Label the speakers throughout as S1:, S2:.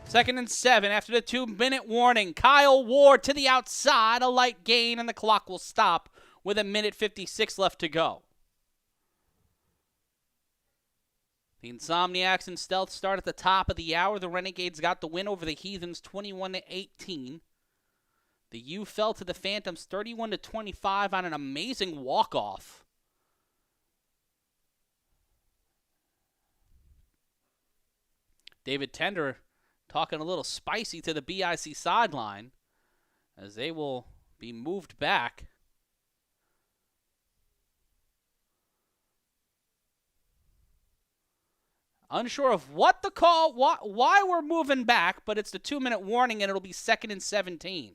S1: 2nd and 7 after the 2-minute warning. Kyle Ward to the outside, a light gain, and the clock will stop with 1:56 left to go. The Insomniacs in stealth start at the top of the hour. The Renegades got the win over the Heathens 21-18. The U fell to the Phantoms 31-25 on an amazing walk-off. David Tender talking a little spicy to the BIC sideline as they will be moved back. Unsure of what the call, why we're moving back, but it's the 2-minute warning and it'll be 2nd and 17.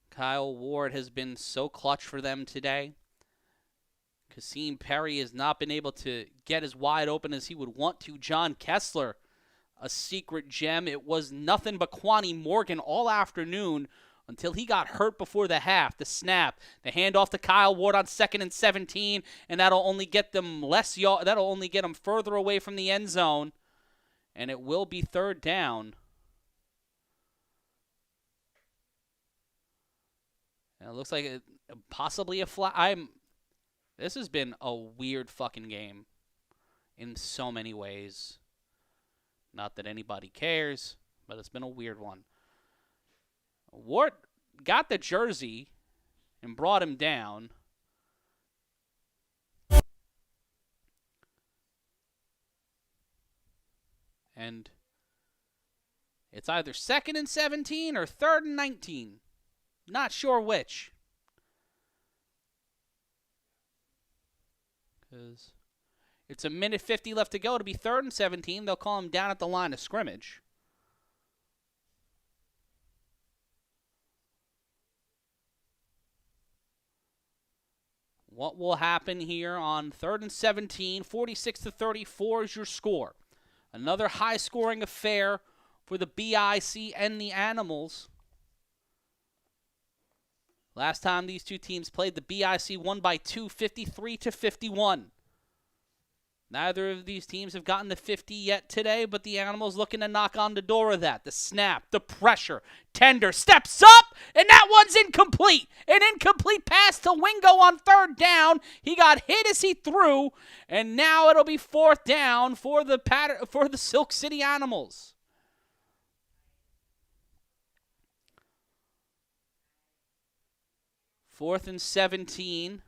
S1: Kyle Ward has been so clutch for them today. Kasim Perry has not been able to get as wide open as he would want to. John Kessler, a secret gem. It was nothing but Kwani Morgan all afternoon until he got hurt before the half. The snap, the handoff to Kyle Ward on 2nd and 17, and that'll only get them that'll only get them further away from the end zone, and it will be 3rd down. And it looks like possibly a flat. This has been a weird fucking game in so many ways. Not that anybody cares, but it's been a weird one. Ward got the jersey and brought him down. And it's either 2nd and 17 or 3rd and 19. Not sure which. Because it's 1:50 left to go to be 3rd and 17. They'll call him down at the line of scrimmage. What will happen here on 3rd and 17? 46-34 is your score. Another high-scoring affair for the BIC and the Animals. Last time these two teams played, the BIC won by 2, 53-51. Neither of these teams have gotten to 50 yet today, but the Animals looking to knock on the door of that. The snap, the pressure, Tender steps up, and that one's incomplete. An incomplete pass to Wingo on 3rd down. He got hit as he threw, and now it'll be 4th down for the Silk City Animals. Fourth and 17.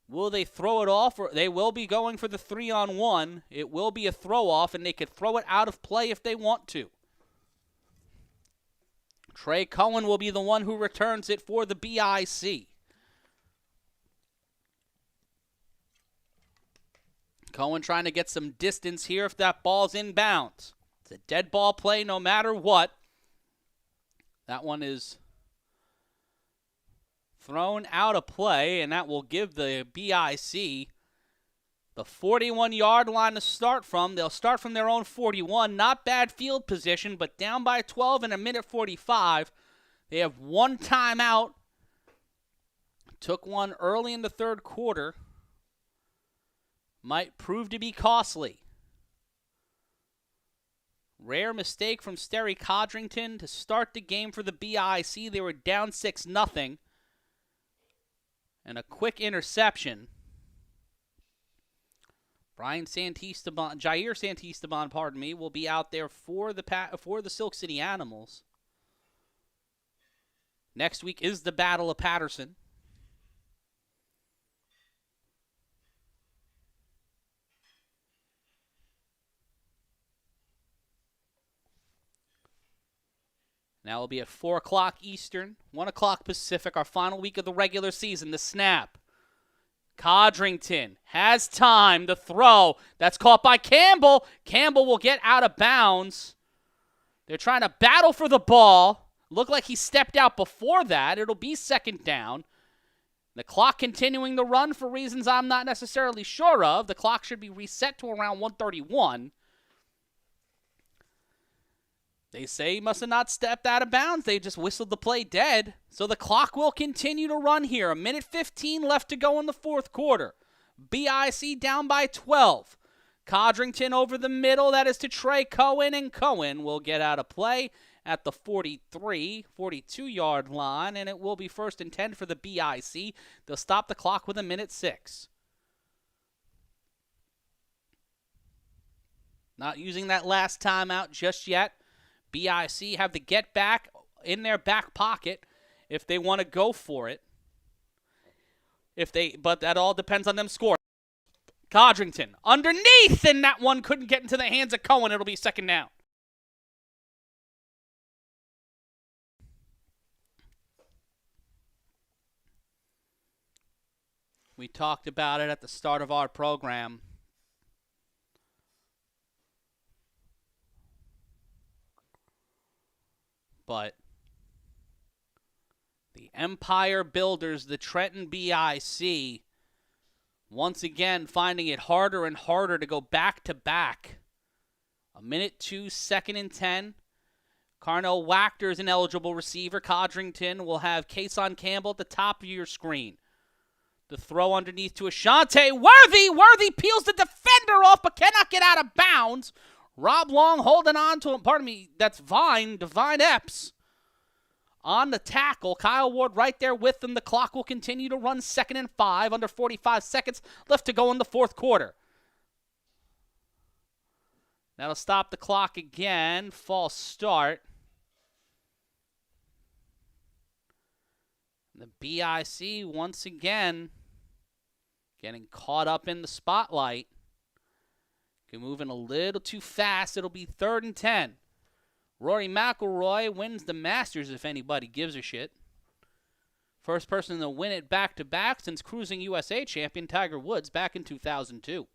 S1: Will they throw it off? Or they will be going for the 3-on-1. It will be a throw-off, and they could throw it out of play if they want to. Trey Cohen will be the one who returns it for the BIC. Cohen trying to get some distance here if that ball's inbounds. It's a dead ball play no matter what. That one is thrown out of play, and that will give the BIC the 41-yard line to start from. They'll start from their own 41. Not bad field position, but down by 12 in 1:45. They have one timeout. Took one early in the 3rd quarter. Might prove to be costly. Rare mistake from Sterry Codrington to start the game for the BIC. They were down 6-0. And a quick interception. Jair Santisteban, will be out there for the Silk City Animals. Next week is the Battle of Paterson. Now it'll be at 4 o'clock Eastern, 1 o'clock Pacific, our final week of the regular season. The snap. Codrington has time to throw. That's caught by Campbell. Campbell will get out of bounds. They're trying to battle for the ball. Looked like he stepped out before that. It'll be 2nd down. The clock continuing to run for reasons I'm not necessarily sure of. The clock should be reset to around 1:31. They say he must have not stepped out of bounds. They just whistled the play dead. So the clock will continue to run here. 1:15 left to go in the fourth quarter. BIC down by 12. Codrington over the middle. That is to Trey Cohen, and Cohen will get out of play at the 42-yard line, and it will be 1st and 10 for the BIC. They'll stop the clock with 1:06. Not using that last timeout just yet. BIC have the get back in their back pocket if they want to go for it. But that all depends on them scoring. Codrington underneath, and that one couldn't get into the hands of Cohen. It'll be 2nd down. We talked about it at the start of our program. But the Empire Builders, the Trenton BIC, once again finding it harder and harder to go back-to-back. 1:02, 2nd and 10. Carnell Wachter is an eligible receiver. Codrington will have Kason Campbell at the top of your screen. The throw underneath to Ashante. Worthy peels the defender off but cannot get out of bounds. Rob Long holding on to him. Pardon me, that's Divine Epps on the tackle. Kyle Ward right there with him. The clock will continue to run. 2nd and 5. Under 45 seconds left to go in the fourth quarter. That'll stop the clock again. False start. The BIC once again getting caught up in the spotlight. Moving a little too fast. It'll be 3rd and 10. Rory McIlroy wins the Masters if anybody gives a shit. First person to win it back-to-back since Cruising USA champion Tiger Woods back in 2002.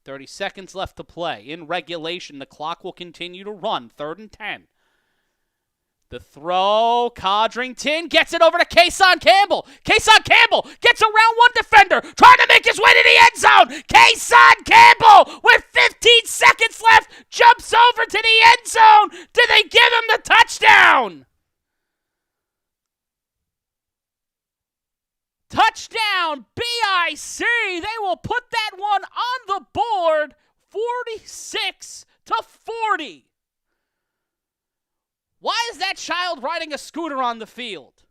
S1: 30 seconds left to play. In regulation, the clock will continue to run. 3rd and 10. The throw, Codrington gets it over to Kason Campbell. Kason Campbell gets around one defender, trying to make his way to the end zone. Kason Campbell, with 15 seconds left, jumps over to the end zone. Do they give him the touchdown? Touchdown, BIC. They will put that one on the board, 46-40. Why is that child riding a scooter on the field?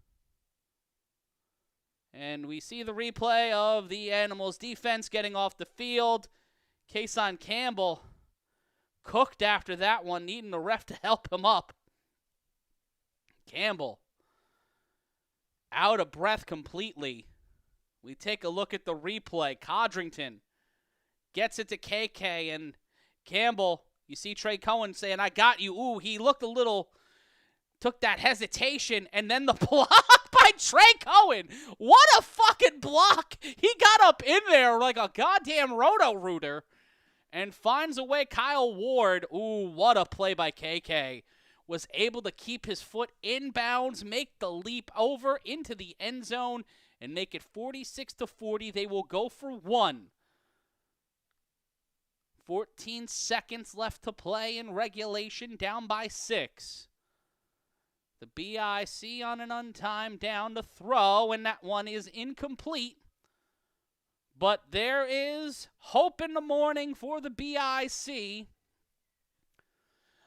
S1: And we see the replay of the Animals defense getting off the field. Kason Campbell cooked after that one, needing the ref to help him up. Campbell out of breath completely. We take a look at the replay. Codrington gets it to KK, and Campbell, you see Trey Cohen saying, "I got you." Ooh, he looked a little... took that hesitation, and then the block by Trey Cohen. What a fucking block. He got up in there like a goddamn roto-rooter and finds a way. Kyle Ward, ooh, what a play by KK. Was able to keep his foot inbounds, make the leap over into the end zone, and make it 46-40. They will go for 1. 14 seconds left to play in regulation, down by 6. The BIC on an untimed down to throw, and that one is incomplete. But there is hope in the morning for the BIC.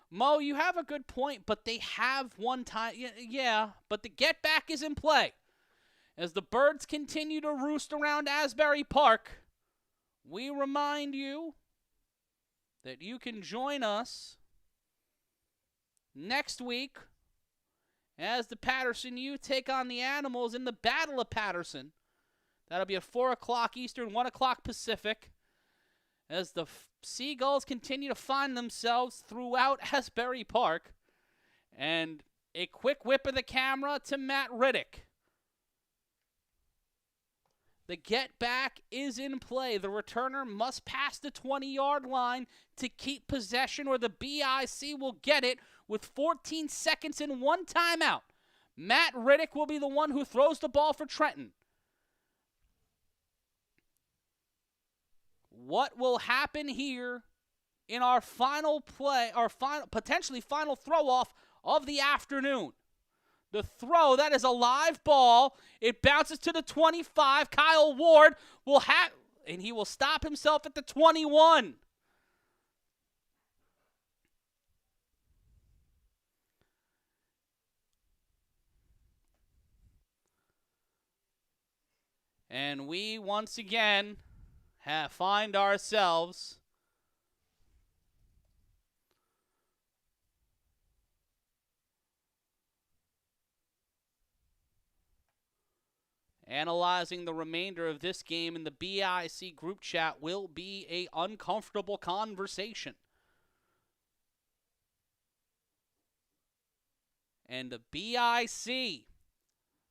S1: Mo, you have a good point, but they have one time. Yeah, but the get back is in play. As the birds continue to roost around Asbury Park, we remind you that you can join us next week as the Paterson U take on the Animals in the Battle of Paterson. That'll be at 4 o'clock Eastern, 1 o'clock Pacific, as the Seagulls continue to find themselves throughout Asbury Park. And a quick whip of the camera to Matt Riddick. The get back is in play. The returner must pass the 20-yard line to keep possession, or the BIC will get it with 14 seconds and 1 timeout. Matt Riddick will be the one who throws the ball for Trenton. What will happen here in our final play, our potentially final throw-off of the afternoon. The throw, that is a live ball. It bounces to the 25. Kyle Ward will have, and he will stop himself at the 21. And we once again find ourselves analyzing the remainder of this game in the BIC group chat will be an uncomfortable conversation. And the BIC,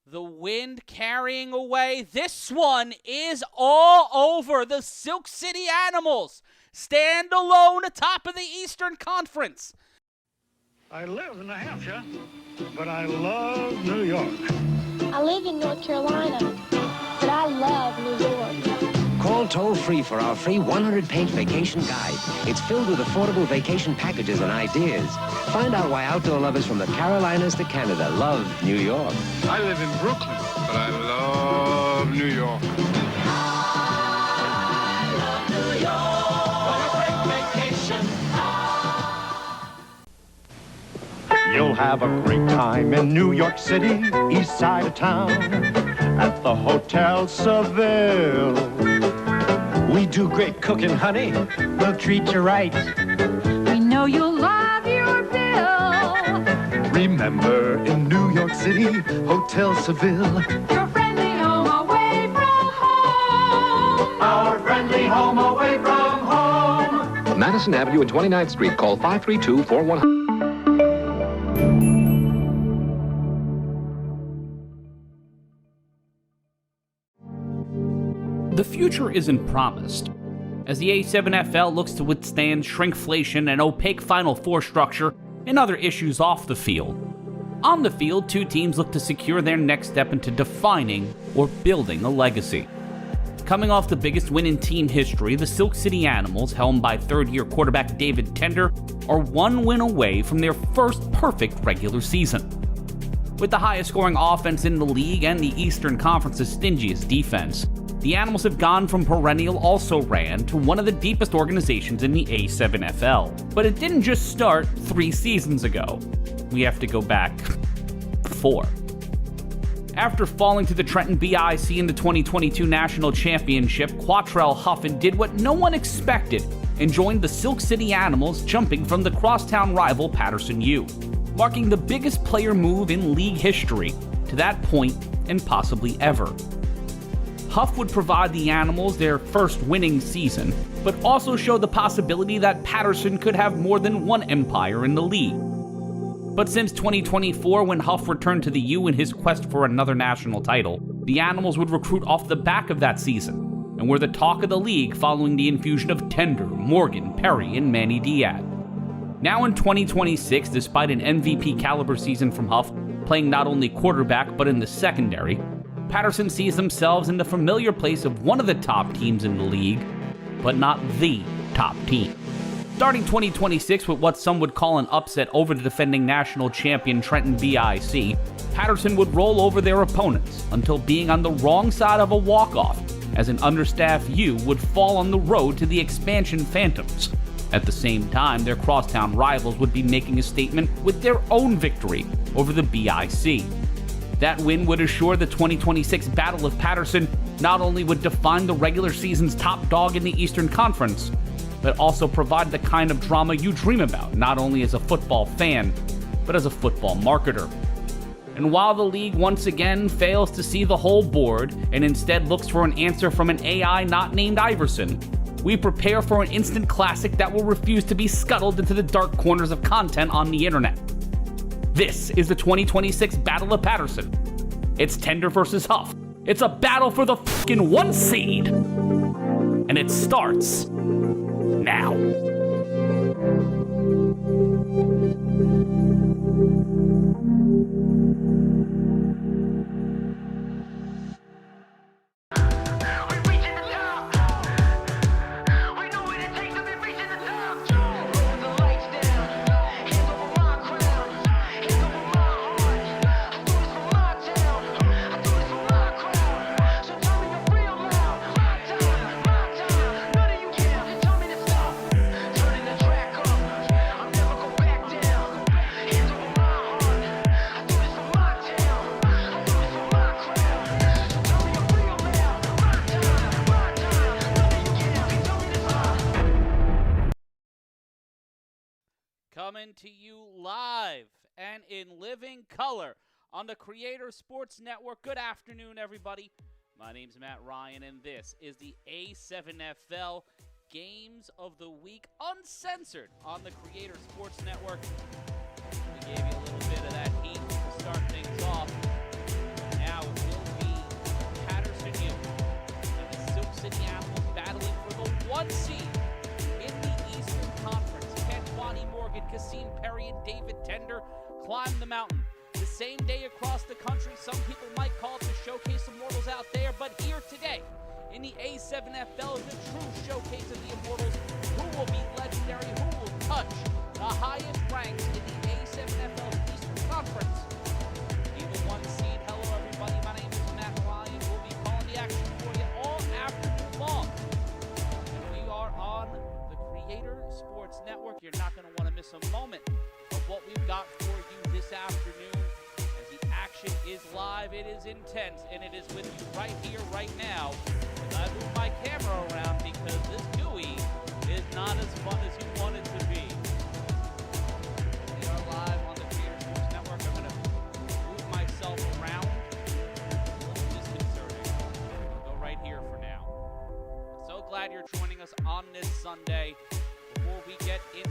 S1: the wind carrying away. This one is all over. The Silk City Animals stand alone atop of the Eastern Conference.
S2: I live in New Hampshire, but I love New York.
S3: I live in North Carolina, but I love New York.
S4: Call toll-free for our free 100-page vacation guide. It's filled with affordable vacation packages and ideas. Find out why outdoor lovers from the Carolinas to Canada love New York.
S2: I live in Brooklyn, but I love New York.
S5: You'll have a great time in New York City, east side of town, at the Hotel Seville. We do great cooking, honey. We'll treat you right.
S6: We know you'll love your bill.
S5: Remember, in New York City, Hotel Seville.
S6: Your friendly home away from home.
S5: Our friendly home away from home.
S7: Madison Avenue and 29th Street. Call 532-4100.
S1: The future isn't promised, as the A7FL looks to withstand shrinkflation and opaque Final Four structure and other issues off the field. On the field, two teams look to secure their next step into defining or building a legacy. Coming off the biggest win in team history, the Silk City Animals, helmed by third-year quarterback David Tender, are one win away from their first perfect regular season. With the highest scoring offense in the league and the Eastern Conference's stingiest defense, the Animals have gone from perennial also-ran to one of the deepest organizations in the A7FL. But it didn't just start 3 seasons ago. We have to go back 4. After falling to the Trenton BIC in the 2022 National Championship, Quatrell Huffin did what no one expected and joined the Silk City Animals, jumping from the crosstown rival Paterson U, marking the biggest player move in league history to that point and possibly ever. Huff would provide the Animals their first winning season, but also show the possibility that Paterson could have more than one empire in the league. But since 2024, when Huff returned to the U in his quest for another national title, the Animals would recruit off the back of that season, and were the talk of the league following the infusion of Tender, Morgan, Perry, and Manny Diaz. Now in 2026, despite an MVP caliber season from Huff, playing not only quarterback but in the secondary, Paterson sees themselves in the familiar place of one of the top teams in the league, but not the top team. Starting 2026 with what some would call an upset over the defending national champion Trenton BIC, Paterson would roll over their opponents until being on the wrong side of a walk-off, as an understaffed U would fall on the road to the expansion Phantoms. At the same time, their crosstown rivals would be making a statement with their own victory over the BIC. That win would assure the 2026 Battle of Paterson not only would define the regular season's top dog in the Eastern Conference, but also provide the kind of drama you dream about, not only as a football fan, but as a football marketer. And while the league once again fails to see the whole board and instead looks for an answer from an AI not named Iverson, we prepare for an instant classic that will refuse to be scuttled into the dark corners of content on the internet. This is the 2026 Battle of Paterson. It's Tender versus Huff. It's a battle for the fucking 1 seed. And it starts now. coming to you live and in living color on the Creator Sports Network. Good afternoon, everybody. My name's Matt Ryan, and this is the A7FL Games of the Week, uncensored on the Creator Sports Network. We gave you a little bit of that heat to start things off. Now it will be Paterson U and the Silk City Apples battling for the 1 seed in the Eastern Conference. Quatrell Morgan, Kasim Perry, and David Tender climb the mountain. The same day across the country, some people might call it the showcase of mortals out there, but here today in the A7FL is the true showcase of the immortals, who will be legendary, who will touch the highest ranks in the A7FL Eastern Conference. Either 1 seed. Hello, everybody. My name is Matt Ryan. We'll be calling the action for you all afternoon long. And we are on the Creator Sports Network. You're not going to want to miss a moment of what we've got for you this afternoon. As the action is live, it is intense, and it is with you right here, right now. As I move my camera around because this GUI is not as fun as you want it to be. We are live on the Creator Sports Network. I'm going to move myself around. A little disconcerting. I'll go right here for now. So glad you're joining us on this Sunday. Before we get into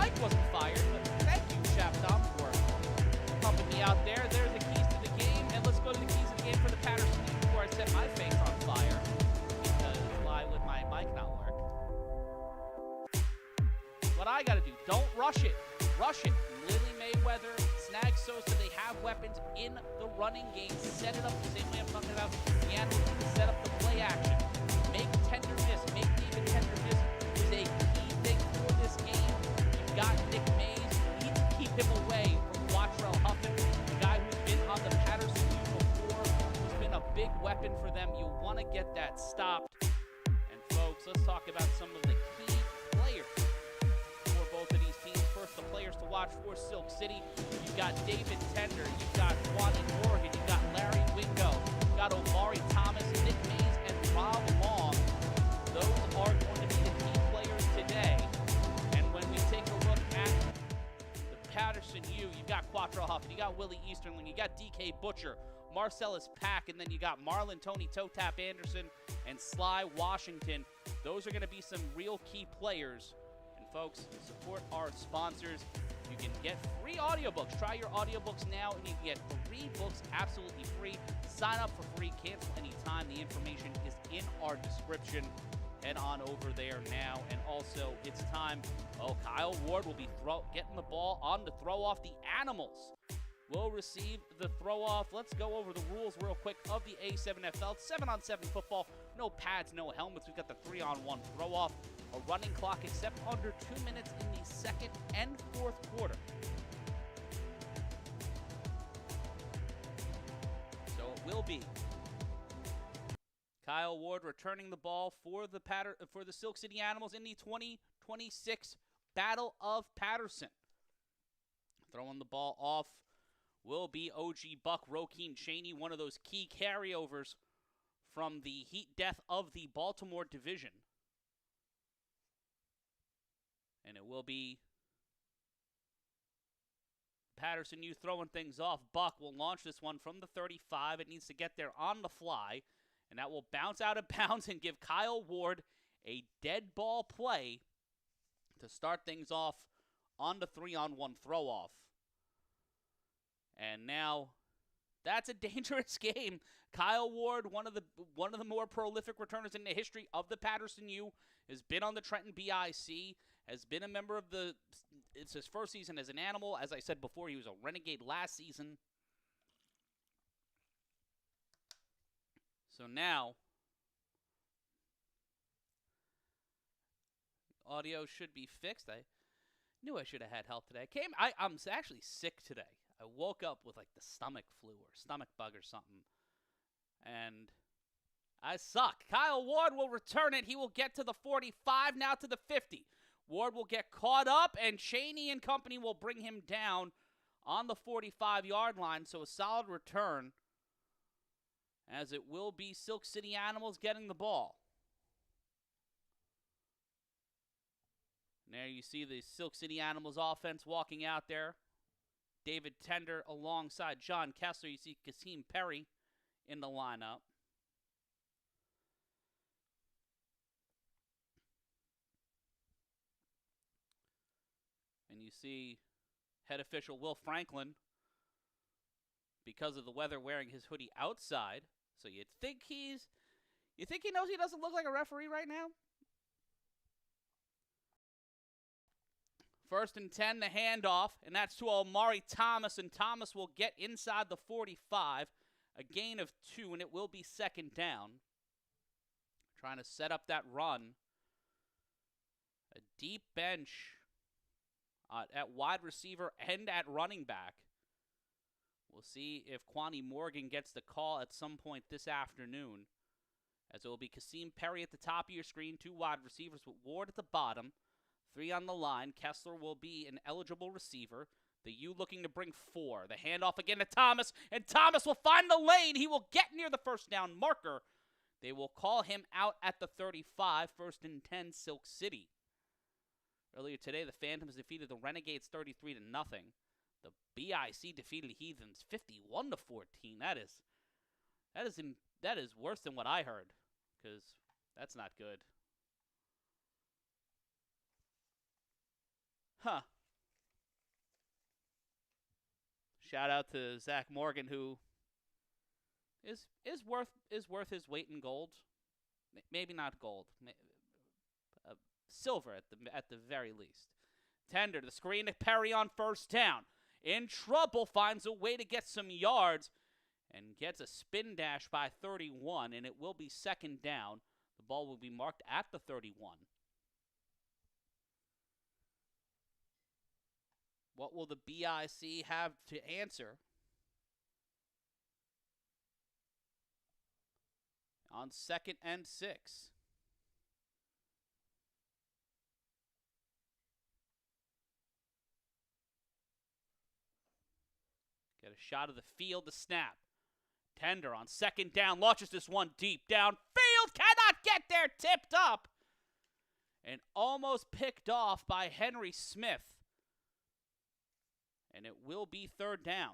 S1: mic wasn't fired, but thank you, Chap Tom, for helping me out there. There's the keys to the game, and let's go to the keys of the game for the Paterson U before I set my face on fire. Because why would my mic not work? What I gotta do, don't rush it. Rush it. Lily Mayweather, Snag Sosa, they have weapons in the running game. Set it up the same way I'm talking about the animals need to set up the play action. Make Tender miss. Make David Tender miss is a key thing for this game. You've got Nick Mays. You need to keep him away from Quatrell Huffin, the guy who's been on the Paterson U before, who's been a big weapon for them. You want to get that stopped. And folks, let's talk about some of the key players for both of these teams. First, the players to watch for Silk City. You've got David Tender, you've got Quatrell Morgan, you've got Larry Wingo, you've got Omari Thomas, Nick Mays, and Rob Long. Those are going to be the key players today. And when we take a look at the Paterson U, you've got Quatrell Huffin, you got Willie Easterling, you got DK Butcher, Marcellus Pack, and then you got Marlon Tony Toe-Tap Anderson and Sly Washington. Those are going to be some real key players. And folks, support our sponsors. You can get free audiobooks. Try your audiobooks now, and you can get 3 books absolutely free. Sign up for free, cancel anytime. The information is in our description. Head on over there now. And also, it's time. Oh, Kyle Ward will be getting the ball on to throw off the animals. Will receive the throw off. Let's go over the rules real quick of the A7FL. 7-on-7 football. No pads, no helmets. We've got the 3-on-1 throw off. A running clock except under 2 minutes in the second and fourth quarter. So it will be Kyle Ward returning the ball for the Silk City Animals in the 2026 Battle of Paterson. Throwing the ball off will be OG Buck Rokeen Cheney, one of those key carryovers from the heat death of the Baltimore division. And it will be Paterson U throwing things off. Buck will launch this one from the 35. It needs to get there on the fly. And that will bounce out of bounds and give Kyle Ward a dead ball play to start things off on the 3-on-1 throw-off. And now, that's a dangerous game. Kyle Ward, one of the more prolific returners in the history of the Paterson U, has been on the Trenton BIC, has been a member of it's his first season as an animal. As I said before, he was a Renegade last season. So now, audio should be fixed. I knew I should have had help today. I'm actually sick today. I woke up with like the stomach flu or stomach bug or something. And I suck. Kyle Ward will return it. He will get to the 45, now to the 50. Ward will get caught up, and Cheney and company will bring him down on the 45-yard line. So a solid return, as it will be Silk City Animals getting the ball. And there you see the Silk City Animals offense walking out there. David Tender alongside John Kessler. You see Kasim Perry in the lineup. And you see head official Will Franklin, because of the weather, wearing his hoodie outside. So you think he knows he doesn't look like a referee right now? First and 10, the handoff, and that's to Omari Thomas, and Thomas will get inside the 45, a gain of 2, and it will be second down. Trying to set up that run. A deep bench at wide receiver and at running back. We'll see if Quani Morgan gets the call at some point this afternoon, as it will be Kasim Perry at the top of your screen, 2 wide receivers with Ward at the bottom. 3 on the line. Kessler will be an eligible receiver. The U looking to bring 4. The handoff again to Thomas, and Thomas will find the lane. He will get near the first down marker. They will call him out at the 35. First and 10, Silk City. Earlier today, the Phantoms defeated the Renegades 33-0. The BIC defeated Heathens 51-14. That is worse than what I heard, because that's not good. Huh. Shout out to Zach Morgan, who is worth his weight in gold. Maybe not gold. Silver at the very least. Tender, the screen to Perry on first down. In trouble, finds a way to get some yards and gets a spin dash by 31, and it will be second down. The ball will be marked at the 31. What will the BIC have to answer on 2nd and 6? Get a shot of the field, the snap. Tender on second down, launches this one deep downfield, cannot get there, tipped up, and almost picked off by Henry Smith. And it will be third down.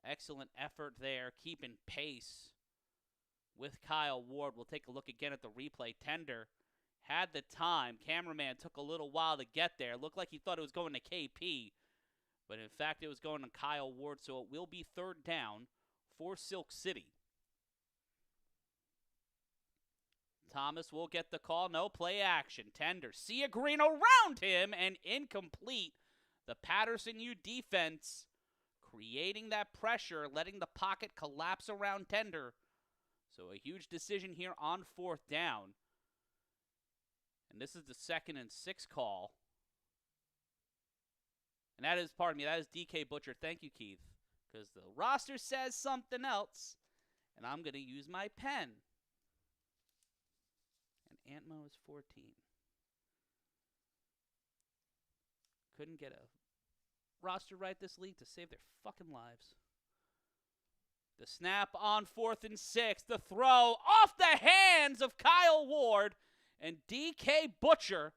S1: Excellent effort there, keeping pace with Kyle Ward. We'll take a look again at the replay. Tender had the time. Cameraman took a little while to get there. Looked like he thought it was going to KP, but in fact it was going to Kyle Ward, so it will be third down for Silk City. Thomas will get the call. No play action. Tender. Sia Green around him and incomplete. The Paterson U defense creating that pressure, letting the pocket collapse around Tender. So a huge decision here on fourth down. And this is the 2nd and 6 call. And that is, pardon me, that is DK Butcher. Thank you, Keith. Because the roster says something else. And I'm going to use my pen. And Antmo is 14. Couldn't get a roster right this league to save their fucking lives. The snap on 4th and 6. The throw off the hands of Kyle Ward. And DK Butcher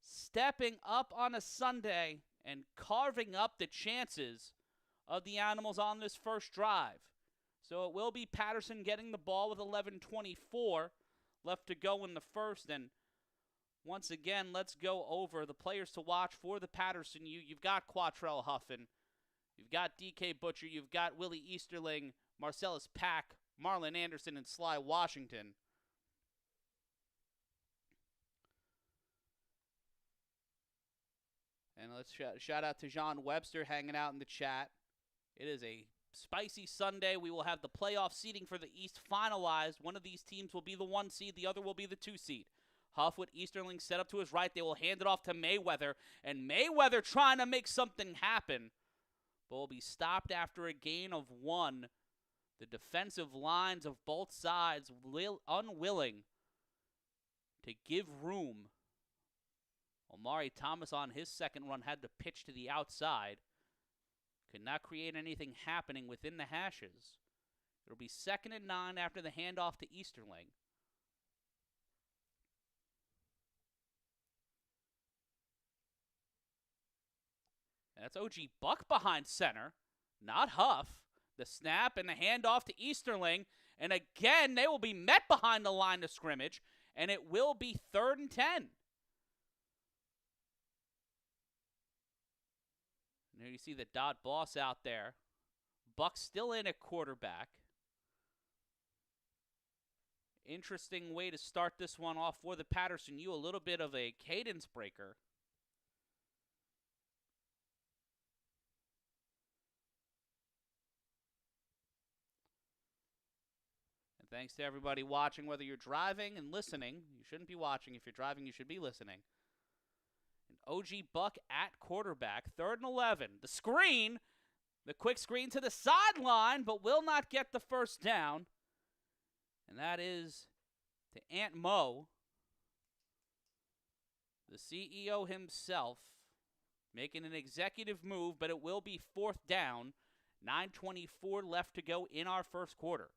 S1: stepping up on a Sunday and carving up the chances of the Animals on this first drive. So it will be Paterson getting the ball with 11:24 left to go in the first. And once again, let's go over the players to watch for the Paterson U. You've got Quatrell Huffin. You've got DK Butcher. You've got Willie Easterling, Marcellus Pack, Marlon Anderson, and Sly Washington. And let's shout out to John Webster hanging out in the chat. It is a spicy Sunday. We will have the playoff seeding for the East finalized. One of these teams will be the 1 seed. The other will be the 2 seed. Huff with Easterling set up to his right. They will hand it off to Mayweather. And Mayweather trying to make something happen, but will be stopped after a gain of 1. The defensive lines of both sides unwilling to give room. Omari Thomas on his second run had to pitch to the outside. Could not create anything happening within the hashes. It'll be 2nd and 9 after the handoff to Easterling. And that's OG Buck behind center, not Huff. The snap and the handoff to Easterling. And again, they will be met behind the line of scrimmage. And it will be 3rd and 10. And here you see the dot boss out there. Buck still in at quarterback. Interesting way to start this one off for the Paterson U. A little bit of a cadence breaker. And thanks to everybody watching, whether you're driving and listening. You shouldn't be watching. If you're driving, you should be listening. And OG Buck at quarterback, 3rd and 11. The screen, the quick screen to the sideline, but will not get the first down. And that is to Aunt Mo, the CEO himself, making an executive move, but it will be 4th down. 9:24 left to go in our first quarter.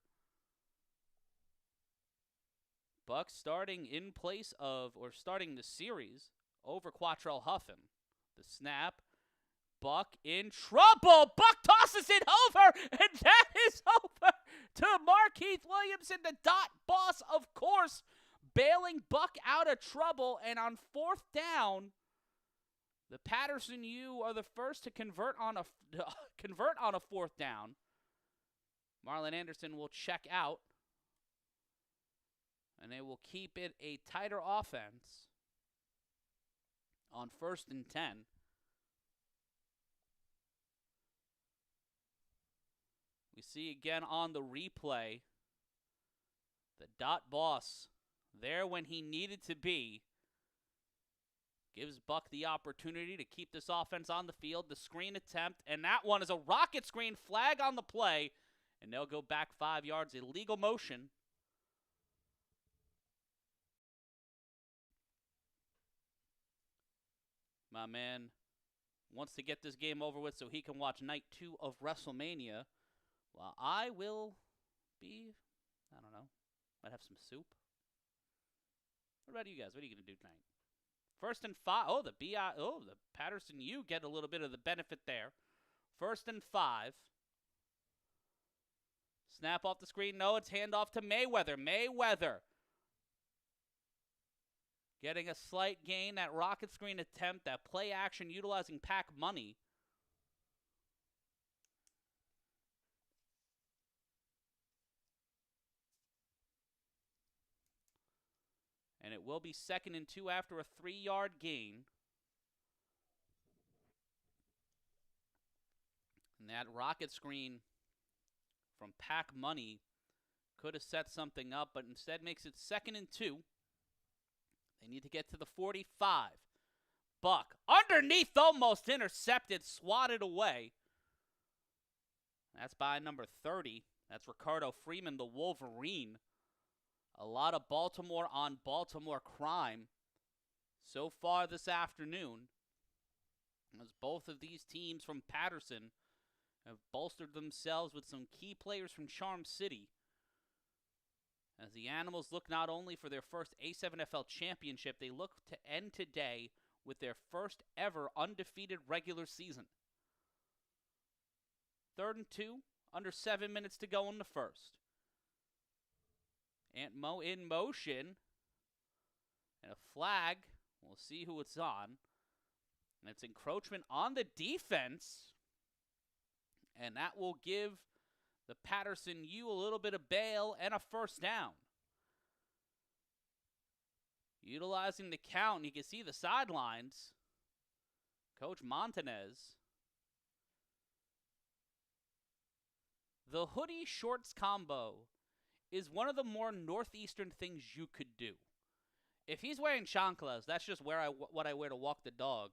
S1: Buck starting in place of, or starting the series over Quatrell Huffin. The snap. Buck in trouble. Buck tosses it over, and that is over to Markeith Williamson. The dot ball Boss, of course, bailing Buck out of trouble. And on 4th down, the Paterson U are the first to convert on a 4th down. Marlon Anderson will check out, and they will keep it a tighter offense on 1st and 10. We see again on the replay the dot boss there when he needed to be. Gives Buck the opportunity to keep this offense on the field. The screen attempt, and that one is a rocket screen, flag on the play, and they'll go back 5 yards. Illegal motion. My man wants to get this game over with so he can watch night 2 of WrestleMania. Well, I will be, I don't know, might have some soup. What about you guys? What are you going to do tonight? 1st and 5. Oh, the Paterson U get a little bit of the benefit there. 1st and 5. Snap off the screen. No, it's handoff to Mayweather. Mayweather getting a slight gain. That rocket screen attempt, that play action utilizing pack money. And it will be 2nd and 2 after a 3-yard gain. And that rocket screen from Pack Money could have set something up, but instead makes it 2nd and 2. They need to get to the 45. Buck, underneath, almost intercepted, swatted away. That's by number 30. That's Ricardo Freeman, the Wolverine. A lot of Baltimore on Baltimore crime so far this afternoon, as both of these teams from Paterson have bolstered themselves with some key players from Charm City, as the Animals look not only for their first A7FL championship, they look to end today with their first ever undefeated regular season. 3rd and 2, under 7 minutes to go in the first. Ant Mo in motion. And a flag. We'll see who it's on. And it's encroachment on the defense. And that will give the Paterson U a little bit of bail and a 1st down. Utilizing the count, you can see the sidelines. Coach Montanez. The hoodie shorts combo is one of the more northeastern things you could do. If he's wearing chanclas, that's just what I wear to walk the dog.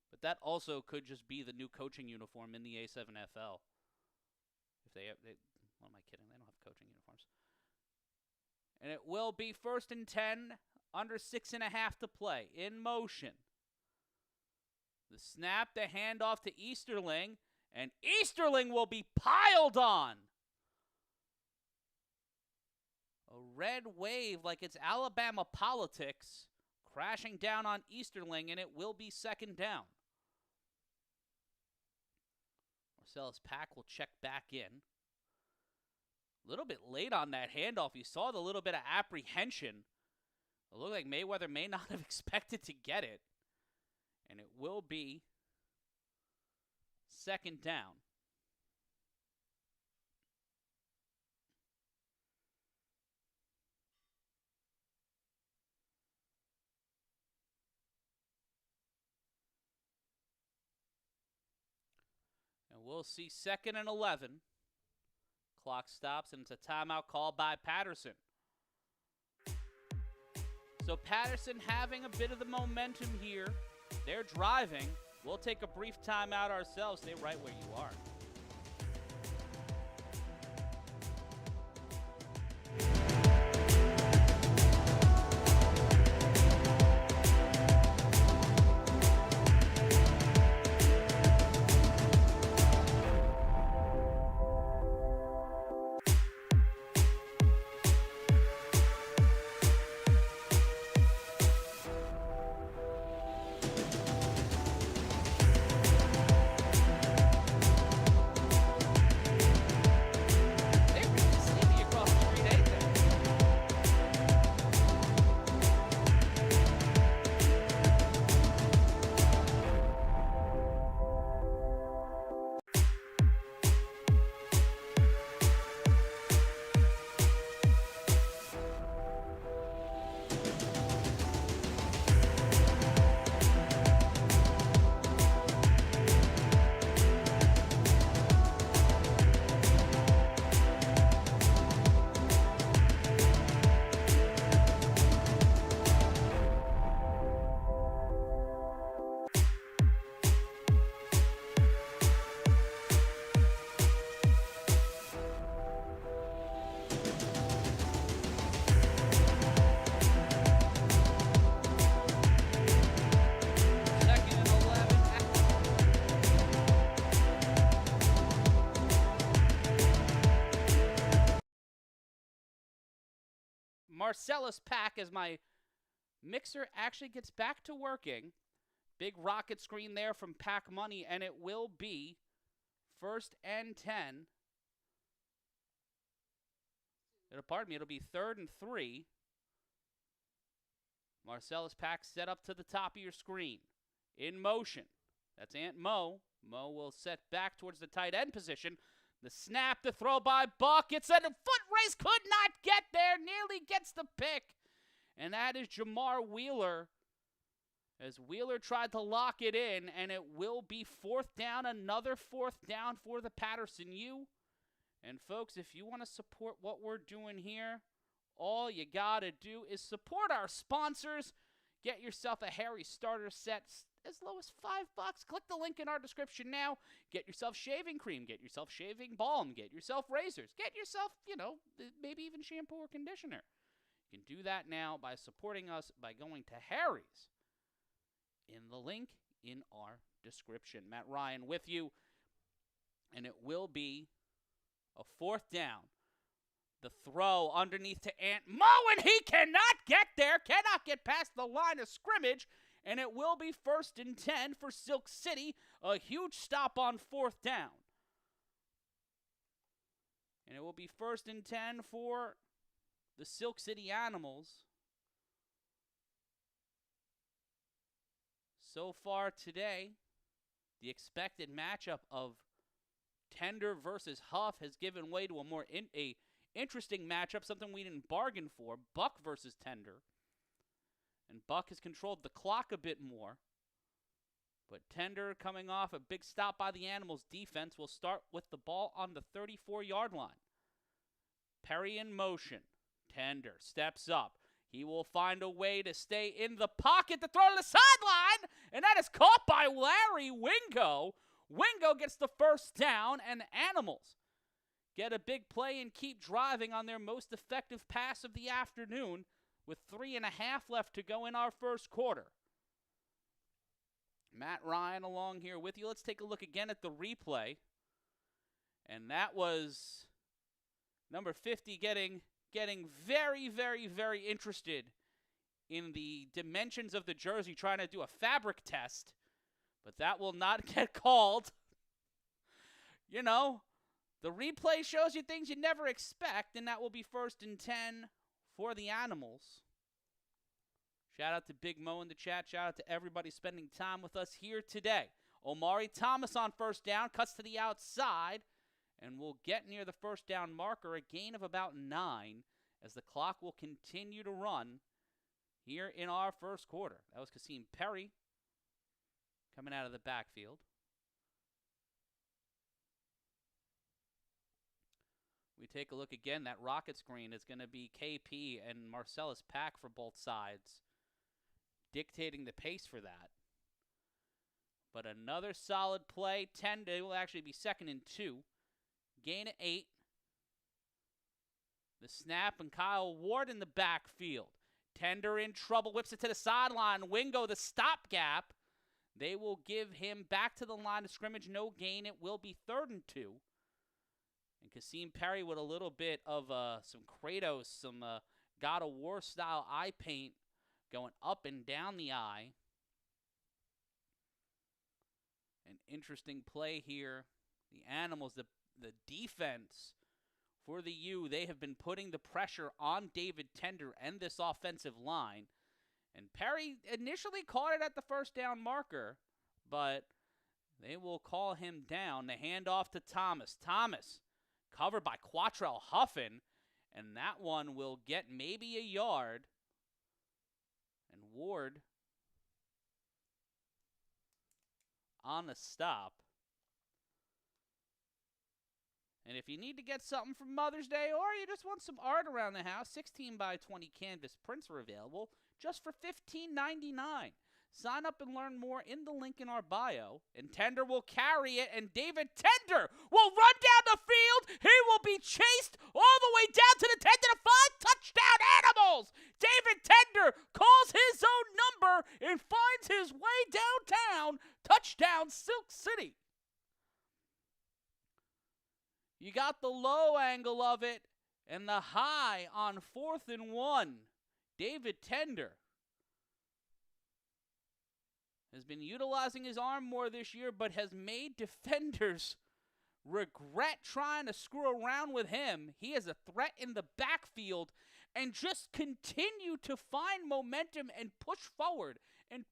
S1: But that also could just be the new coaching uniform in the A7FL. If they what am I kidding? They don't have coaching uniforms. And it will be 1st and 10, under 6.5 to play. In motion. The snap, the handoff to Easterling, and Easterling will be piled on. A red wave like it's Alabama politics crashing down on Easterling, and it will be 2nd down. Marcellus Pack will check back in. A little bit late on that handoff. You saw the little bit of apprehension. It looked like Mayweather may not have expected to get it. And it will be 2nd down. And we'll see 2nd and 11. Clock stops, and it's a timeout called by Paterson. So Paterson having a bit of the momentum here. They're driving. We'll take a brief timeout ourselves. Stay right where you are. Marcellus Pack, as my mixer actually gets back to working. Big rocket screen there from Pack Money, and it will be 1st and 10. It'll be 3rd and 3. Marcellus Pack set up to the top of your screen. In motion. That's Aunt Mo. Mo will set back towards the tight end position. The snap, the throw by Buck. It's a foot race, could not get there. Nearly gets the pick. And that is Jamar Wheeler. As Wheeler tried to lock it in, and it will be 4th down. Another 4th down for the Paterson U. And folks, if you want to support what we're doing here, all you got to do is support our sponsors. Get yourself a Harry starter set as low as $5. Click the link in our description now. Get yourself shaving cream. Get yourself shaving balm. Get yourself razors. Get yourself, maybe even shampoo or conditioner. You can do that now by supporting us by going to Harry's in the link in our description. Matt Ryan with you, and it will be a 4th down. The throw underneath to Ant Mo, and he cannot get there, cannot get past the line of scrimmage, and it will be 1st and 10 for Silk City. A huge stop on 4th down. And it will be 1st and 10 for the Silk City Animals. So far today, the expected matchup of Tender versus Huff has given way to a more interesting matchup, something we didn't bargain for. Buck versus Tender. And Buck has controlled the clock a bit more. But Tender, coming off a big stop by the Animals defense, will start with the ball on the 34-yard line. Perry in motion. Tender steps up. He will find a way to stay in the pocket to throw to the sideline. And that is caught by Larry Wingo. Wingo gets the 1st down, and Animals get a big play and keep driving on their most effective pass of the afternoon with 3.5 left to go in our 1st quarter. Matt Ryan along here with you. Let's take a look again at the replay. And that was number 50 getting very, very, very interested in the dimensions of the jersey, trying to do a fabric test. But that will not get called. The replay shows you things you never expect, and that will be 1st and 10 for the Animals. Shout out to Big Mo in the chat. Shout out to everybody spending time with us here today. Omari Thomas on 1st down, cuts to the outside, and will get near the 1st down marker, a gain of about 9, as the clock will continue to run here in our 1st quarter. That was Kasim Perry coming out of the backfield. We take a look again. That rocket screen is going to be KP and Marcellus Pack for both sides, dictating the pace for that. But another solid play. 10, it will actually be 2nd and 2. Gain of 8. The snap, and Kyle Ward in the backfield. Tender in trouble, whips it to the sideline. Wingo, the stopgap. They will give him back to the line of scrimmage. No gain. It will be 3rd and 2. And Kasim Perry with a little bit of some Kratos, some God of War style eye paint going up and down the eye. An interesting play here. The Animals, the defense for the U, they have been putting the pressure on David Tender and this offensive line. And Perry initially caught it at the 1st down marker, but they will call him down. The handoff to Thomas. Thomas covered by Quatrell Huffin, and that one will get maybe a yard. And Ward on the stop. And if you need to get something for Mother's Day, or you just want some art around the house, 16 by 20 canvas prints are available just for $15.99. Sign up and learn more in the link in our bio. And Tender will carry it, and David Tender will run down the field. He will be chased all the way down to the 10 to the 5. Touchdown Animals! David Tender calls his own number and finds his way downtown. Touchdown Silk City. You got the low angle of it, And the high on 4th and 1, David Tender has been utilizing his arm more this year, but has made defenders regret trying to screw around with him. He is a threat in the backfield and just continue to find momentum and push forward, and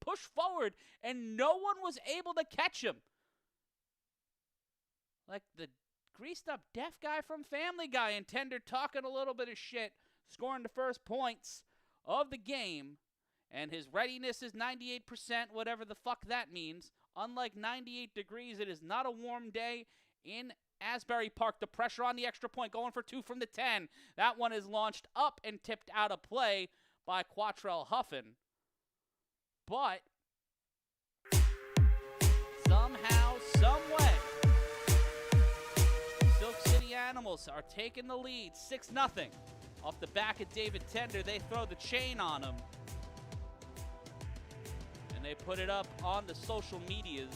S1: no one was able to catch him. Like the greased up deaf guy from Family Guy, and Tender talking a little bit of shit, scoring the first points of the game, and his readiness is 98%, whatever the fuck that means. Unlike 98 degrees, it is not a warm day in Asbury Park. The pressure on the extra point, going for 2 from the 10. That one is launched up and tipped out of play by Quatrell Huffin. But somehow, someway, Silk City Animals are taking the lead, 6-0. Off the back of David Tender, they throw the chain on him. And they put it up on the social medias.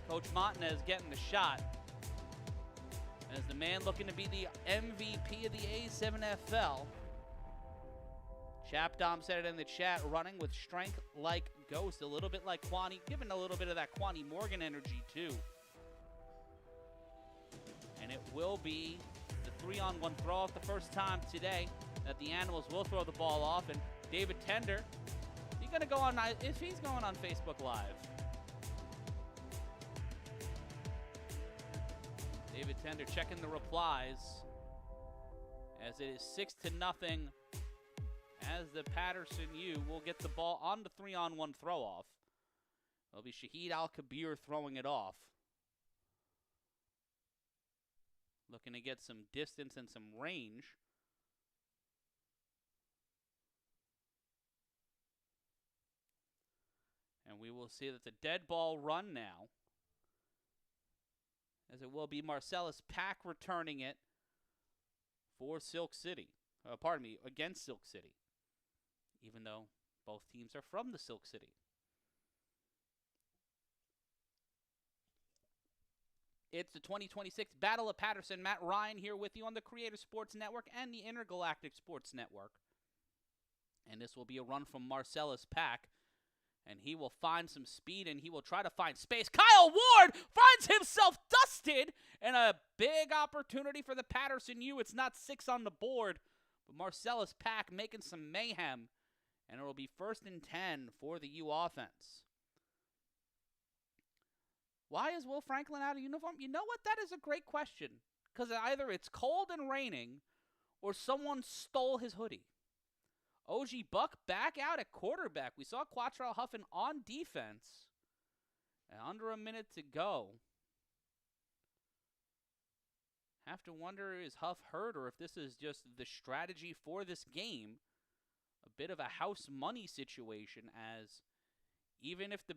S1: Coach Montanez getting the shot. As the man looking to be the MVP of the A7FL. Chapdom said it in the chat, running with strength like Ghost, a little bit like Kwani, giving a little bit of that Kwani Morgan energy too. And it will be the 3-on-1 throw off the first time today that the Animals will throw the ball off. And David Tender, he's going to go on, if he's going on Facebook Live. David Tender checking the replies as it is 6-0 as the Paterson U will get the ball on the 3-on-1 throw off. It'll be Shahid Al-Kabir throwing it off. Looking to get some distance and some range. And we will see that the dead ball run now, as it will be Marcellus Pack returning it for Silk City. Against Silk City. Even though both teams are from the Silk City. It's the 2026 Battle of Paterson. Matt Ryan here with you on the Creator Sports Network and the Intergalactic Sports Network. And this will be a run from Marcellus Pack. And he will find some speed, and he will try to find space. Kyle Ward finds himself dusted, and a big opportunity for the Paterson U. It's not 6 on the board, but Marcellus Pack making some mayhem, and it will be 1st and 10 for the U offense. Why is Will Franklin out of uniform? You know what? That is a great question, because either it's cold and raining, or someone stole his hoodie. OG Buck back out at quarterback. We saw Quatrell Huffin on defense. And under a minute to go. Have to wonder, is Huff hurt, or if this is just the strategy for this game. A bit of a house money situation, as even if the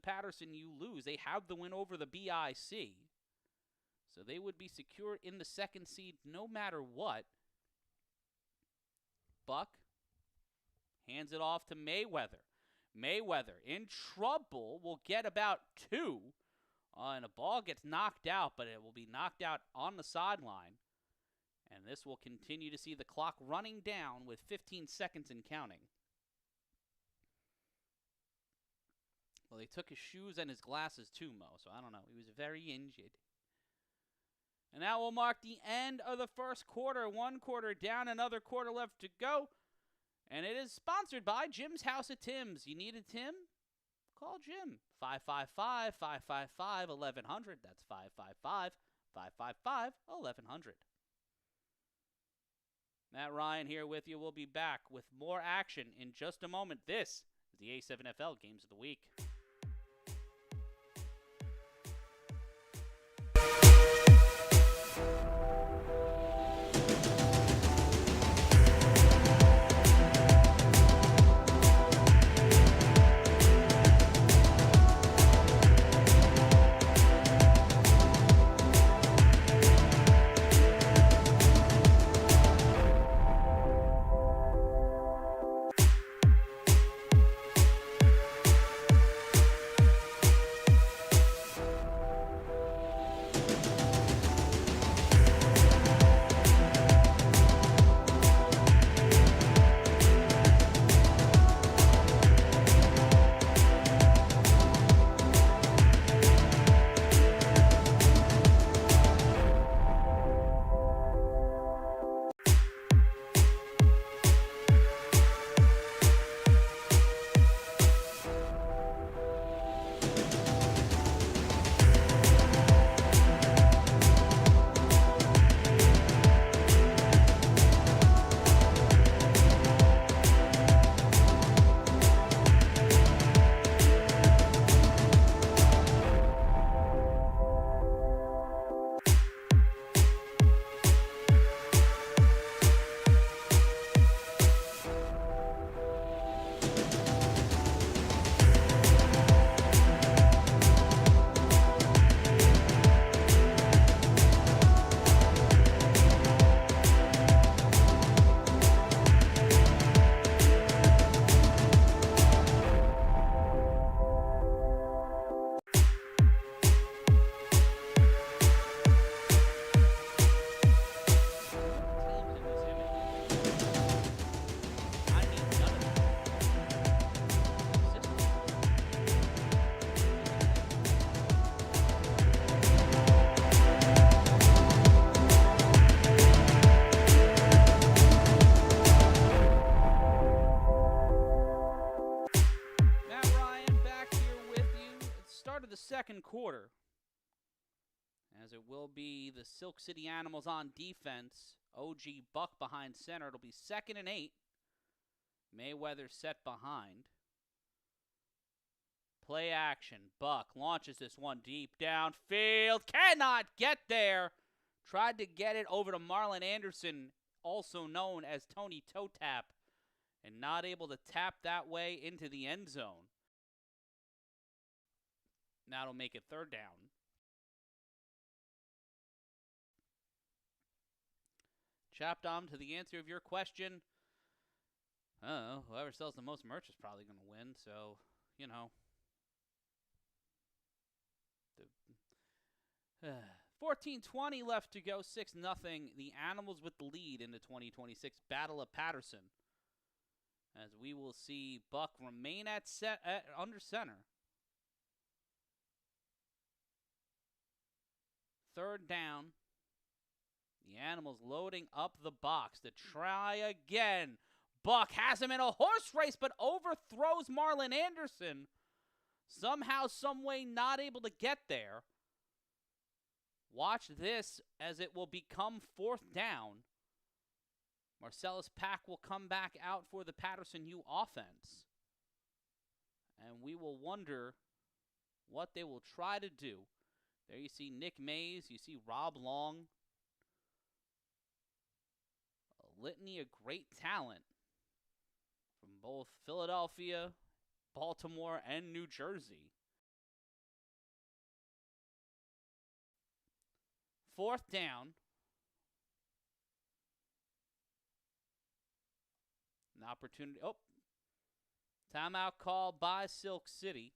S1: Paterson U lose, they have the win over the BIC. So they would be secure in the 2nd seed no matter what. Buck hands it off to Mayweather. Mayweather in trouble, will get about 2. And a ball gets knocked out, but it will be knocked out on the sideline. And this will continue to see the clock running down with 15 seconds and counting. Well, they took his shoes and his glasses too, Mo, so I don't know. He was very injured. And that will mark the end of the first quarter. 1 quarter down, another quarter left to go. And it is sponsored by Jim's House at Tim's. You need a Tim? Call Jim. 555-555-1100. That's 555-555-1100. Matt Ryan here with you. We'll be back with more action in just a moment. This is the A7FL Games of the Week. second quarter, as it will be the Silk City Animals on defense. OG Buck behind center. It'll be 2nd and 8. Mayweather set behind. Play action. Buck launches this one deep downfield. Cannot get there. Tried to get it over to Marlon Anderson, also known as Tony Toe Tap, and not able to tap that way into the end zone. Now it'll make it 3rd down. Chap Dom, to the answer of your question, whoever sells the most merch is probably going to win, so, you know. 14:20 left to go, 6-0. The Animals with the lead in the 2026 Battle of Paterson. As we will see Buck remain at under center. 3rd down. The Animals loading up the box to try again. Buck has him in a horse race, but overthrows Marlon Anderson. Somehow, someway, not able to get there. Watch this as it will become 4th down. Marcellus Pack will come back out for the Paterson U offense. And we will wonder what they will try to do. There you see Nick Mays. You see Rob Long. A litany of great talent from both Philadelphia, Baltimore, and New Jersey. 4th down. An opportunity. Timeout call by Silk City.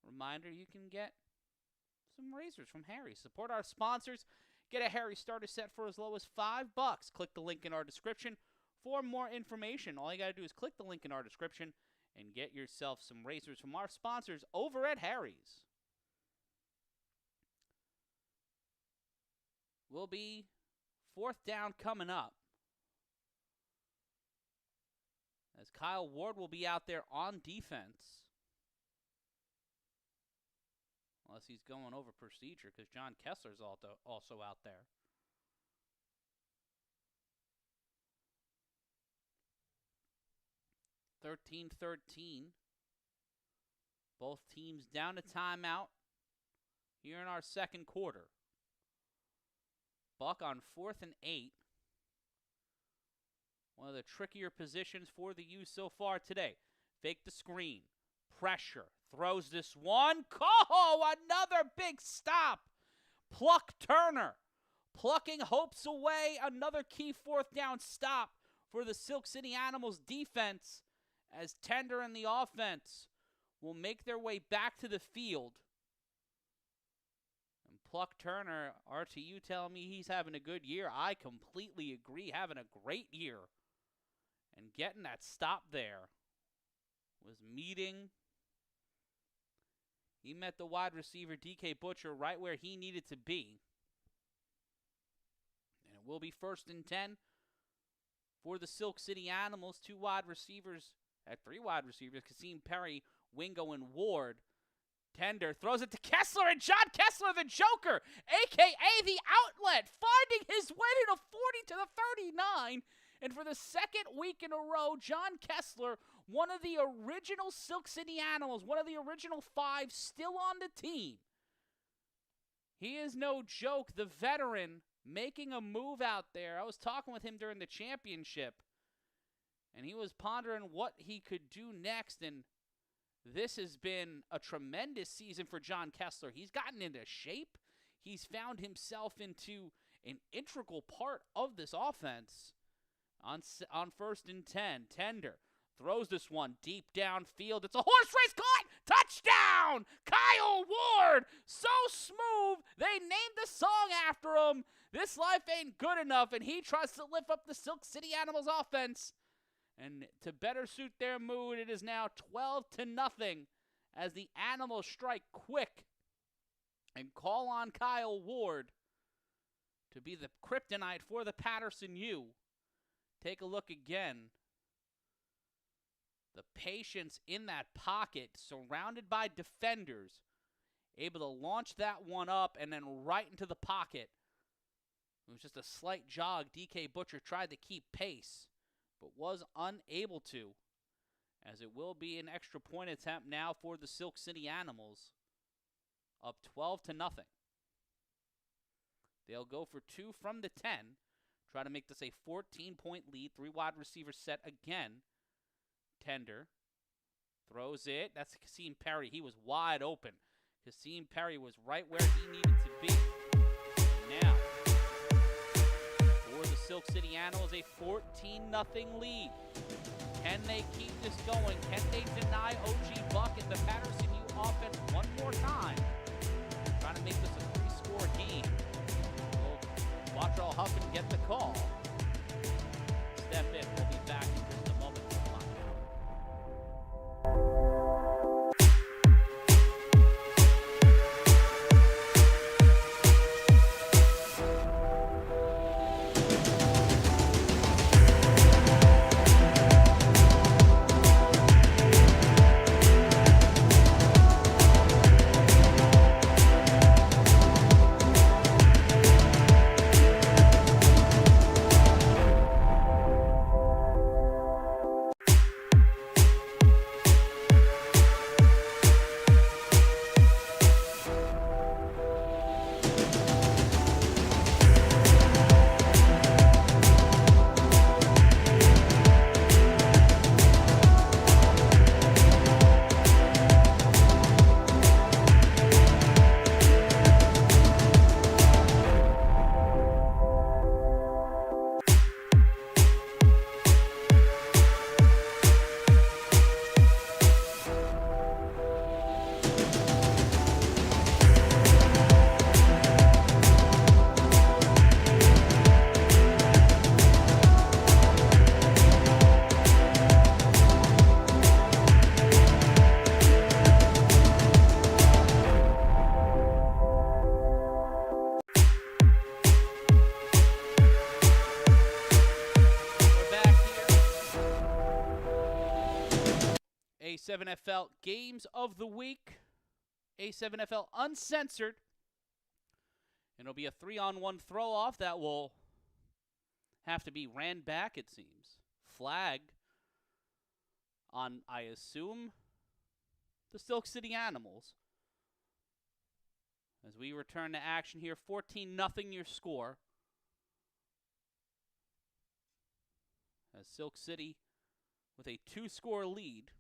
S1: Reminder, you can get some razors from Harry. Support our sponsors. Get a Harry starter set for as low as $5. Click the link in our description for more information. All you got to do is click the link in our description and get yourself some razors from our sponsors over at Harry's. Will be 4th down coming up, as Kyle Ward will be out there on defense. Unless he's going over procedure, because John Kessler's also out there. (13-13). Both teams down to timeout here in our second quarter. Buck on 4th and 8. One of the trickier positions for the U so far today. Fake the screen. Pressure. Throws this one. Another big stop. Pluck Turner. Plucking hopes away. Another key 4th down stop for the Silk City Animals defense, as Tender and the offense will make their way back to the field. And Pluck Turner, RTU telling me he's having a good year. I completely agree. Having a great year. And getting that stop there was meeting. He met the wide receiver, DK Butcher, right where he needed to be. And it will be 1st and 10 for the Silk City Animals. 3 wide receivers, Kasim Perry, Wingo, and Ward. Tender throws it to Kessler, and John Kessler, the Joker, a.k.a. the outlet, finding his way to the 40 to the 39. And for the 2nd week in a row, John Kessler, one of the original Silk City Animals, one of the original 5 still on the team. He is no joke, the veteran, making a move out there. I was talking with him during the championship, and he was pondering what he could do next, and this has been a tremendous season for John Kessler. He's gotten into shape. He's found himself into an integral part of this offense. On 1st and 10, Tender throws this one deep downfield. It's a horse race, caught! Touchdown! Kyle Ward! So smooth, they named the song after him. This life ain't good enough, and he tries to lift up the Silk City Animals offense. And to better suit their mood, it is now 12-0 as the Animals strike quick and call on Kyle Ward to be the kryptonite for the Paterson U. Take a look again. The patience in that pocket, surrounded by defenders. able to launch that one up and then right into the pocket. It was just a slight jog. DK Butcher tried to keep pace, but was unable to, as it will be an extra point attempt now for the Silk City Animals, up 12-0. They'll go for 2 from the 10, try to make this a 14-point lead. 3 wide receivers set again. Tender throws it. That's Kasim Perry. He was wide open. Kasim Perry was right where he needed to be. Now, for the Silk City Animals, a 14-0 lead. Can they keep this going? Can they deny OG Buck and the Paterson U offense one more time? Trying to make this a 3-score game. Will Quatrell Huffin get the call? Step in. We'll be back in just a moment to find out. A7FL Games of the Week. A7FL Uncensored. And it'll be a 3-on-1 throw-off that will have to be ran back, it seems. Flag on, I assume, the Silk City Animals. As we return to action here, 14-0 your score. As Silk City with a 2-score lead.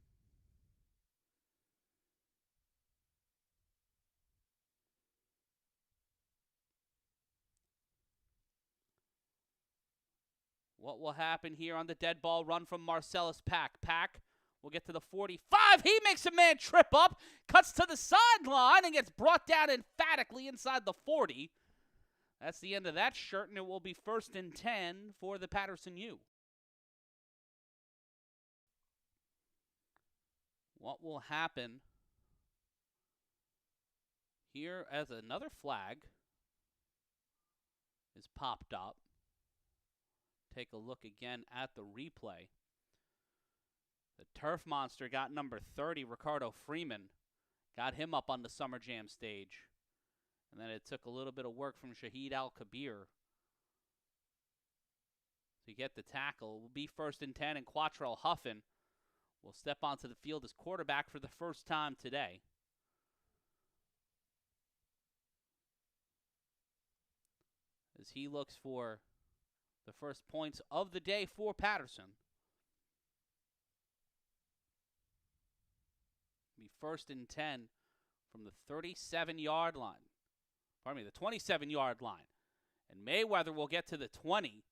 S1: What will happen here on the dead ball run from Marcellus Pack? Pack will get to the 45. He makes a man trip up, cuts to the sideline, and gets brought down emphatically inside the 40. That's the end of that shirt, and it will be 1st and 10 for the Paterson U. What will happen here as another flag is popped up? Take a look again at the replay. The Turf Monster got number 30, Ricardo Freeman. Got him up on the Summer Jam stage. And then it took a little bit of work from Shahid Al-Kabir to get the tackle. It will be 1st and 10, and Quatrell Huffin will step onto the field as quarterback for the first time today. As he looks for the first points of the day for Paterson. Be 1st and 10 from the 37-yard line. Pardon me, the 27-yard line. And Mayweather will get to the 20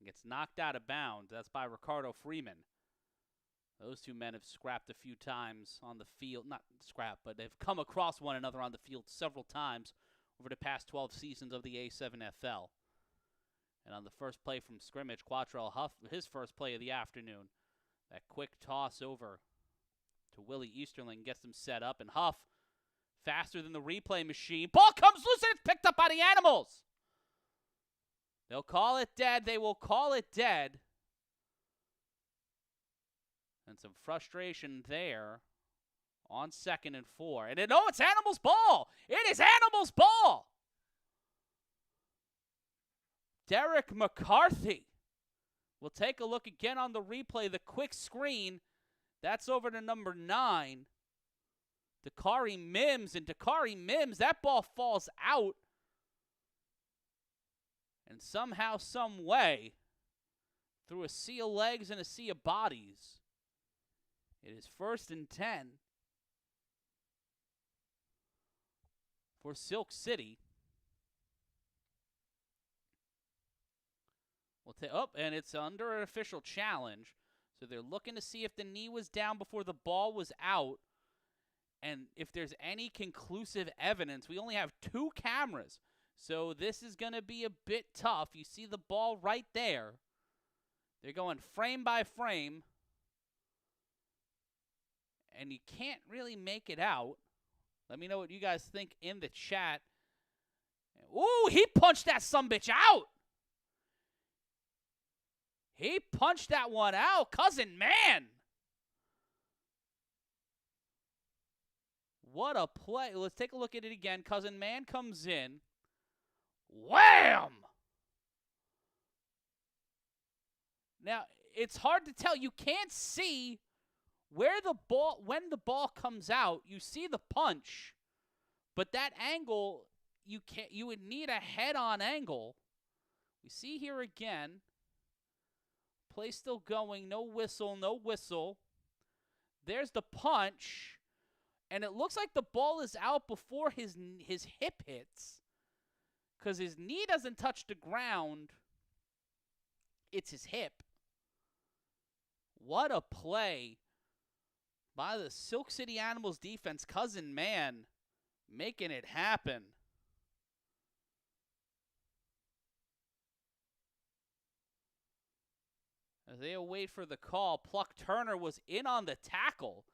S1: and gets knocked out of bounds. That's by Ricardo Freeman. Those two men have scrapped a few times on the field. Not scrapped, but they've come across one another on the field several times over the past 12 seasons of the A7FL. And on the first play from scrimmage, Quatrell Huff, his first play of the afternoon, that quick toss over to Willie Easterling gets him set up. And Huff, faster than the replay machine. Ball comes loose and it's picked up by the Animals. They'll call it dead. They will call it dead. And some frustration there On 2nd and 4. And no, it's Animals' ball. It is Animals' ball. Derek McCarthy. We'll take a look again on the replay. The quick screen. That's over to number 9. Dakari Mims. And Dakari Mims, that ball falls out. And somehow, some way, through a sea of legs and a sea of bodies, it is 1st and 10 for Silk City. And it's under an official challenge. So they're looking to see if the knee was down before the ball was out. And if there's any conclusive evidence. We only have 2 cameras. So this is going to be a bit tough. You see the ball right there. They're going frame by frame. And you can't really make it out. Let me know what you guys think in the chat. Ooh, he punched that sumbitch out. He punched that one out. Cousin Man. What a play. Let's take a look at it again. Cousin Man comes in. Wham! Now, it's hard to tell. You can't see where the ball, when the ball comes out. You see the punch, but that angle, you would need a head-on angle. We see here again. Play still going. No whistle, no whistle. There's the punch, and it looks like the ball is out before his hip hits, because his knee doesn't touch the ground. It's his hip. What a play by the Silk City Animals defense. Cousin Man making it happen. As they await for the call, Pluck Turner was in on the tackle.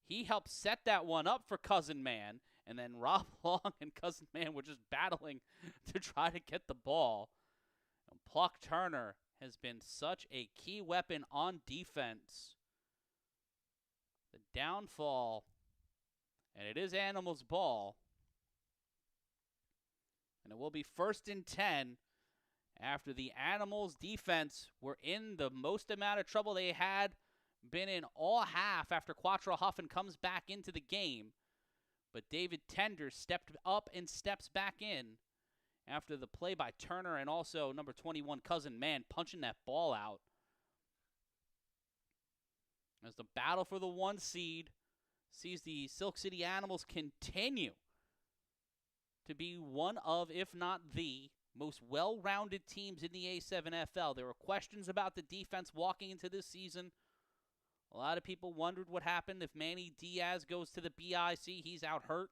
S1: He helped set that one up for Cousin Man. And then Rob Long and Cousin Man were just battling to try to get the ball. And Pluck Turner has been such a key weapon on defense. The downfall. And it is Animals' ball. And it will be 1st and 10. After the Animals defense were in the most amount of trouble they had been in all half after Quatrell Huffin comes back into the game. But David Tender stepped up and steps back in after the play by Turner and also number 21, Cousin Man, punching that ball out. As the battle for the 1 seed sees the Silk City Animals continue to be one of, if not the, most well-rounded teams in the A7FL. There were questions about the defense walking into this season. A lot of people wondered what happened if Manny Diaz goes to the BIC. He's out hurt.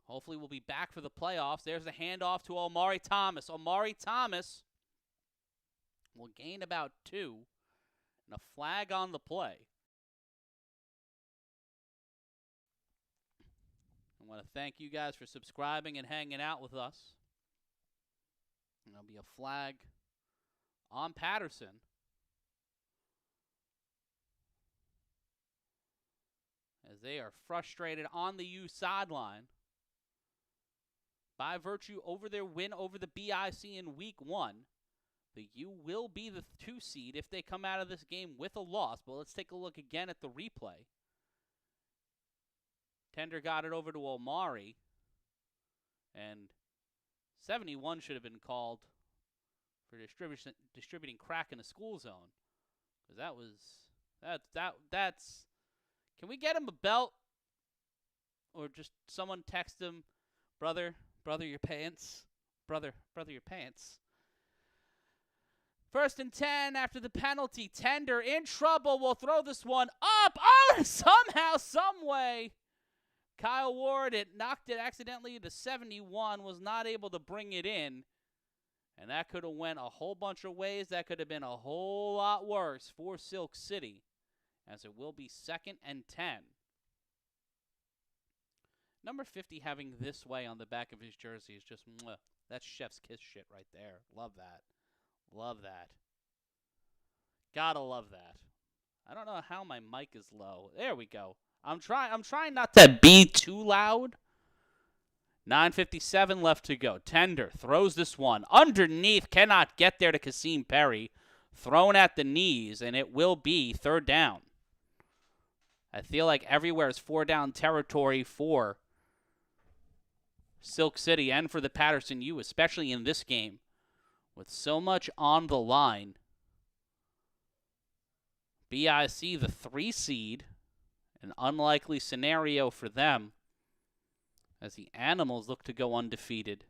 S1: Hopefully we'll be back for the playoffs. There's the handoff to Omari Thomas. Omari Thomas will gain about 2 and a flag on the play. I want to thank you guys for subscribing and hanging out with us. And there'll be a flag on Paterson. As they are frustrated on the U sideline by virtue over their win over the BIC in week 1. The U will be the 2 seed if they come out of this game with a loss. But let's take a look again at the replay. Tender got it over to Omari. And 71 should have been called for distributing crack in the school zone. Because that's... Can we get him a belt? Or just someone text him, brother, your pants. Brother, your pants. 1st and 10 after the penalty. Tender in trouble. Will throw this one up. Oh, somehow, some way. Kyle Ward, knocked it accidentally to 71, was not able to bring it in. And that could have went a whole bunch of ways. That could have been a whole lot worse for Silk City, as it will be 2nd and 10. Number 50 having this way on the back of his jersey is just, mwah. That's chef's kiss shit right there. Love that. Love that. Gotta love that. I don't know how my mic is low. There we go. I'm trying not to be too loud. 9:57 left to go. Tender throws this one underneath. Cannot get there to Kasim Perry. Thrown at the knees, and it will be third down. I feel like everywhere is 4-down territory for Silk City and for the Paterson U, especially in this game, with so much on the line. BIC, the 3 seed, an unlikely scenario for them as the Animals look to go undefeated.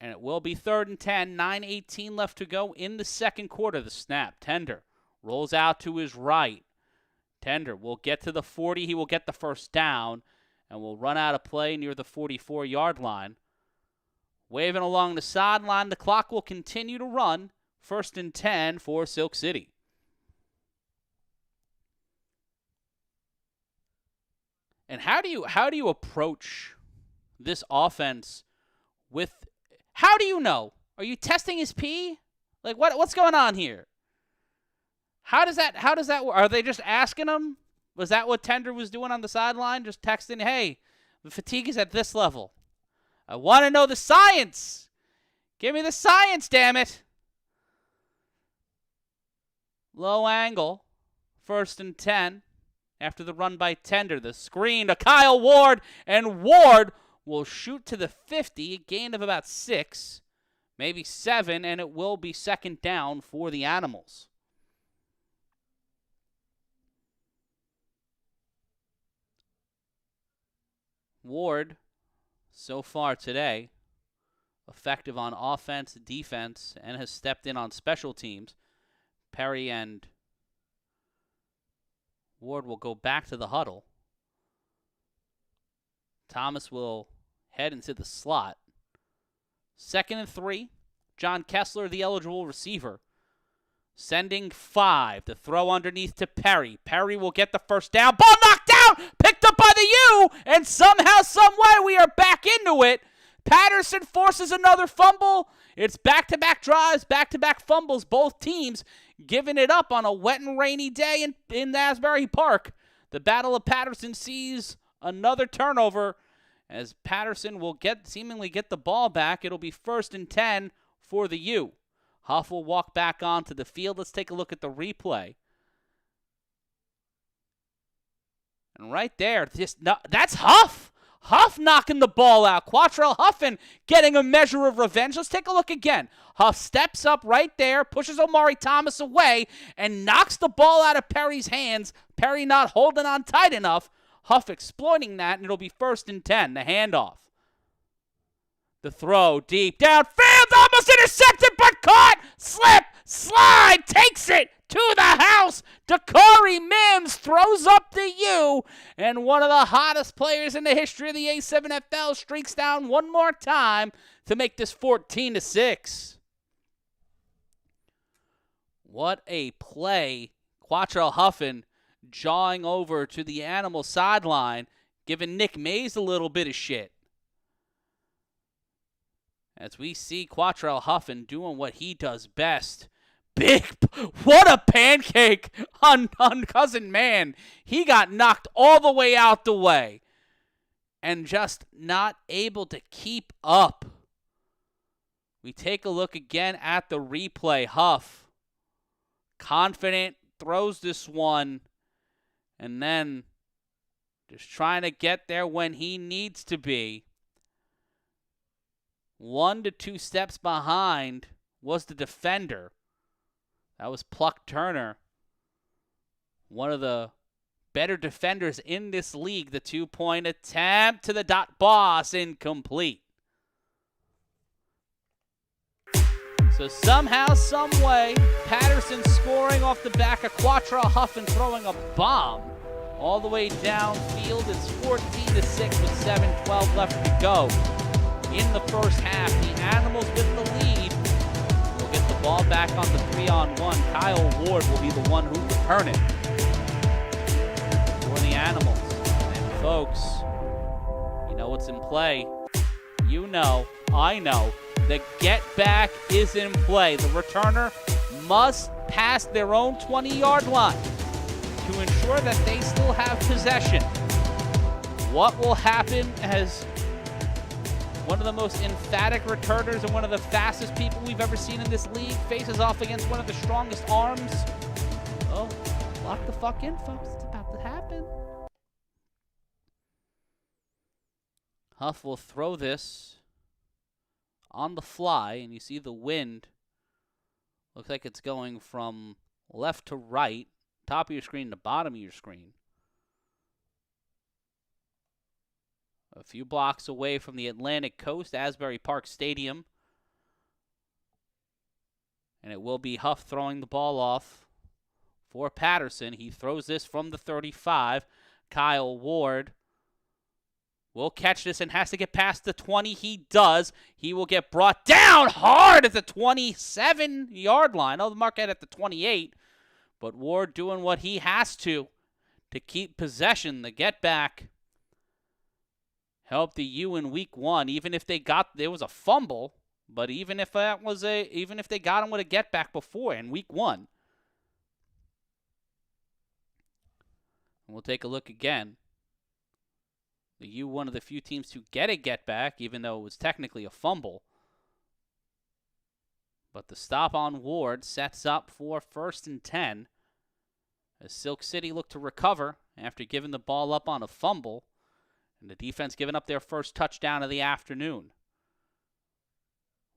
S1: And it will be 3rd and 10, 9:18 left to go in the second quarter. The snap, Tender rolls out to his right. Tender will get to the 40. He will get the first down and will run out of play near the 44-yard line. Waving along the sideline, the clock will continue to run. 1st and 10 for Silk City. And how do you approach this offense with? How do you know? Are you testing his pee? Like what's going on here? How does that work? Are they just asking him? Was that what Tender was doing on the sideline? Just texting, hey, the fatigue is at this level. I want to know the science. Give me the science, damn it. Low angle. 1st and 10. After the run by Tender, the screen to Kyle Ward, and Ward will shoot to the 50, a gain of about 6, maybe 7, and it will be 2nd down for the Animals. Ward, so far today, effective on offense, defense, and has stepped in on special teams. Perry and Ward will go back to the huddle. Thomas will head into the slot. 2nd and 3. John Kessler, the eligible receiver. Sending 5 to throw underneath to Perry. Perry will get the first down. Ball knocked out! Picked up by the U! And somehow, someway, we are back into it. Paterson forces another fumble. It's back-to-back drives, back-to-back fumbles. Both teams giving it up on a wet and rainy day in Asbury Park. The Battle of Paterson sees another turnover as Paterson will seemingly get the ball back. It'll be 1st and 10 for the U. Huff will walk back onto the field. Let's take a look at the replay. And right there, that's Huff. Huff knocking the ball out. Quatrell Huffin getting a measure of revenge. Let's take a look again. Huff steps up right there, pushes Omari Thomas away, and knocks the ball out of Perry's hands. Perry not holding on tight enough. Huff exploiting that, and it'll be 1st and 10, the handoff. The throw deep downfield, almost intercepted, but caught. Slip, slide, takes it to the house. Dakari Mims throws up the U, and one of the hottest players in the history of the A7FL streaks down one more time to make this 14-6. What a play. Quatrell Huffin jawing over to the Animal sideline, giving Nick Mays a little bit of shit. As we see Quatrell Huffin doing what he does best. What a pancake on Cousin Man. He got knocked all the way out the way and just not able to keep up. We take a look again at the replay. Huff, confident, throws this one, and then just trying to get there when he needs to be. 1 to 2 steps behind was the defender. That was Pluck Turner, one of the better defenders in this league. The 2-point attempt to the dot boss, incomplete. So somehow, some way, Paterson scoring off the back of Quatrell Huffin throwing a bomb all the way downfield. It's 14-6 with 7:12 left to go in the first half. The Animals with the lead will get the ball back on the 3-on-1. Kyle Ward will be the one who return it for the Animals. And folks, you know what's in play. You know, I know. The get back is in play. The returner must pass their own 20-yard line to ensure that they still have possession. What will happen as one of the most emphatic returners and one of the fastest people we've ever seen in this league faces off against one of the strongest arms? Oh, lock the fuck in, folks. It's about to happen. Huff will throw this on the fly, and you see the wind. Looks like it's going from left to right, top of your screen to bottom of your screen. A few blocks away from the Atlantic Coast, Asbury Park Stadium. And it will be Huff throwing the ball off for Paterson. He throws this from the 35. Kyle Ward will catch this and has to get past the 20. He does. He will get brought down hard at the 27-yard line. Oh, the mark at the 28. But Ward doing what he has to keep possession. The get back helped the U in week 1. Even if there was a fumble, but even if they got him with a get back before in week 1. And we'll take a look again. The U, one of the few teams to get a get back, even though it was technically a fumble. But the stop on Ward sets up for 1st and 10. As Silk City look to recover after giving the ball up on a fumble. And the defense giving up their first touchdown of the afternoon.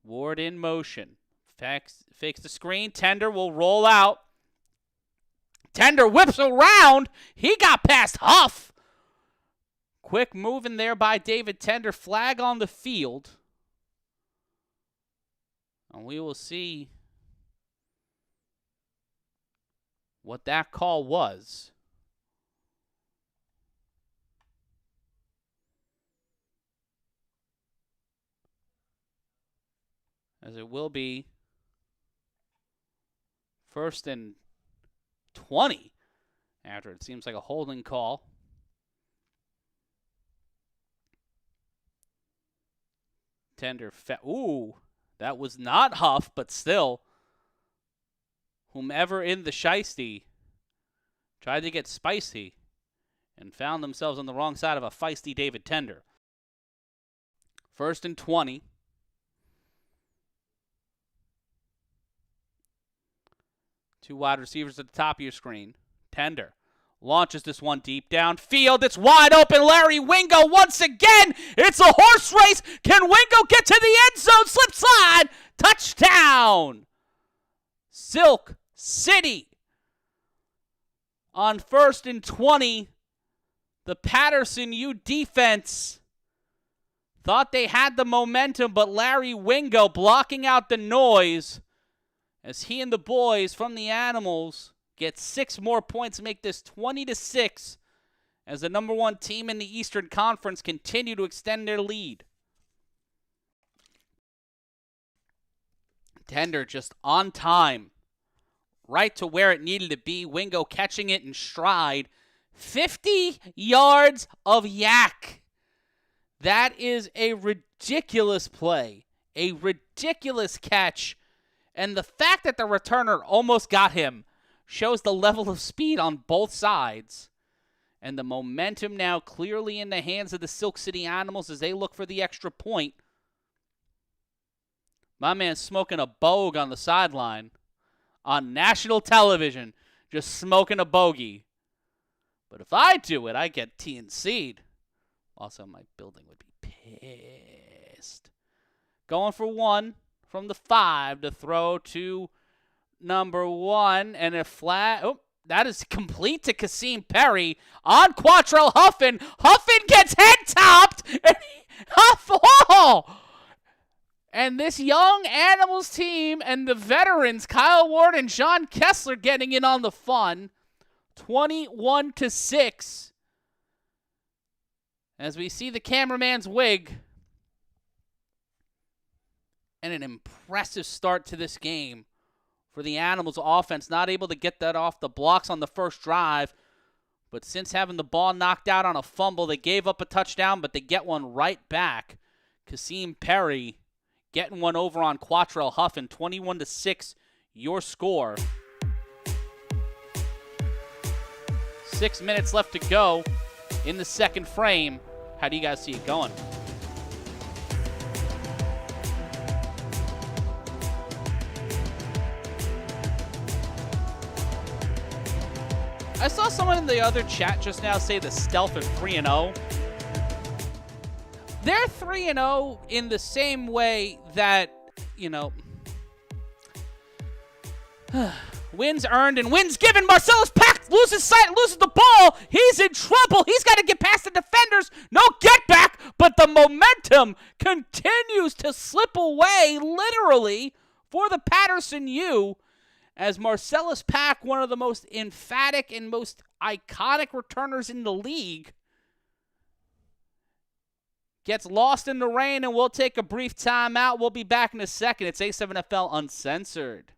S1: Ward in motion. Fakes the screen. Tender will roll out. Tender whips around. He got past Huff. Quick move in there by David Tender. Flag on the field. And we will see what that call was. As it will be 1st and 20 after it seems like a holding call. Tender, ooh, that was not Huff, but still, whomever in the shiesty tried to get spicy and found themselves on the wrong side of a feisty David Tender. 1st and 20. Two wide receivers at the top of your screen. Tender launches this one deep downfield. It's wide open. Larry Wingo once again. It's a horse race. Can Wingo get to the end zone? Slip slide. Touchdown. Silk City. On 1st and 20, the Paterson U defense thought they had the momentum, but Larry Wingo blocking out the noise as he and the boys from the Animals get 6 more points, make this 20-6 as the number 1 team in the Eastern Conference continue to extend their lead. Tender just on time, right to where it needed to be. Wingo catching it in stride. 50 yards of yak. That is a ridiculous play, a ridiculous catch. And the fact that the returner almost got him shows the level of speed on both sides. And the momentum now clearly in the hands of the Silk City Animals as they look for the extra point. My man's smoking a bogue on the sideline on national television, just smoking a bogey. But if I do it, I get TNC'd. Also, my building would be pissed. Going for 1. From the 5 to throw to number 1. And a flat. Oh, that is complete to Kasim Perry on Quatrell Huffin. Huffin gets head-topped. And And this young Animals team and the veterans, Kyle Ward and John Kessler, getting in on the fun. 21-6. As we see the cameraman's wig. And an impressive start to this game for the Animals offense. Not able to get that off the blocks on the first drive. But since having the ball knocked out on a fumble, they gave up a touchdown, but they get one right back. Kasim Perry getting one over on Quatrell Huffin, 21-6, your score. 6 minutes left to go in the second frame. How do you guys see it going? I saw someone in the other chat just now say the Stealth are 3-0. They're 3-0 in the same way that, wins earned and wins given. Marcellus Pack loses sight, loses the ball. He's in trouble. He's got to get past the defenders. No get back, but the momentum continues to slip away, literally, for the Paterson U. As Marcellus Pack, one of the most emphatic and most iconic returners in the league, gets lost in the rain, and we'll take a brief timeout. We'll be back in a second. It's A7FL Uncensored.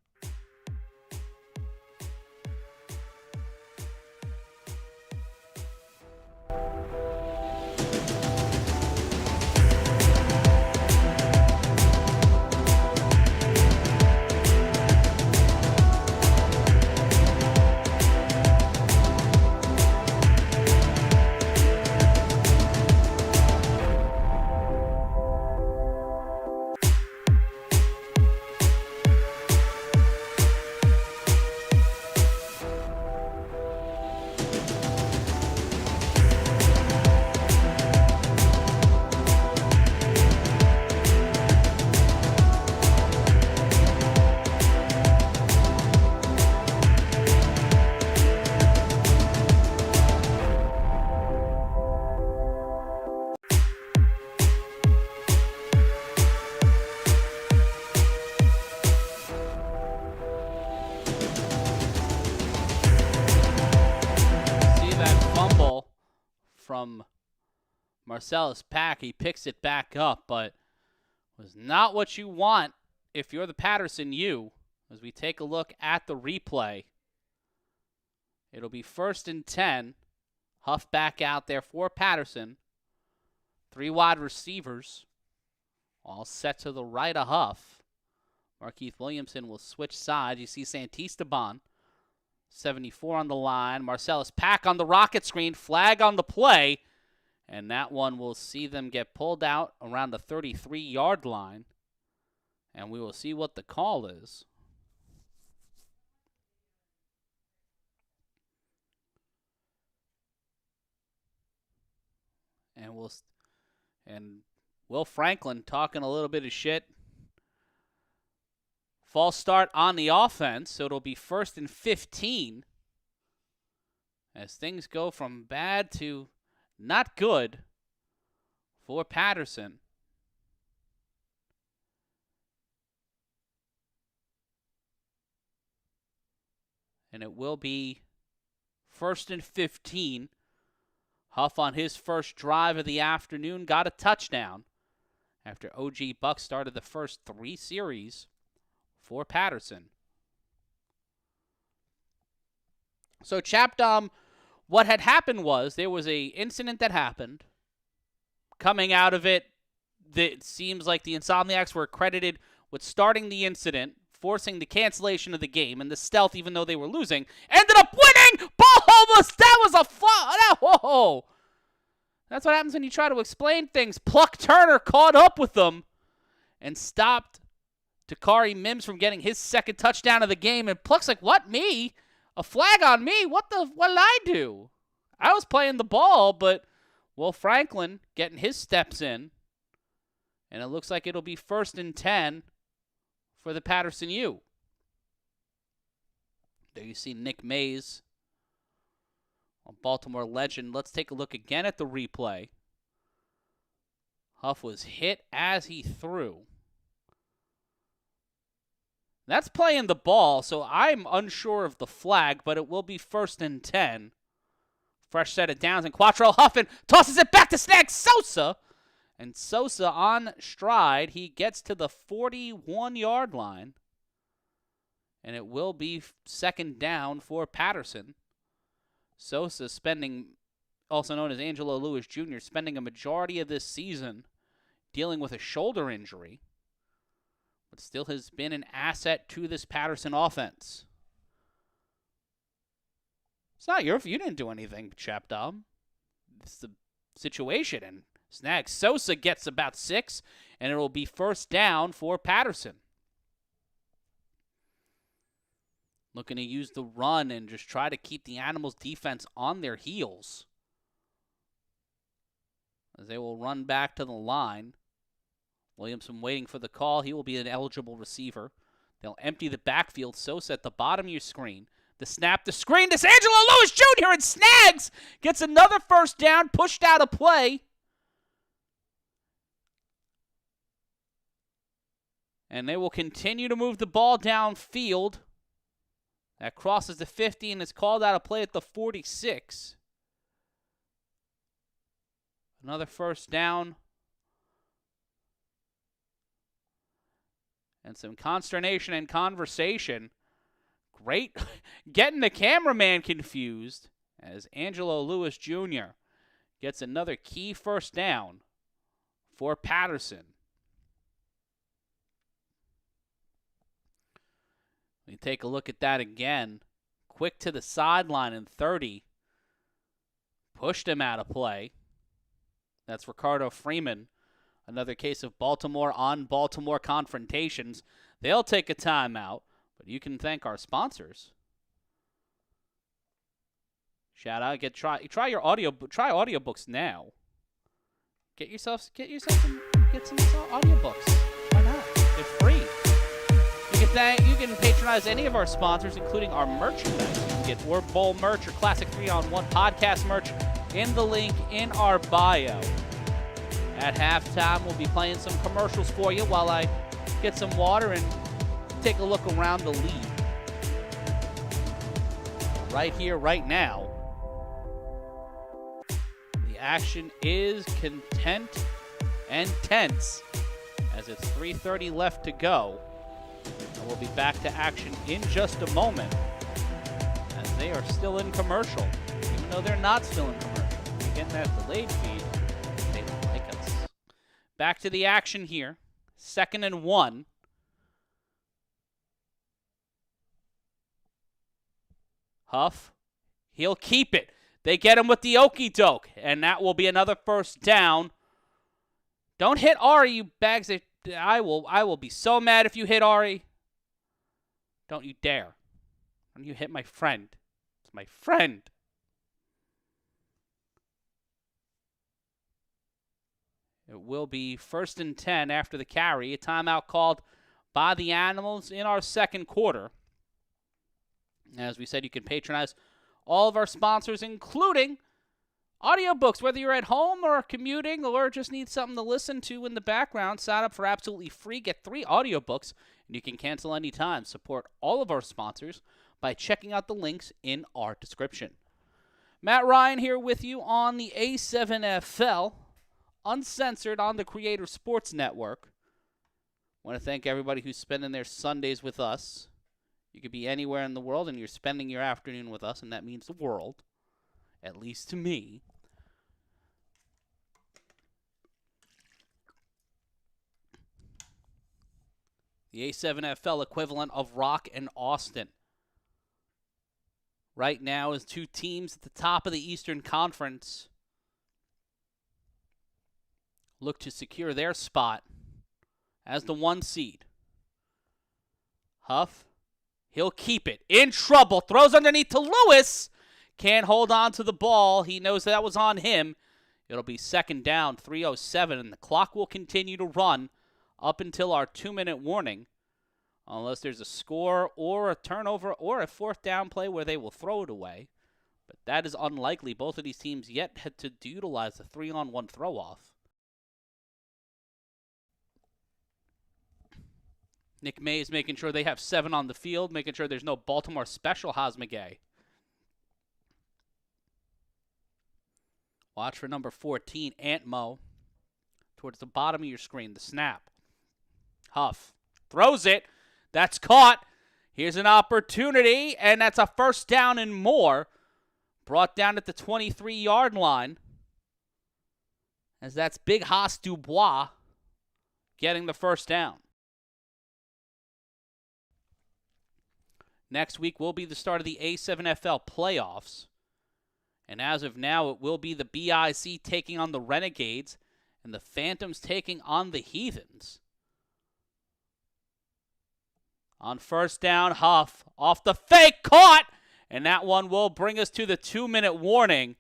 S1: From Marcellus Pack, he picks it back up, but was not what you want if you're the Paterson U. As we take a look at the replay, it'll be 1st and 10. Huff back out there for Paterson. 3 wide receivers, all set to the right of Huff. Markeith Williamson will switch sides. You see Santisteban, 74 on the line. Marcellus Pack on the rocket screen. Flag on the play. And that one will see them get pulled out around the 33-yard line. And we will see what the call is. And Will Franklin talking a little bit of shit. False start on the offense, so it'll be 1st and 15 as things go from bad to not good for Paterson. And it will be 1st and 15. Huff on his first drive of the afternoon got a touchdown after OG Buck started the first 3 series for Paterson. So, Chapdom, what had happened was there was a incident that happened. Coming out of it, it seems like the Insomniacs were credited with starting the incident, forcing the cancellation of the game, and the Stealth, even though they were losing, ended up winning! Ball almost! That was a whoa! That's what happens when you try to explain things. Pluck Turner caught up with them and stopped Takari Mims from getting his second touchdown of the game, and Pluck's like, what, me? A flag on me? What did I do? I was playing the ball, but Will Franklin getting his steps in, and it looks like it'll be 1st and 10 for the Paterson U. There you see Nick Mays, a Baltimore legend. Let's take a look again at the replay. Huff was hit as he threw. That's playing the ball, so I'm unsure of the flag, but it will be 1st and 10. Fresh set of downs, and Quatrell Huffin tosses it back to snag Sosa. And Sosa on stride. He gets to the 41-yard line. And it will be 2nd down for Paterson. Sosa spending, also known as Angelo Lewis Jr., spending a majority of this season dealing with a shoulder injury. but still has been an asset to this Paterson offense. It's not your fault. You didn't do anything, Chap Dom. It's the situation, and Snag Sosa gets about 6, and it will be first down for Paterson. Looking to use the run and just try to keep the Animals defense on their heels, as they will run back to the line. Williamson waiting for the call. He will be an eligible receiver. They'll empty the backfield. Sosa at the bottom of your screen. The snap, the screen, this Angelo Lewis Jr. and Snags gets another first down, pushed out of play. And they will continue to move the ball downfield. That crosses the 50 and is called out of play at the 46. Another first down. And some consternation and conversation. Great getting the cameraman confused as Angelo Lewis Jr. gets another key first down for Paterson. We take a look at that again. Quick to the sideline in 30. Pushed him out of play. That's Ricardo Freeman. Another case of Baltimore on Baltimore confrontations. They'll take a timeout, but you can thank our sponsors. Shout out, try your audiobooks now. Get some audiobooks. Why not? They're free. You can patronize any of our sponsors, including our merchandise. You can get Orb Bowl merch or Classic 3-on-1 podcast merch in the link in our bio. At halftime, we'll be playing some commercials for you while I get some water and take a look around the league. Right here, right now, the action is content and tense as it's 3:30 left to go. And we'll be back to action in just a moment as they are still in commercial. Even though they're not still in commercial, we're getting that delayed feed. They don't like us. Back to the action here. 2nd and 1. Huff. He'll keep it. They get him with the okey doke, and that will be another first down. Don't hit Ari, you bags. I will be so mad if you hit Ari. Don't you dare. Don't you hit my friend. It's my friend. It will be 1st and 10 after the carry. A timeout called by the Animals in our second quarter. As we said, you can patronize all of our sponsors, including audiobooks. Whether you're at home or commuting or just need something to listen to in the background, sign up for absolutely free. Get 3 audiobooks, and you can cancel anytime. Support all of our sponsors by checking out the links in our description. Matt Ryan here with you on the A7FL, uncensored on the Creator Sports Network. I want to thank everybody who's spending their Sundays with us. You could be anywhere in the world, and you're spending your afternoon with us, and that means the world, at least to me. The A7FL equivalent of Rock and Austin. Right now is 2 teams at the top of the Eastern Conference look to secure their spot as the 1 seed. Huff. He'll keep it. In trouble. Throws underneath to Lewis. Can't hold on to the ball. He knows that was on him. It'll be 2nd down, 3:07, and the clock will continue to run up until our 2-minute warning, unless there's a score or a turnover or a 4th down play where they will throw it away. But that is unlikely. Both of these teams yet had to utilize the 3-on-1 throw-off. Nick Mays making sure they have 7 on the field, making sure there's no Baltimore special Hasmagay. Watch for number 14, Antmo, towards the bottom of your screen. The snap. Huff throws it. That's caught. Here's an opportunity, and that's a 1st down and more. Brought down at the 23-yard line. As that's Big Haas Dubois getting the 1st down. Next week will be the start of the A7FL playoffs. And as of now, it will be the BIC taking on the Renegades and the Phantoms taking on the Heathens. On first down, Huff off the fake, caught! And that one will bring us to the 2-minute warning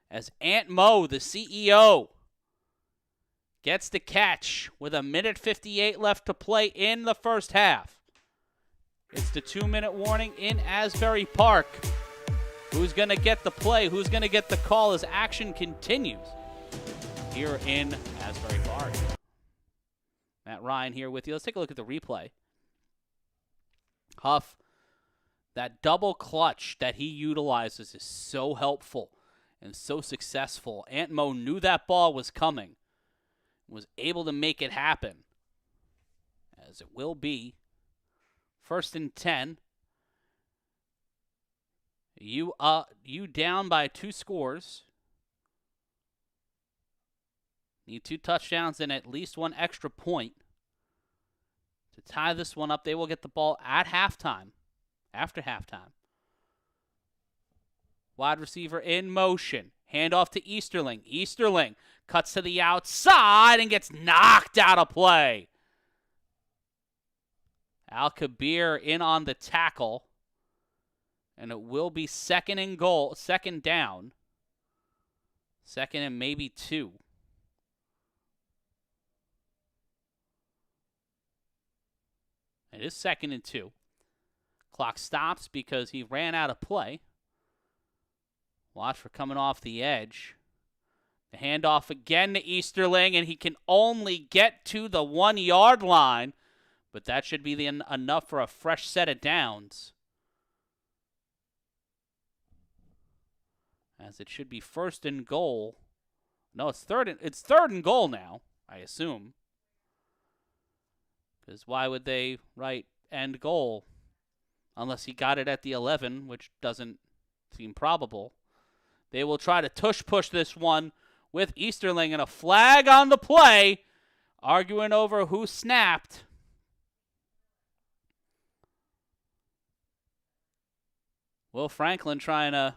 S1: as Aunt Mo, the CEO, gets the catch with 1:58 left to play in the first half. It's the 2-minute warning in Asbury Park. Who's going to get the play? Who's going to get the call as action continues here in Asbury Park? Matt Ryan here with you. Let's take a look at the replay. Huff, that double clutch that he utilizes is so helpful and so successful. Aunt Mo knew that ball was coming, was able to make it happen, as it will be 1st and 10. You down by 2 scores. Need 2 touchdowns and at least 1 extra point to tie this one up. They will get the ball at halftime, after halftime. Wide receiver in motion. Handoff to Easterling. Easterling cuts to the outside and gets knocked out of play. Al-Kabir in on the tackle. And it will be 2nd and goal, 2nd down. 2nd and maybe 2. It is 2nd and 2. Clock stops because he ran out of play. Watch for coming off the edge. The handoff again to Easterling, and he can only get to the 1-yard line. But that should be enough for a fresh set of downs. As it should be 1st and goal. No, it's 3rd and goal now, I assume. Because why would they write end goal unless he got it at the 11, which doesn't seem probable. They will try to tush-push this one with Easterling and a flag on the play, arguing over who snapped. Will Franklin trying to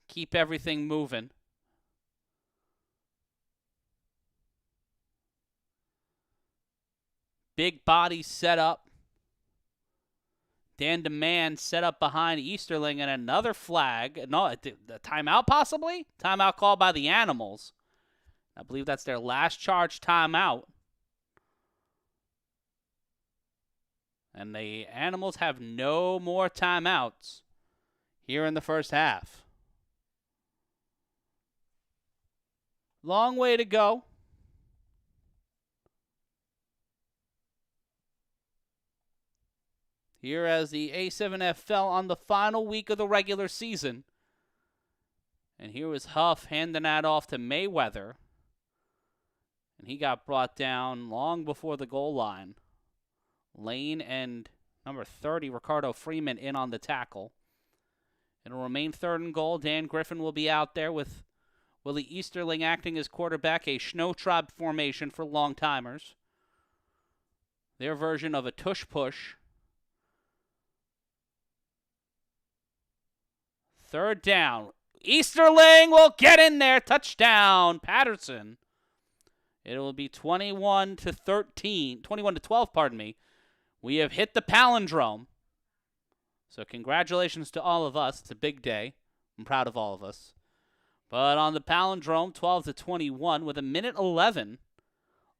S1: keep everything moving. Big body set up. Dan DeMann set up behind Easterling, and another flag. No, the timeout possibly? Timeout called by the Animals. I believe that's their last charge timeout. And the Animals have no more timeouts here in the first half. Long way to go. Here as the A7FL on the final week of the regular season. And here was Huff handing that off to Mayweather. And he got brought down long before the goal line. Lane and number 30, Ricardo Freeman, in on the tackle. It'll remain 3rd and goal. Dan Griffin will be out there with Willie Easterling acting as quarterback, a Snow Tribe formation for long-timers. Their version of a tush-push. 3rd down. Easterling will get in there. Touchdown, Paterson. It will be 21-12, pardon me. We have hit the palindrome. So congratulations to all of us. It's a big day. I'm proud of all of us. But on the palindrome, 12-21 with 1:11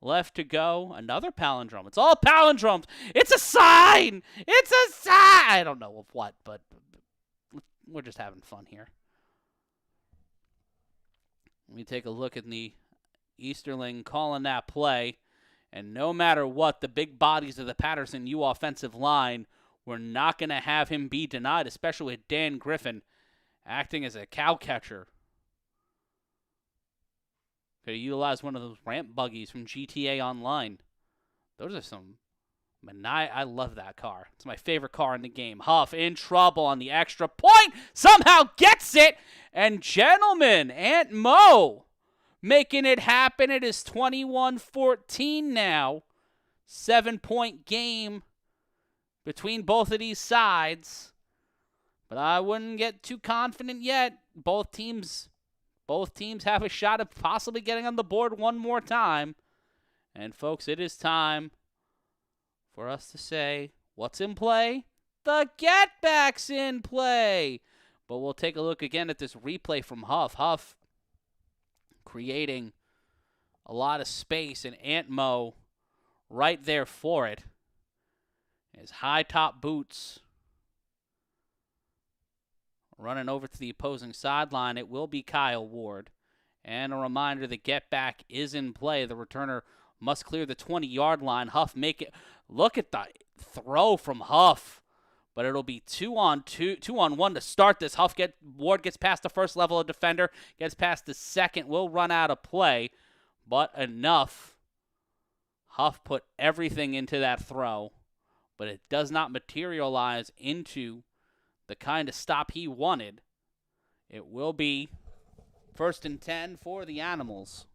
S1: left to go. Another palindrome. It's all palindromes. It's a sign. It's a sign. I don't know of what, but we're just having fun here. Let me take a look at the Easterling calling that play. And no matter what, the big bodies of the Paterson U offensive line, we're not going to have him be denied, especially with Dan Griffin acting as a cow catcher. Could have utilized one of those ramp buggies from GTA Online. Those are some... I love that car. It's my favorite car in the game. Huff in trouble on the extra point. Somehow gets it. And gentlemen, Aunt Mo making it happen. It is 21-14 now. 7-point game between both of these sides. But I wouldn't get too confident yet. Both teams have a shot of possibly getting on the board one more time. And folks, it is time for us to say what's in play. The get back's in play. But we'll take a look again at this replay from Huff. Huff creating a lot of space, and Antmo right there for it. His high top boots running over to the opposing sideline. It will be Kyle Ward. And a reminder, the get back is in play. The returner must clear the 20-yard line. Huff make it. Look at the throw from Huff. But it'll be 2-on-1 to start this. Ward gets past the first level of defender, gets past the second, will run out of play, but enough. Huff put everything into that throw, but it does not materialize into the kind of stop he wanted. It will be 1st and 10 for the Animals.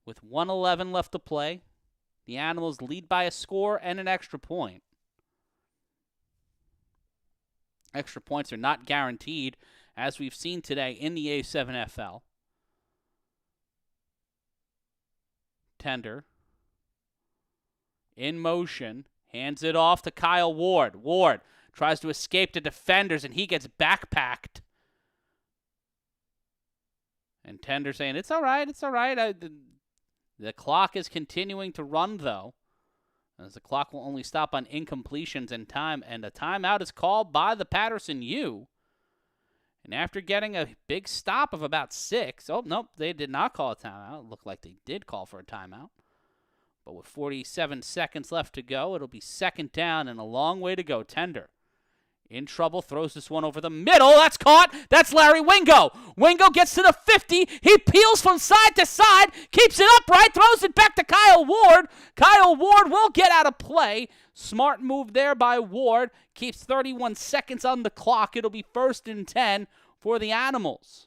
S1: With 1:11 left to play, the Animals lead by a score and an extra point. Extra points are not guaranteed, as we've seen today in the A7FL. Tender. In motion. Hands it off to Kyle Ward. Ward tries to escape the defenders, and he gets backpacked. And Tender saying, it's all right, it's all right. The clock is continuing to run, though, as the clock will only stop on incompletions in time, and a timeout is called by the Paterson U. And after getting a big stop of about 6, oh, nope, they did not call a timeout. It looked like they did call for a timeout. But with 47 seconds left to go, it'll be 2nd down and a long way to go. Tender in trouble, throws this one over the middle. That's caught. That's Larry Wingo. Wingo gets to the 50. He peels from side to side, keeps it upright, throws it back to Kyle Ward. Kyle Ward will get out of play. Smart move there by Ward. Keeps 31 seconds on the clock. It'll be 1st and 10 for the Animals.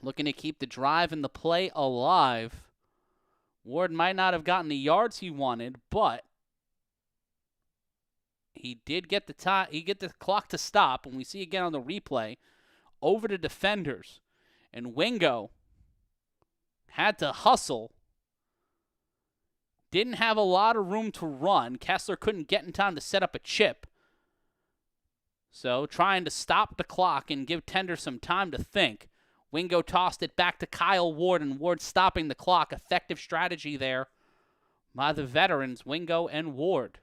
S1: Looking to keep the drive and the play alive. Ward might not have gotten the yards he wanted, but he did get the time. He get the clock to stop, and we see again on the replay over to defenders, and Wingo had to hustle. Didn't have a lot of room to run. Kessler couldn't get in time to set up a chip. So trying to stop the clock and give Tender some time to think. Wingo tossed it back to Kyle Ward, and Ward stopping the clock. Effective strategy there by the veterans, Wingo and Ward.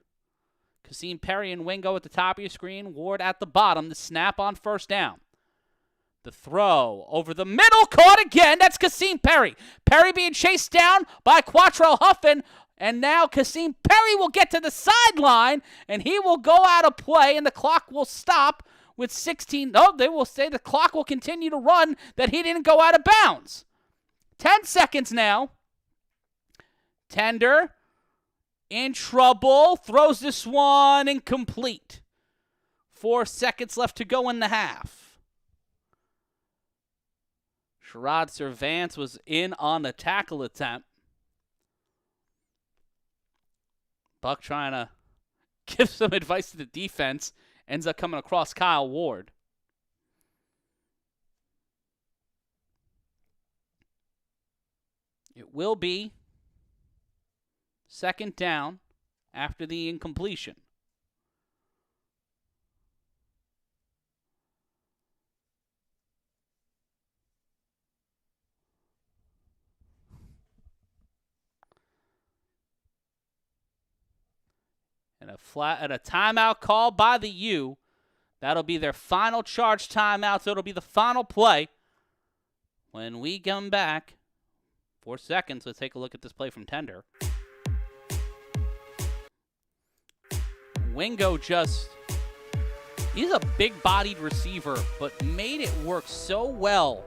S1: Kasim Perry and Wingo at the top of your screen. Ward at the bottom. The snap on 1st down. The throw over the middle. Caught again. That's Kasim Perry. Perry being chased down by Quatrell Huffin. And now Kasim Perry will get to the sideline. And he will go out of play. And the clock will stop with 16. No, they will say the clock will continue to run. That he didn't go out of bounds. 10 seconds now. Tender. In trouble, throws this one incomplete. 4 seconds left to go in the half. Sherrod Servance was in on the tackle attempt. Buck trying to give some advice to the defense. Ends up coming across Kyle Ward. It will be 2nd down after the incompletion. And a timeout call by the U. That'll be their final charge timeout, so it'll be the final play. When we come back, 4 seconds, let's take a look at this play from Tender. Wingo he's a big-bodied receiver, but made it work so well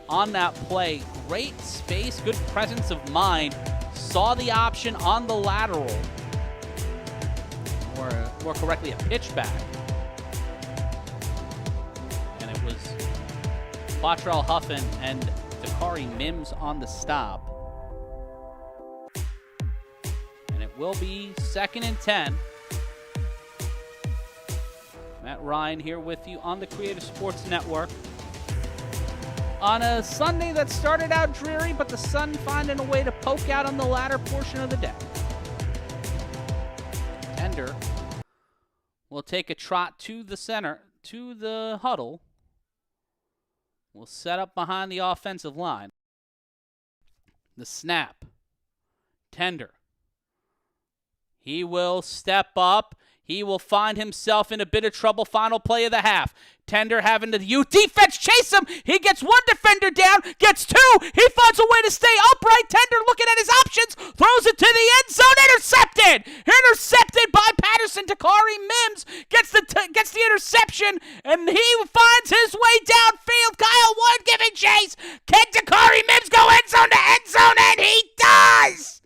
S1: on that play. Great space, good presence of mind. Saw the option on the lateral, or more correctly, a pitchback. And it was Quatrell Huffin and Dakari Mims on the stop. And it It will be 2nd and 10. Matt Ryan here with you on the Creative Sports Network. On a Sunday that started out dreary, but the sun finding a way to poke out on the latter portion of the day. Tender will take a trot to the center, to the huddle. Will set up behind the offensive line. The snap. Tender. He will step up. He will find himself in a bit of trouble. Final play of the half. Tender having the U defense chase him. He gets one defender down, gets two. He finds a way to stay upright. Tender looking at his options. Throws it to the end zone. Intercepted. Intercepted by Paterson. Takari Mims gets the interception, and he finds his way downfield. Kyle Ward giving chase. Can Takari Mims go end zone to end zone? And he does!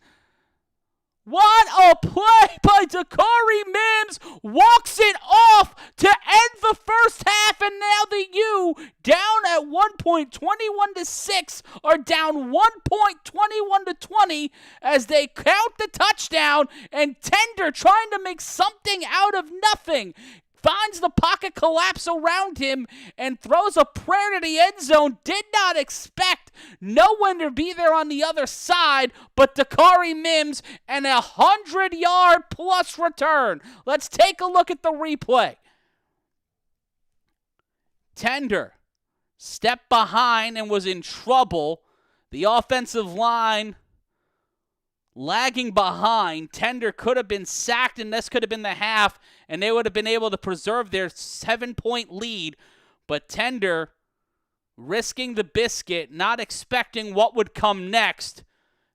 S1: What a play by Takari Mims. Walks it off to end the first half, and now the U, down at 1 point, 21-6, are down 1 point, 21-20, as they count the touchdown, and Tender trying to make something out of nothing. Finds the pocket collapse around him and throws a prayer to the end zone. Did not expect no one to be there on the other side, but Takari Mims and a 100-yard plus return. Let's take a look at the replay. Tender stepped behind and was in trouble. The offensive line lagging behind. Tender could have been sacked, and this could have been the half, and they would have been able to preserve their 7-point lead. But Tender, risking the biscuit, not expecting what would come next,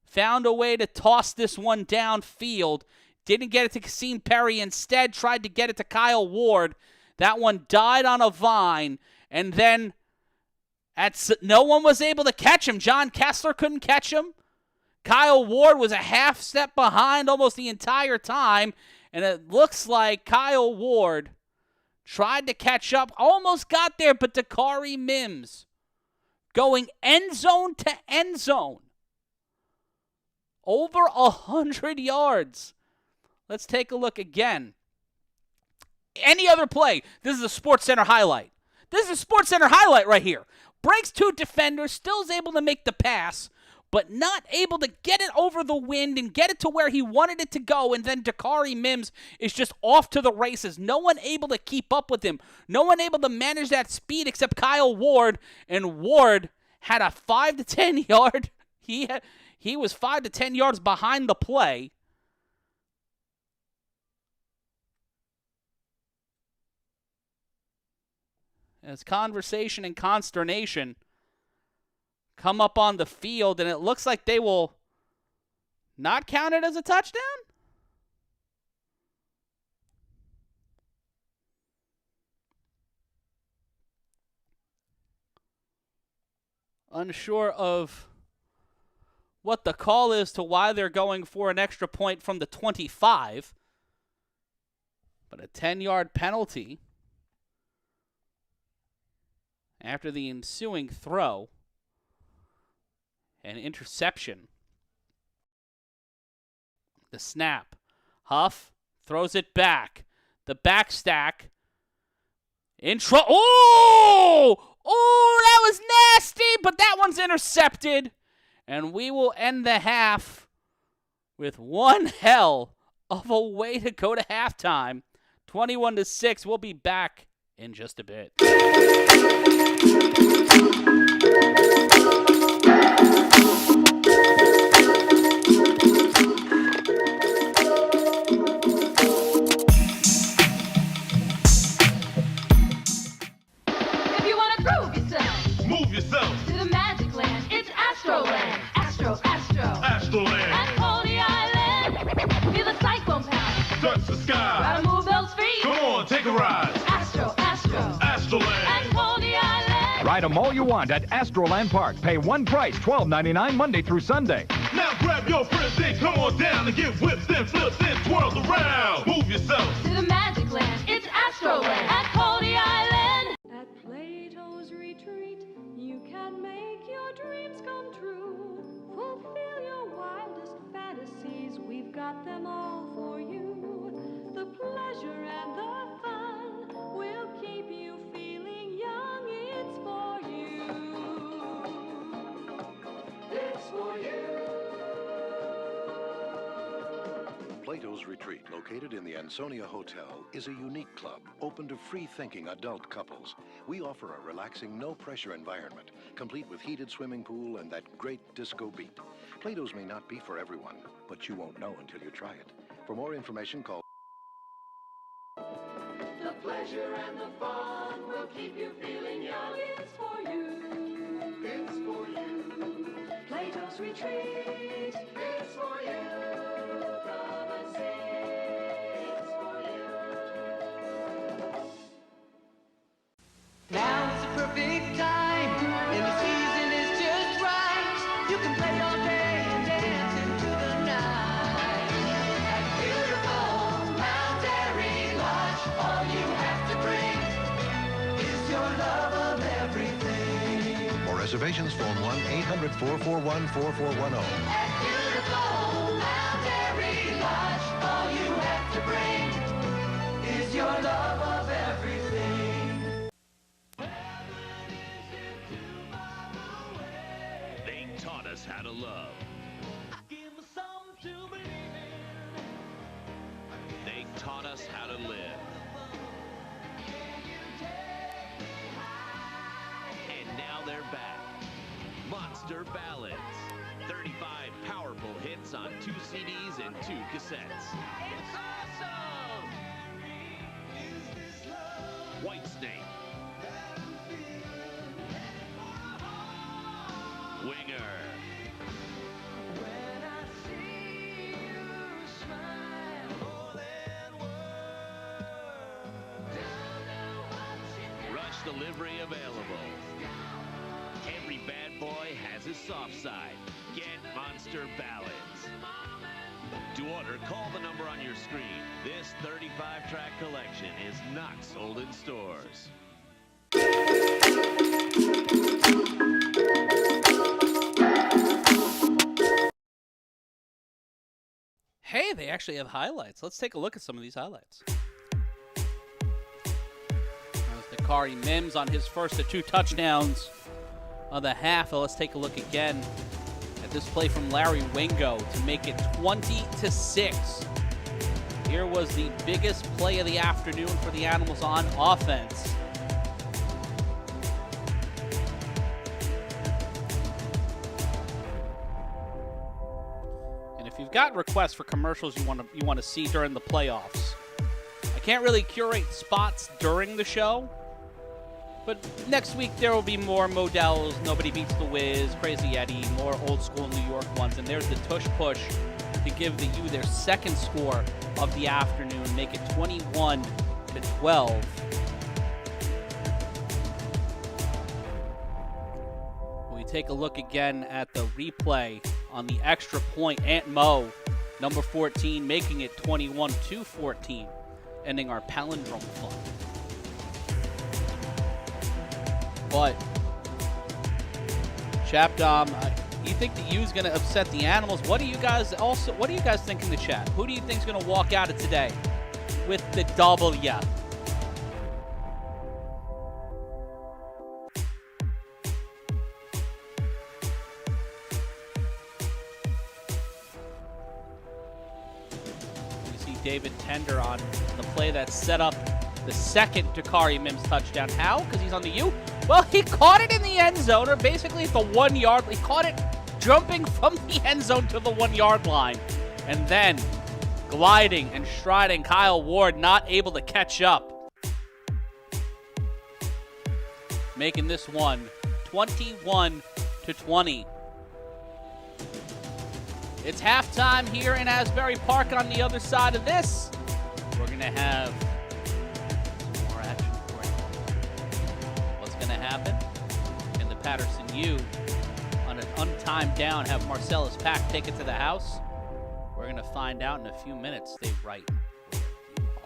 S1: found a way to toss this one downfield. Didn't get it to Kasim Perry. Instead, tried to get it to Kyle Ward. That one died on a vine, and then no one was able to catch him. John Kessler couldn't catch him. Kyle Ward was a half step behind almost the entire time, and it looks like Kyle Ward tried to catch up, almost got there, but Takari Mims going end zone to end zone. Over 100 yards. Let's take a look again. Any other play, this is a SportsCenter highlight. This is a SportsCenter highlight right here. Breaks two defenders, still is able to make the pass, but not able to get it over the wind and get it to where he wanted it to go, and then Takari Mims is just off to the races. No one able to keep up with him. No one able to manage that speed except Kyle Ward, and Ward had a 5 to 10 yard. He was 5 to 10 yards behind the play. As conversation and consternation come up on the field, and it looks like they will not count it as a touchdown? Unsure of what the call is to why they're going for an extra point from the 25. But a 10-yard penalty after the ensuing throw. An interception. The snap. Huff throws it back. The back stack. Oh! Oh, that was nasty, but that one's intercepted. And we will end the half with one hell of a way to go to halftime. 21-6. We'll be back in just a bit.
S8: Ride them all you want at Astroland Park. Pay one price, $12.99 Monday through Sunday.
S9: Now grab your friends and come on down and get whipped and flipped and twirled around. Move yourself
S6: to the Magic Land. It's Astroland at Coney Island.
S10: At Plato's retreat, you can make your dreams come true. Fulfill your wildest fantasies. We've got them all.
S11: Plato's Retreat, located in the Ansonia Hotel, is a unique club open to free-thinking adult couples. We offer a relaxing, no-pressure environment, complete with heated swimming pool and that great disco beat. Plato's may not be for everyone, but you won't know until you try it. For more information, call...
S6: The pleasure and the fun will keep you feeling young. It's for you. It's for you. Plato's Retreat. It's for you. Come and see. It's for you.
S12: Now is the perfect time, and the season is just right. You can play all day and dance into the night. At beautiful Mount Airy Lodge, all you have to bring is your love of everything.
S11: For reservations, phone 1-800-441-4410.
S12: At beautiful Mount Airy Lodge, all you have to bring is your love of everything.
S9: They taught us how to love. They taught us how to live. And now they're back. Monster Ballads. 35 powerful hits on 2 CDs and 2 cassettes. It's awesome! Whitesnake. Winger. Rush delivery available. Every bad boy has his soft side. Get Monster Ballads. To order, call the number on your screen. This 35-track collection is not sold in stores.
S1: Hey, they actually have highlights. Let's take a look at some of these highlights. That was Dakari Mims on his first of 2 touchdowns of the half. Let's take a look again at this play from Larry Wingo to make it 20-6. Here was the biggest play of the afternoon for the Animals on offense. And if you've got requests for commercials you want to see during the playoffs, I can't really curate spots during the show, but next week there will be more Modell's, Nobody Beats the Wiz, Crazy Eddie, more old school New York ones, and there's the tush push to give the U their second score of the afternoon, make it 21-12. We take a look again at the replay on the extra point. Aunt Mo, number 14, making it 21-14, ending our palindrome fun. But Chapdom, you think the U's going to upset the Animals? What do you guys think in the chat? Who do you think is going to walk out of today with the W? We see David Tender on the play that set up the second Dakari Mims touchdown. How? Because he's on the U? Well, he caught it in the end zone, or basically at the 1 yard. He caught it jumping from the end zone to the 1 yard line. And then gliding and striding, Kyle Ward not able to catch up. Making this one 21-20. It's halftime here in Asbury Park. On the other side of this, we're going to have some more action for you. What's going to happen? Can the Paterson U, on an untimed down, have Marcellus Pack take it to the house? We're going to find out in a few minutes. Stay right where you are.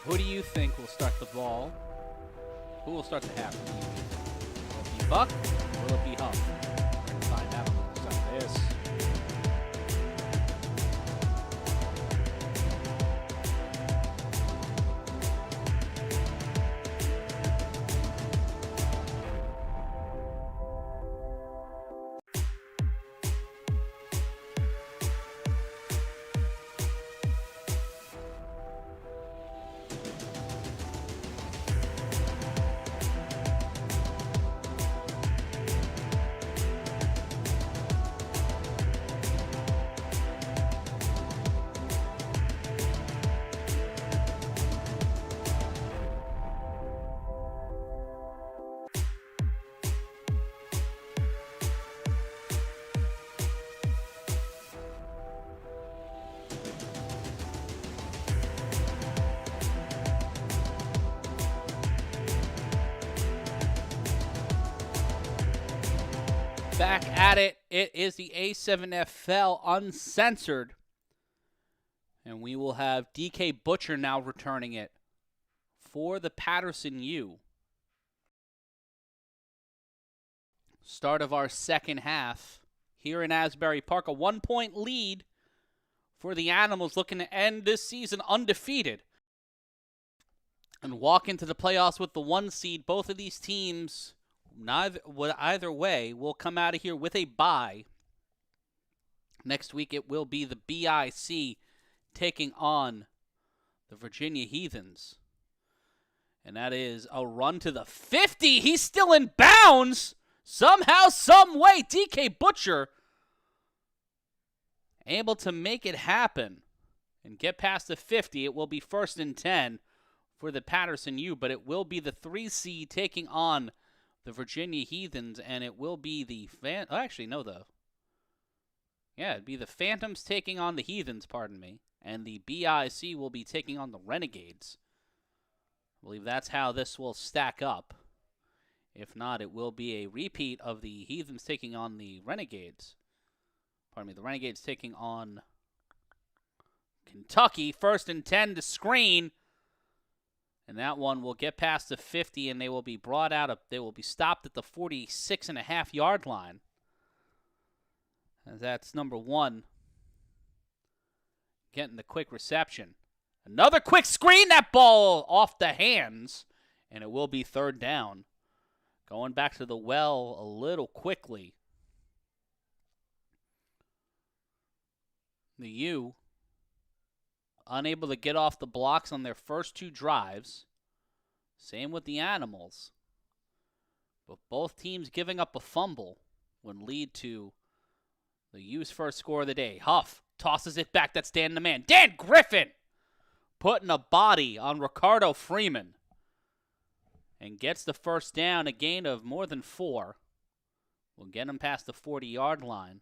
S1: Who do you think will start the ball? Who will start the half? Will it be Buck or will it be Huff? We're going to find out on the other side of this. Back at it. It is the A7FL Uncensored. And we will have DK Butcher now returning it for the Paterson U. Start of our second half here in Asbury Park. A 1-point lead for the Animals, looking to end this season undefeated and walk into the playoffs with the 1 seed. Both of these teams, either way, will come out of here with a bye. Next week it will be the BIC taking on the Virginia Heathens. And that is a run to the 50. He's still in bounds. Somehow, some way, DK Butcher able to make it happen and get past the 50. It will be 1st and 10 for the Paterson U, but it will be the 3 seed taking on the Virginia Heathens, and it will be the it'd be the Phantoms taking on the Heathens, pardon me, and the BIC will be taking on the Renegades. I believe that's how this will stack up. If not, it will be a repeat of the Heathens taking on the Renegades. Pardon me, the Renegades taking on Kentucky. 1st and 10 to screen. And that one will get past the 50, and they will be they will be stopped at the 46.5-yard line. And that's number 1 getting the quick reception. Another quick screen, that ball off the hands, and it will be 3rd down. Going back to the well a little quickly. The U unable to get off the blocks on their first 2 drives. Same with the Animals. But both teams giving up a fumble would lead to the U's first score of the day. Huff tosses it back. That's Dan the man. Dan Griffin putting a body on Ricardo Freeman and gets the 1st down, a gain of more than 4. Will get him past the 40-yard line.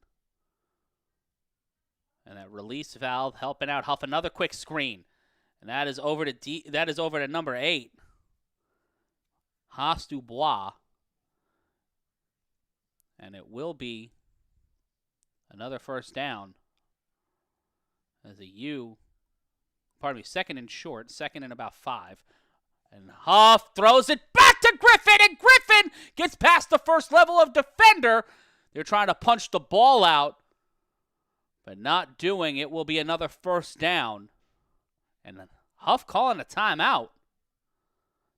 S1: And that release valve helping out Huff. Another quick screen. And that is over to number 8. Haas Dubois. And it will be another 1st down. As a U, 2nd and short, 2nd and about 5. And Huff throws it back to Griffin, and Griffin gets past the first level of defender. They're trying to punch the ball out, but not doing. It will be another 1st down. And Huff calling a timeout.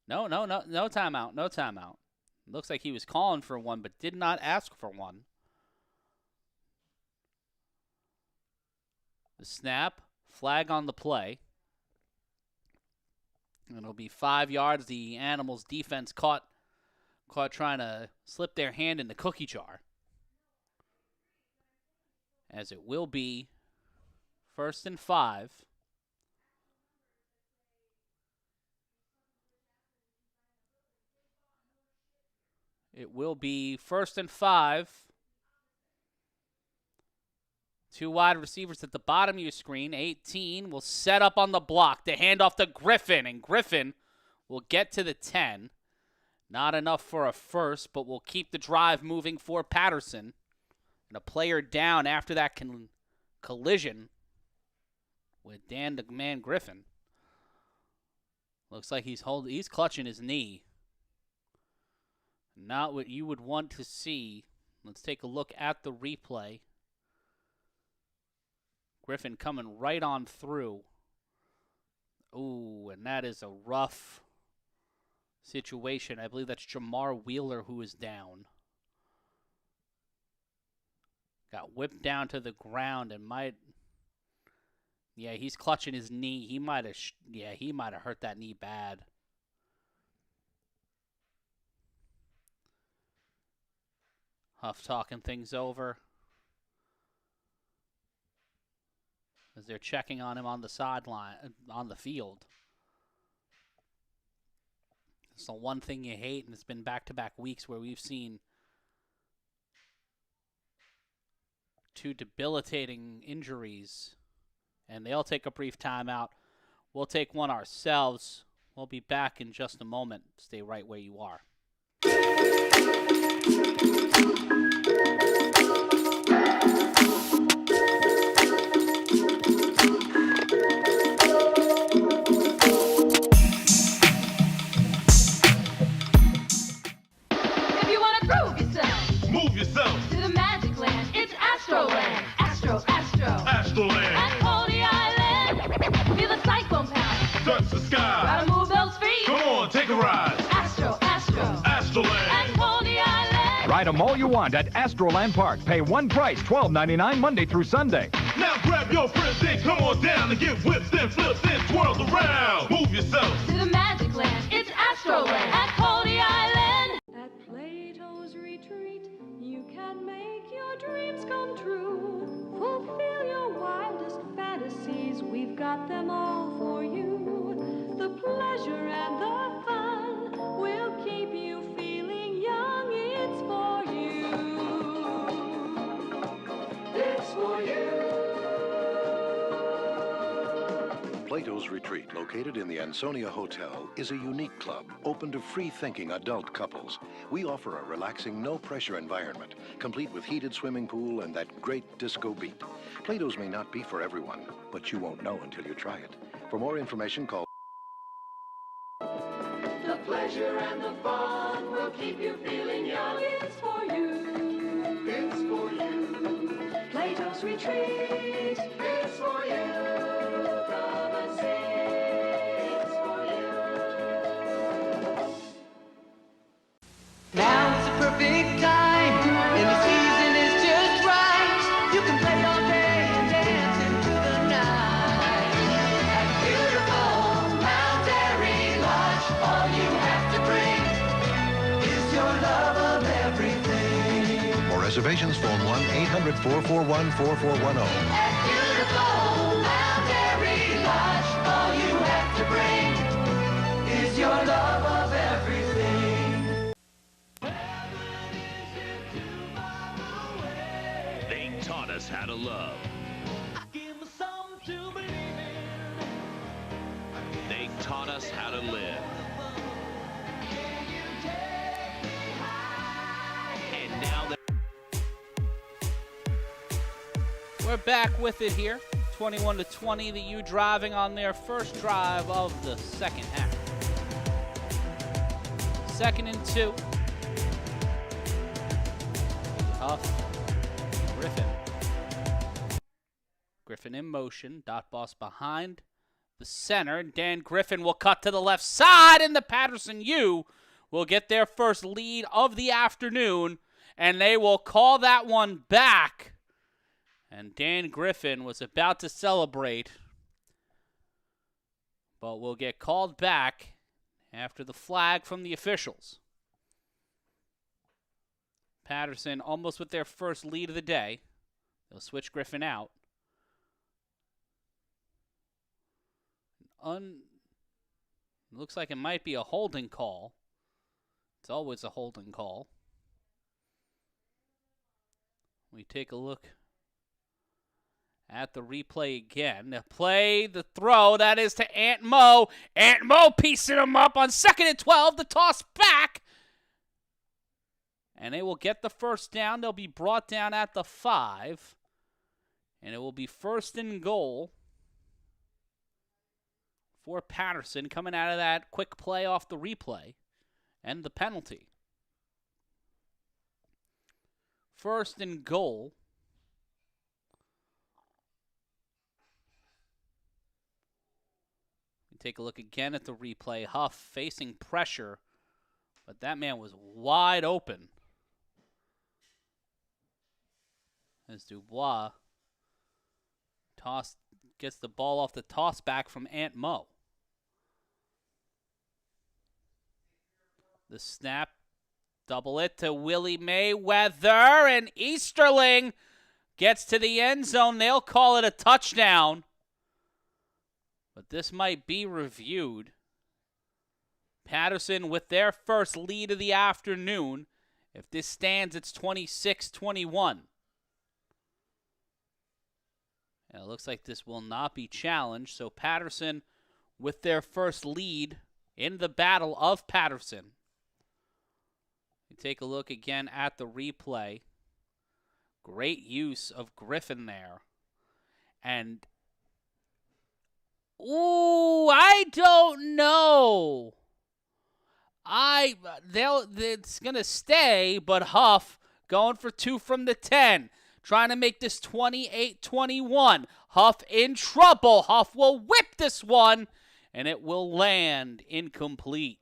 S1: No timeout. Looks like he was calling for one, but did not ask for one. The snap, flag on the play. And it'll be 5 yards. The Animals defense caught trying to slip their hand in the cookie jar. As it will be 1st and 5. It will be 1st and 5. 2 wide receivers at the bottom of your screen. 18 will set up on the block. The handoff to Griffin, and Griffin will get to the 10. Not enough for a first, but will keep the drive moving for Paterson. And a player down after that collision with Dan the Man Griffin. Looks like he's clutching his knee. Not what you would want to see. Let's take a look at the replay. Griffin coming right on through. Ooh, and that is a rough situation. I believe that's Jamar Wheeler who is down. Got whipped down to the ground and he's clutching his knee. He might have hurt that knee bad. Huff talking things over as they're checking on him on the sideline, on the field. It's the one thing you hate, and it's been back-to-back weeks where we've seen two debilitating injuries, and they'll take a brief timeout. We'll take one ourselves. We'll be back in just a moment. Stay right where you are.
S6: Move yourself to the magic land. It's Astroland. Astroland. At Coney Island, feel the cyclone power. Touch the sky. Gotta move those feet. Come on, take a ride. Astroland. At Coney Island.
S8: Ride them all you want at Astroland Park. Pay one price, $12.99 Monday through Sunday.
S6: Now grab your friends and come on down and get whips and flips and twirls around. Move yourself to the magic land. It's Astroland at Coney Island.
S10: At Plato's retreat, you can make your dreams come true. Fulfill your wildest fantasies, we've got them all for you. The pleasure and the fun will keep you feeling young. It's for you.
S6: It's for you.
S11: Plato's Retreat, located in the Ansonia Hotel, is a unique club open to free-thinking adult couples. We offer a relaxing, no-pressure environment, complete with heated swimming pool and that great disco beat. Plato's may not be for everyone, but you won't know until you try it. For more information, call...
S6: The pleasure and the fun will keep you feeling young. It's for you. It's for you. Plato's Retreat. It's for you. Come and see. It's for you.
S12: Now it's the perfect time, and the season is just right. You can play all day and dance into the night. At beautiful Mount Airy Lodge, all you have to bring is your love of everything.
S11: For reservations, phone 1-800-441-4410.
S12: At beautiful Mount Airy Lodge, all you have to bring is your love of everything.
S9: They taught us how to love.
S6: Give me something to believe in.
S9: They taught us how to live. And now they're...
S1: We're back with it here. 21-20, the U driving on their first drive of the second half. 2nd and 2. Huff, Griffin. Griffin in motion. Dot Boss behind the center. Dan Griffin will cut to the left side, and the Paterson U will get their first lead of the afternoon, and they will call that one back. And Dan Griffin was about to celebrate, but will get called back after the flag from the officials. Paterson almost with their first lead of the day. They'll switch Griffin out. Looks like it might be a holding call. It's always a holding call. We take a look at the replay again. The play, the throw, that is to Ant Mo. Ant Mo piecing him up on 2nd and 12. The toss back. And they will get the first down. They'll be brought down at the 5. And it will be 1st and goal for Paterson coming out of that quick play off the replay and the penalty. First and goal. Take a look again at the replay. Huff facing pressure, but that man was wide open. As Dubois gets the ball off the toss back from Aunt Mo. The snap, double it to Willie Mayweather, and Easterling gets to the end zone. They'll call it a touchdown. But this might be reviewed. Paterson with their first lead of the afternoon. If this stands, it's 26-21. And it looks like this will not be challenged. So Paterson with their first lead in the Battle of Paterson. You take a look again at the replay. Great use of Griffin there. And ooh, I don't know. It's going to stay, but Huff going for 2 from the 10. Trying to make this 28-21. Huff in trouble. Huff will whip this one, and it will land incomplete.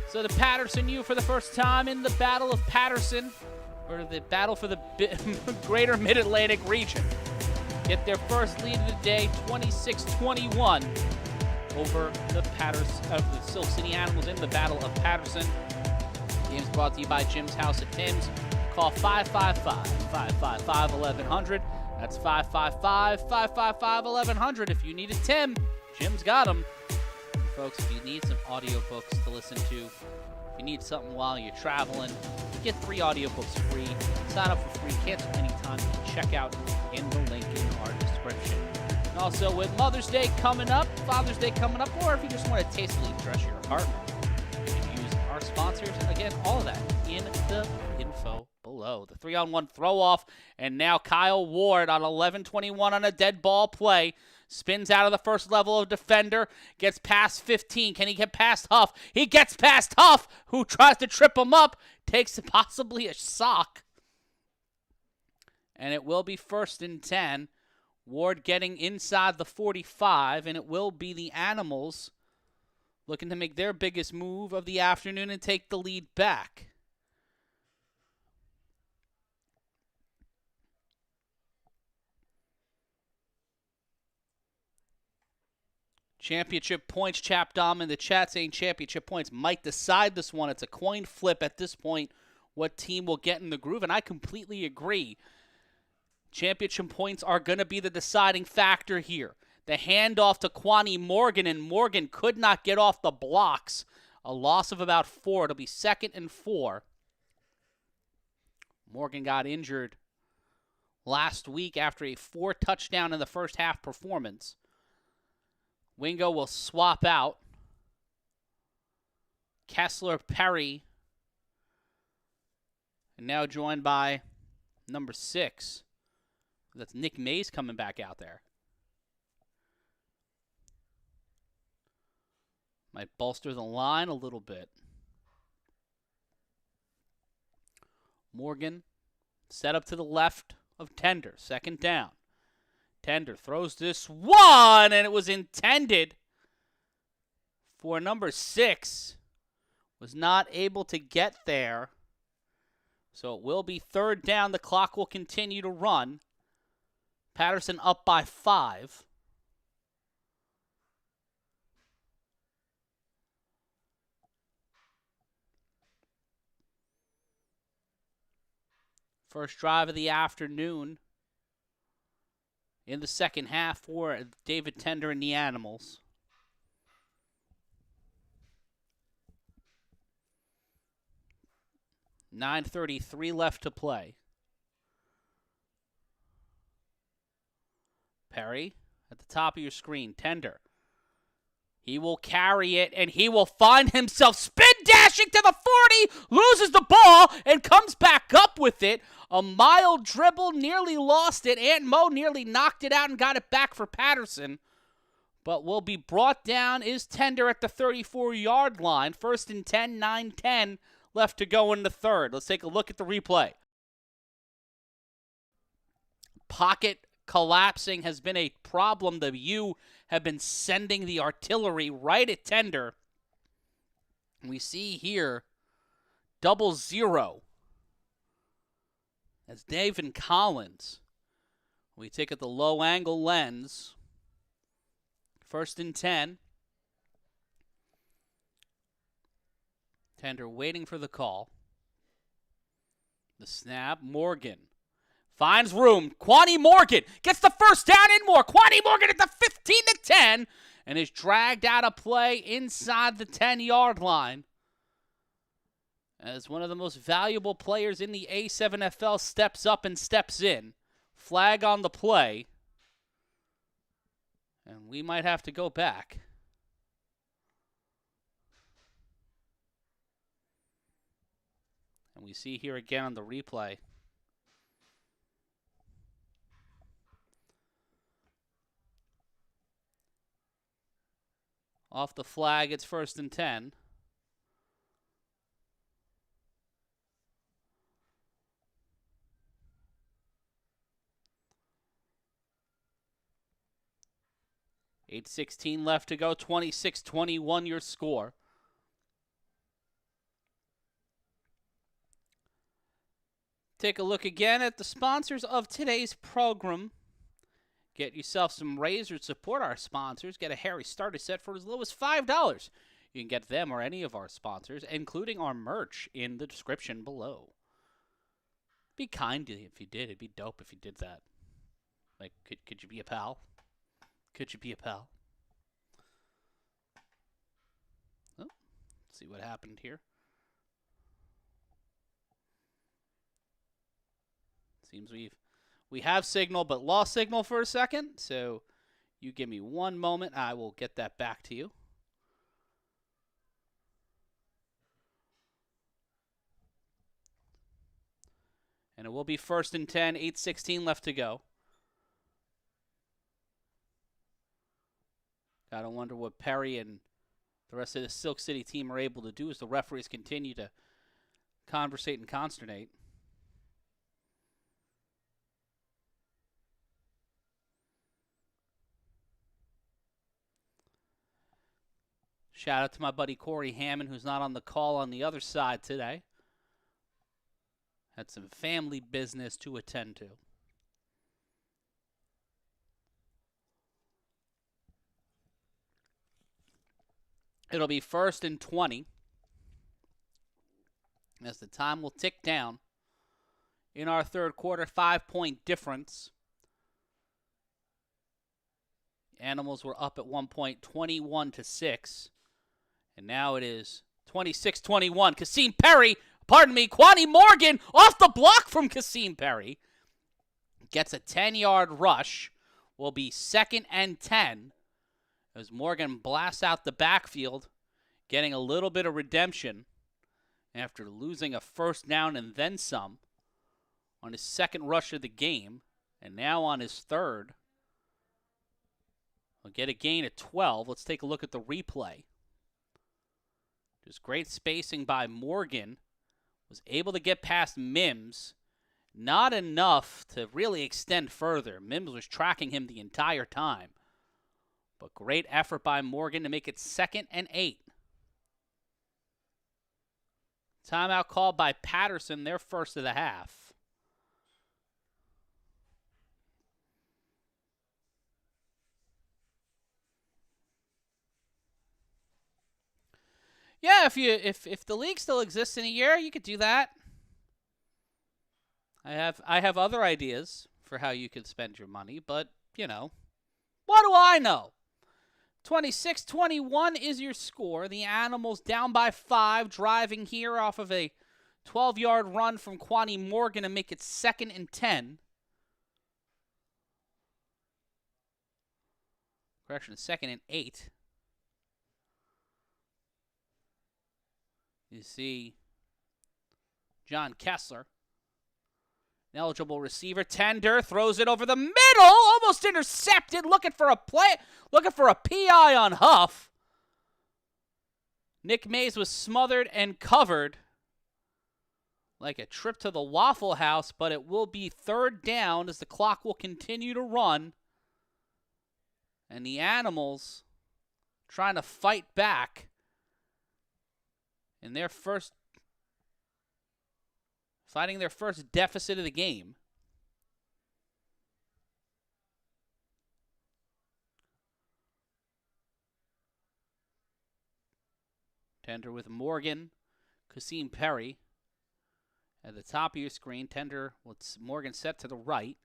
S1: So the Paterson U for the first time in the Battle of Paterson, or the battle for the greater Mid-Atlantic region, get their first lead of the day, 26-21, over the Silk City Animals in the Battle of Paterson. Game's brought to you by Jim's House at Tim's. Call 555-555-1100. That's 555-555-1100. If you need a Tim, Jim's got them. Folks, if you need some audiobooks to listen to, if you need something while you're traveling, get 3 audiobooks free. Sign up for free. Cancel anytime. You can check out in the link in our description. And also, with Mother's Day coming up, Father's Day coming up, or if you just want to tastefully dress your apartment, you can use our sponsors. And again, all of that in the info below. The 3-on-1 throw-off, and now Kyle Ward on 11-21 on a dead ball play. Spins out of the first level of defender, gets past 15. Can he get past Huff? He gets past Huff, who tries to trip him up, takes possibly a sock. And it will be 1st and 10. Ward getting inside the 45, and it will be the Animals looking to make their biggest move of the afternoon and take the lead back. Championship points, Chap Dom in the chat saying championship points might decide this one. It's a coin flip at this point what team will get in the groove, and I completely agree. Championship points are going to be the deciding factor here. The handoff to Kwani Morgan, and Morgan could not get off the blocks. A loss of about 4. It'll be 2nd and 4. Morgan got injured last week after a 4-touchdown in the first half performance. Wingo will swap out. Kessler, Perry, and now joined by number 6. That's Nick Mays coming back out there. Might bolster the line a little bit. Morgan set up to the left of Tender. 2nd down. Tender throws this one, and it was intended for number 6. Was not able to get there. So it will be 3rd down. The clock will continue to run. Paterson up by 5. First drive of the afternoon in the second half for David Tender and the Animals. .9:33 left to play. Perry at the top of your screen. Tender. He will carry it, and he will find himself spin dashing to the 40, loses the ball, and comes back up with it. A mild dribble, nearly lost it. Aunt Mo nearly knocked it out and got it back for Paterson. but will be brought down, is tender at the 34-yard line. 1st and 10, 9-10 left to go in the third. Let's take a look at the replay. Pocket collapsing has been a problem. The U have been sending the artillery right at tender. We see here 0-0 as David Collins. We take at the low angle lens. 1st and 10. Tender waiting for the call. The snap. Morgan finds room. Quanny Morgan gets the first down and more. Quanny Morgan at the 15-10 and is dragged out of play inside the 10-yard line. As one of the most valuable players in the A7FL steps up and steps in. Flag on the play. And we might have to go back. And we see here again on the replay. Off the flag, it's 1st and 10. .8:16 left to go, 26-21 your score. Take a look again at the sponsors of today's program. Get yourself some razors, support our sponsors. Get a Harry starter set for as low as $5. You can get them or any of our sponsors, including our merch, in the description below. Be kind if you did. It'd be dope if you did that. Like, could you be a pal? Could you be a pal? Oh, let's see what happened here. Seems we have signal, but lost signal for a second. So you give me one moment. I will get that back to you. And it will be 1st and 10, 8:16 left to go. Gotta wonder what Perry and the rest of the Silk City team are able to do as the referees continue to conversate and consternate. Shout out to my buddy Corey Hammond, who's not on the call on the other side today. Had some family business to attend to. It'll be 1st and 20 as the time will tick down in our third quarter. 5-point difference. Animals were up at one point 21-6. And now it is 26-21. Kasim Perry, Quanny Morgan off the block from Kasim Perry. Gets a 10-yard rush. Will be 2nd and 10. As Morgan blasts out the backfield, getting a little bit of redemption after losing a first down and then some on his second rush of the game, and now on his third. He'll get a gain of 12. Let's take a look at the replay. Just great spacing by Morgan. Was able to get past Mims. Not enough to really extend further. Mims was tracking him the entire time. But great effort by Morgan to make it 2nd and 8. Timeout called by Paterson, their first of the half. Yeah, if the league still exists in a year, you could do that. I have other ideas for how you could spend your money, but you know, what do I know? 26-21 is your score. The Animals down by 5, driving here off of a 12-yard run from Quanny Morgan to make it 2nd and 10. Correction, 2nd and 8. You see John Kessler An eligible receiver. Tender throws it over the middle. Almost intercepted. Looking for a PI on Huff. Nick Mays was smothered and covered like a trip to the Waffle House, but it will be third down as the clock will continue to run. And the Animals trying to fight back in fighting their first deficit of the game. Tender with Morgan, Kasim Perry. At the top of your screen, Tender with Morgan set to the right.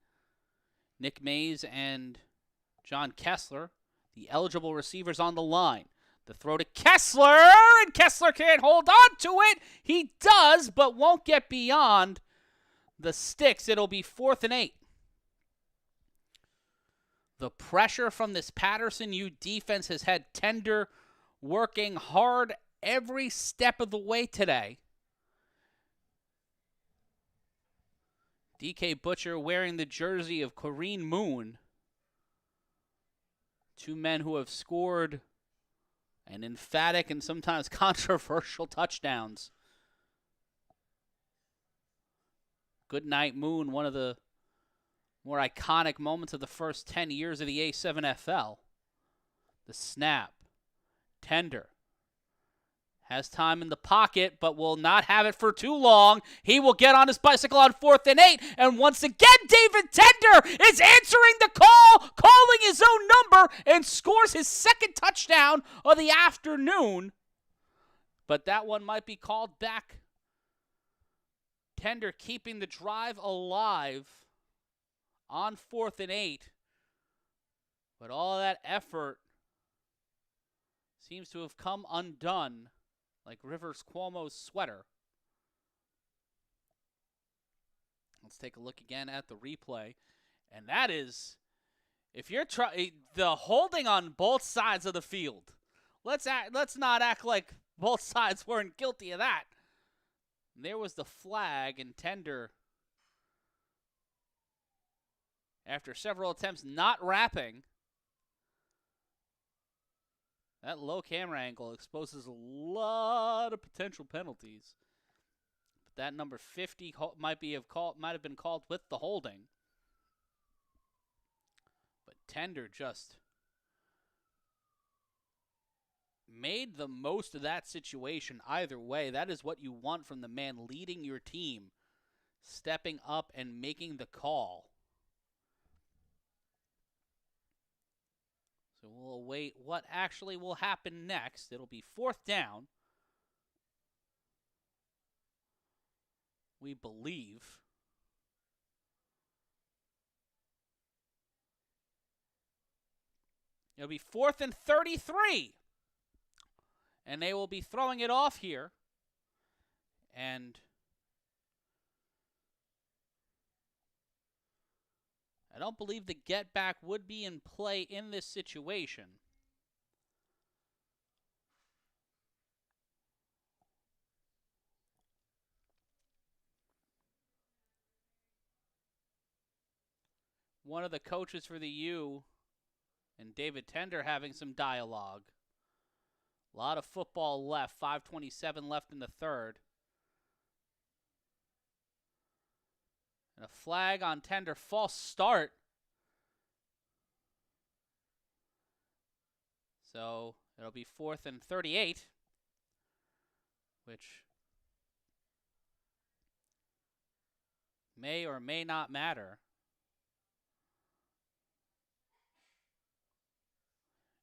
S1: Nick Mays and John Kessler, the eligible receivers on the line. The throw to Kessler, and Kessler can't hold on to it. He does, but won't get beyond the sticks. It'll be 4th and 8. The pressure from this Paterson U defense has had Tender working hard every step of the way today. DK Butcher wearing the jersey of Corrine Moon. Two men who have scored an emphatic and sometimes controversial touchdowns. Goodnight Moon, one of the more iconic moments of the first 10 years of the A7FL. The snap. Tender. Has time in the pocket, but will not have it for too long. He will get on his bicycle on 4th and 8. And once again, David Tender is answering the call, calling his own number, and scores his second touchdown of the afternoon. But that one might be called back. Tender keeping the drive alive on 4th and 8. But all that effort seems to have come undone. Like Rivers Cuomo's sweater. Let's take a look again at the replay. And that is, if you're the holding on both sides of the field. Let's not act like both sides weren't guilty of that. And there was the flag, and Tender, after several attempts not wrapping, that low camera angle exposes a lot of potential penalties. But that number 50 might have been called with the holding. But Tender just made the most of that situation either way. That is what you want from the man leading your team, stepping up and making the call. So we'll await what actually will happen next. It'll be 4th down, we believe. It'll be 4th and 33. And they will be throwing it off here. And I don't believe the get back would be in play in this situation. One of the coaches for the U and David Tender having some dialogue. A lot of football left. 5:27 left in the third. And a flag on Tender. False start. So it'll be 4th and 38. Which may or may not matter.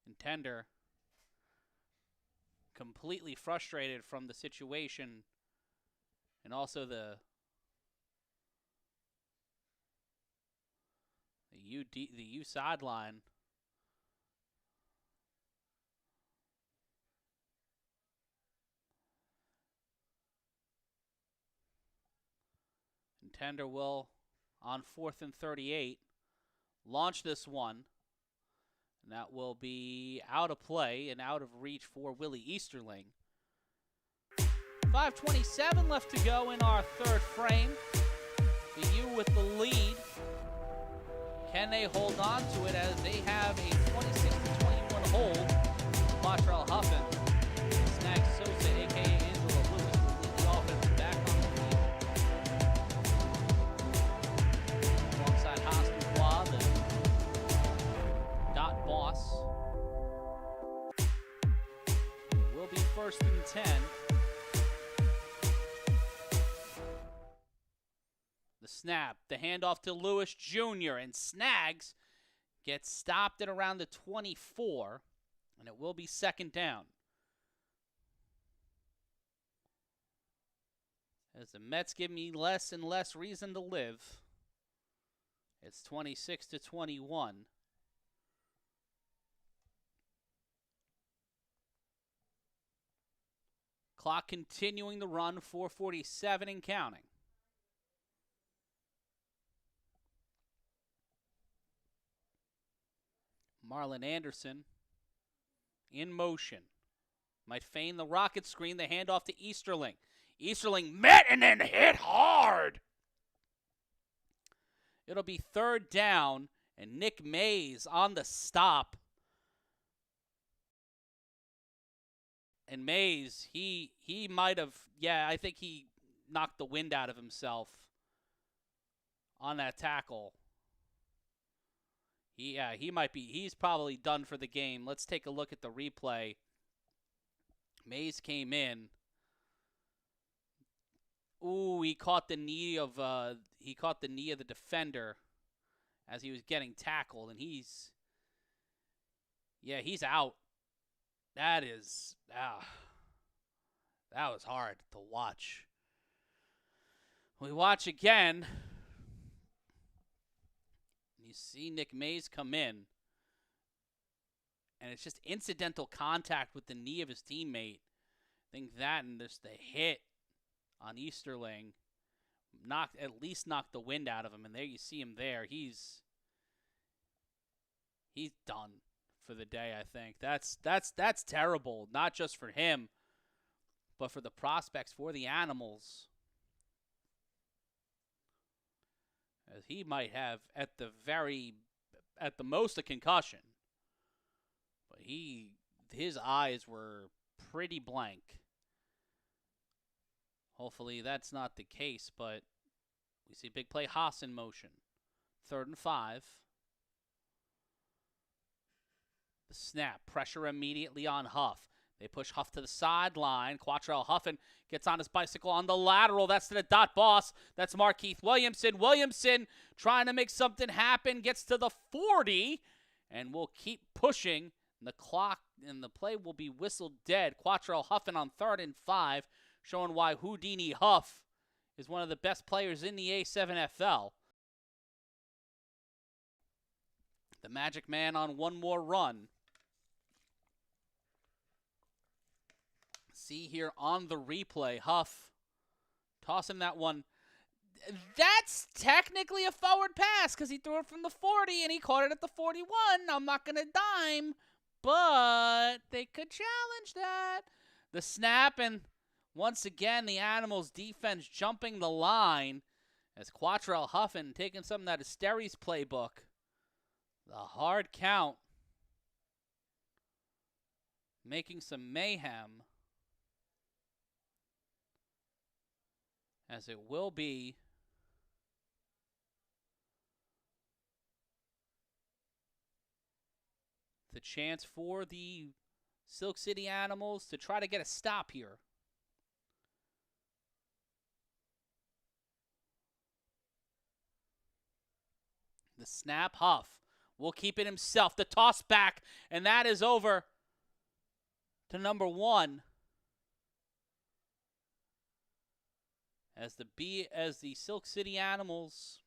S1: And Tender completely frustrated from the situation and also the U sideline. And Tender will, on 4th and 38, launch this one. And that will be out of play and out of reach for Willie Easterling. 5:27 left to go in our third frame. The U with the lead. Can they hold on to it as they have a 26-21 hold? Quatrell Huffin snags Sosa, a.k.a. Angela Lewis, will lead the offense back on the field. Alongside Haas Dubois, the dot boss. It will be 1st and 10. The snap, the handoff to Lewis Jr. and Snags gets stopped at around the 24, and it will be 2nd down. As the Mets give me less and less reason to live. It's 26-21. Clock continuing the run, 4:47 and counting. Marlon Anderson in motion. Might feign the rocket screen, the handoff to Easterling. Easterling met and then hit hard. It'll be 3rd down, and Nick Mays on the stop. And Mays, he might have, I think he knocked the wind out of himself on that tackle. He might be, he's probably done for the game. Let's take a look at the replay. Mays came in. Ooh, he caught the knee of the defender as he was getting tackled, and he's out. That was hard to watch. We watch again. You see Nick Mays come in, and it's just incidental contact with the knee of his teammate. I think that and just the hit on Easterling at least knocked the wind out of him. And there you see him there. He's done for the day, I think. That's terrible, not just for him, but for the prospects, for the Animals. As he might have at the most a concussion. But his eyes were pretty blank. Hopefully that's not the case, but we see big play Haas in motion. 3rd and 5. The snap, pressure immediately on Huff. They push Huff to the sideline. Quatrell Huffin gets on his bicycle on the lateral. That's to the dot boss. That's Markeith Williamson. Williamson trying to make something happen. Gets to the 40 and will keep pushing. The clock and the play will be whistled dead. Quatrell Huffin on 3rd and 5, showing why Houdini Huff is one of the best players in the A7FL. The Magic Man on one more run. See here on the replay, Huff tossing that one. That's technically a forward pass because he threw it from the 40 and he caught it at the 41. I'm not going to dime, but they could challenge that. The snap, and once again, the Animals defense jumping the line as Quatrell Huffin taking something out of Sterry's playbook. The hard count. Making some mayhem. As it will be the chance for the Silk City Animals to try to get a stop here. The snap, Huff will keep it himself. The toss back, and that is over to number 1. As the Silk City Animals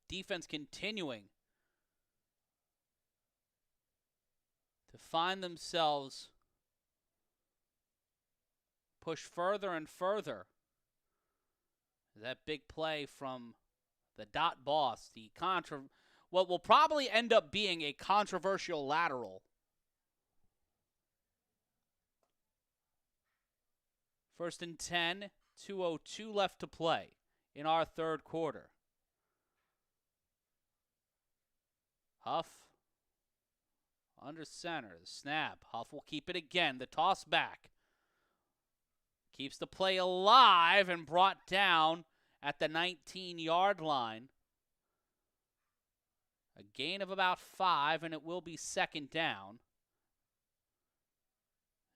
S1: defense continuing to find themselves push further and further. That big play from the dot boss, what will probably end up being a controversial lateral. 1st and 10. 2:02 left to play in our 3rd quarter. Huff under center. The snap. Huff will keep it again. The toss back. Keeps the play alive and brought down at the 19-yard line. A gain of about 5, and it will be second down.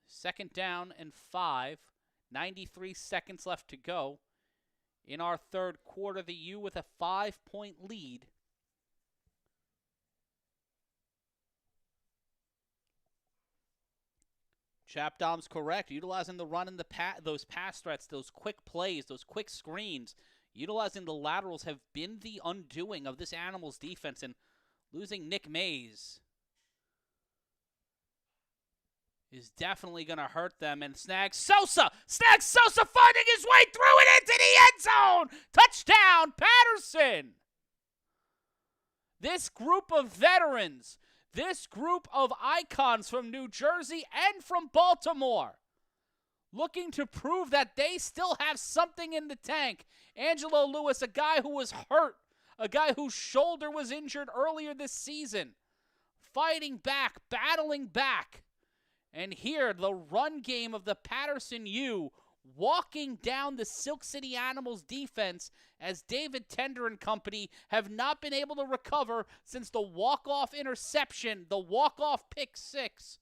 S1: Second down and 5. 93 seconds left to go. In our third quarter, the U with a 5-point lead. Chapdom's correct. Utilizing the run and those pass threats, those quick plays, those quick screens, utilizing the laterals have been the undoing of this Animals defense, and losing Nick Mays is definitely going to hurt them. And Snag Sosa finding his way through it into the end zone. Touchdown, Paterson. This group of veterans, this group of icons from New Jersey and from Baltimore, looking to prove that they still have something in the tank. Angelo Lewis, a guy who was hurt, a guy whose shoulder was injured earlier this season, fighting back, battling back. And here, the run game of the Paterson U walking down the Silk City Animals defense as David Tender and company have not been able to recover since the walk-off interception, the walk-off pick 6.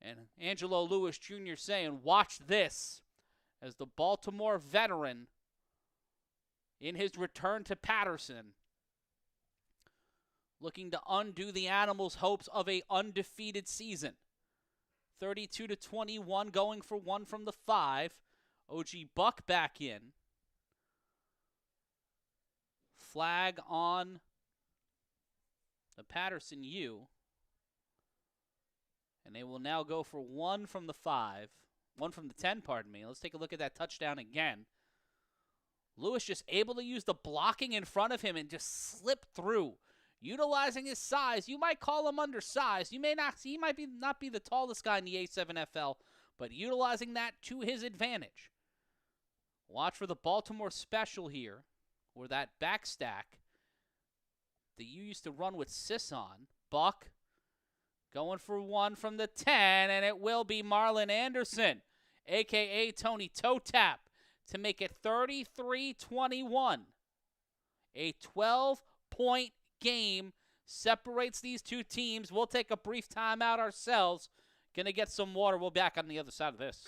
S1: And Angelo Lewis Jr. saying, watch this, as the Baltimore veteran in his return to Paterson, looking to undo the Animals' hopes of an undefeated season. 32-21, going for 1 from the 5. OG Buck back in. Flag on the Paterson U. And they will now go for 1 from the 5. 1 from the 10, pardon me. Let's take a look at that touchdown again. Lewis just able to use the blocking in front of him and just slip through. Utilizing his size, you might call him undersized. He might not be the tallest guy in the A7FL, but utilizing that to his advantage. Watch for the Baltimore special here, or that back stack that you used to run with Sis on. Buck going for 1 from the 10, and it will be Marlon Anderson, a.k.a. Tony Toe Tap, to make it 33-21. A 12-point game separates these two teams. We'll take a brief timeout ourselves. Gonna get some water. We'll be back on the other side of this.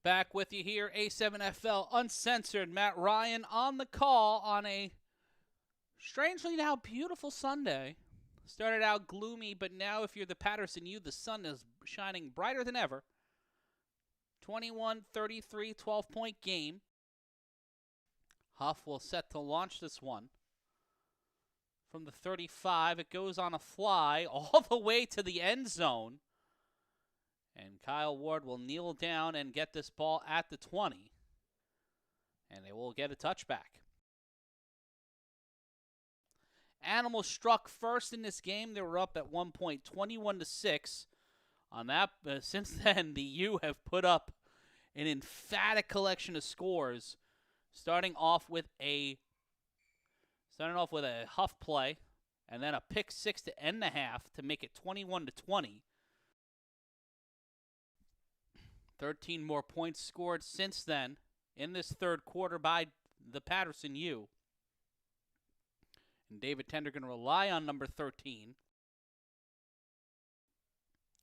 S1: Back with you here, A7FL Uncensored. Matt Ryan on the call on a strangely now beautiful Sunday. Started out gloomy, but now if you're the Paterson U, the sun is shining brighter than ever. 21-33, 12-point game. Huff will set to launch this one from the 35. It goes on a fly all the way to the end zone. And Kyle Ward will kneel down and get this ball at the 20. And they will get a touchback. Animals struck first in this game. They were up at one point, 21-6. On that, since then, the U have put up an emphatic collection of scores, starting off with a Huff play, and then a pick six to end the half to make it 21-20. 13 more points scored since then in this third quarter by the Paterson U. And David Tender going to rely on number 13,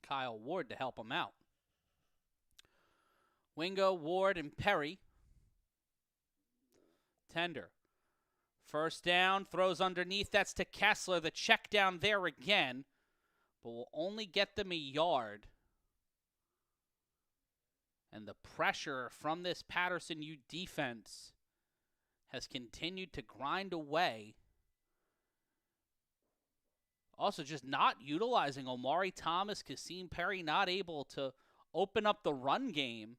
S1: Kyle Ward, to help him out. Wingo, Ward, and Perry. Tender. First down, throws underneath. That's to Kessler. The check down there again, but will only get them a yard. And the pressure from this Paterson U defense has continued to grind away. Also, just not utilizing Omari Thomas, Kasim Perry not able to open up the run game.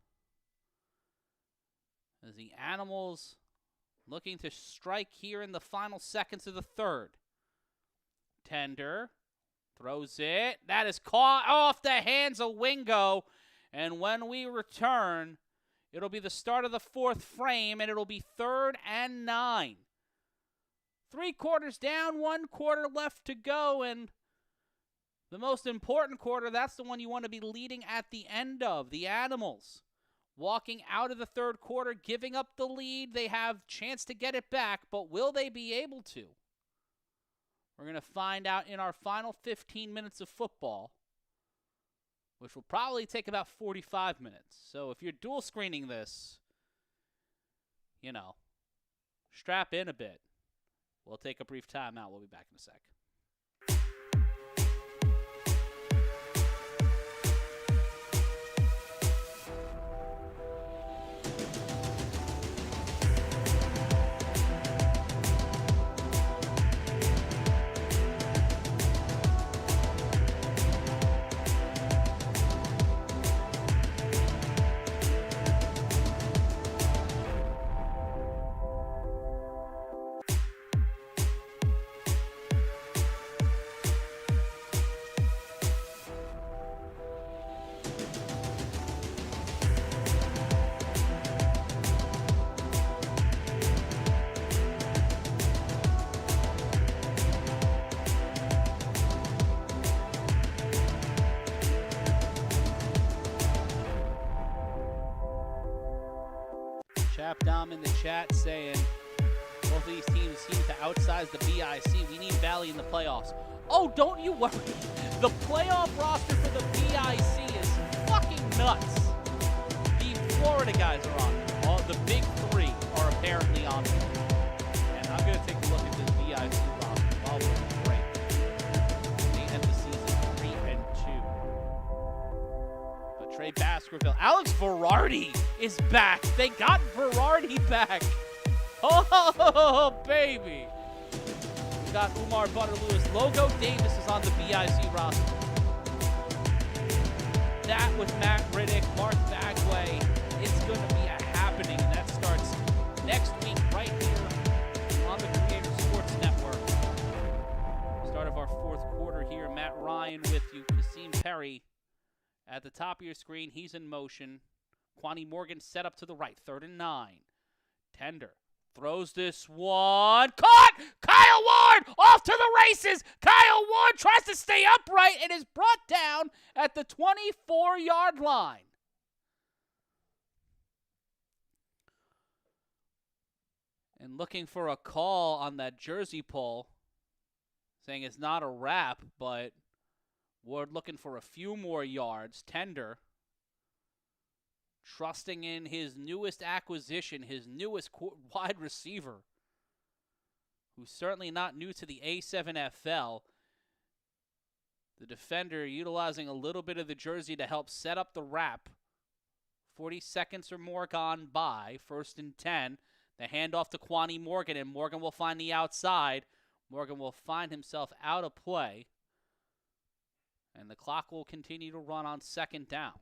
S1: As the Animals looking to strike here in the final seconds of the third. Tender throws it. That is caught off the hands of Wingo. And when we return, it'll be the start of the fourth frame, and it'll be 3rd and 9. 3 quarters down, 1 quarter left to go, and the most important quarter, that's the one you want to be leading at the end of. The Animals walking out of the third quarter, giving up the lead. They have chance to get it back, but will they be able to? We're going to find out in our final 15 minutes of football, which will probably take about 45 minutes. So if you're dual screening this, strap in a bit. We'll take a brief time out. We'll be back in a sec. Dom in the chat saying both of these teams seem to outsize the BIC. We need Valley in the playoffs. Oh, don't you worry. The playoff roster for the BIC is fucking nuts. The Florida guys are on it. All the big 3 are apparently on it. And I'm going to take a look at this BIC roster while we're break. They end the season 3-2. But Trey Baskerville, Alex Verardi is back. They got Verardi back. Oh, baby. We got Umar Butter-Lewis. Logo Davis is on the BIC roster. That with Matt Riddick, Mark Bagway. It's going to be a happening, and that starts next week right here on the Creator Sports Network. Start of our fourth quarter here. Matt Ryan with you. Kasim Perry at the top of your screen. He's in motion. Quani Morgan set up to the right. 3rd and 9. Tender throws this one. Caught! Kyle Ward off to the races. Kyle Ward tries to stay upright and is brought down at the 24-yard line. And looking for a call on that jersey pull, saying it's not a wrap, but Ward looking for a few more yards. Tender trusting in his newest acquisition, his newest wide receiver, who's certainly not new to the A7FL. The defender utilizing a little bit of the jersey to help set up the wrap. 40 seconds or more gone by. 1st and 10. The handoff to Quani Morgan, and Morgan will find the outside. Morgan will find himself out of play, and the clock will continue to run on second down.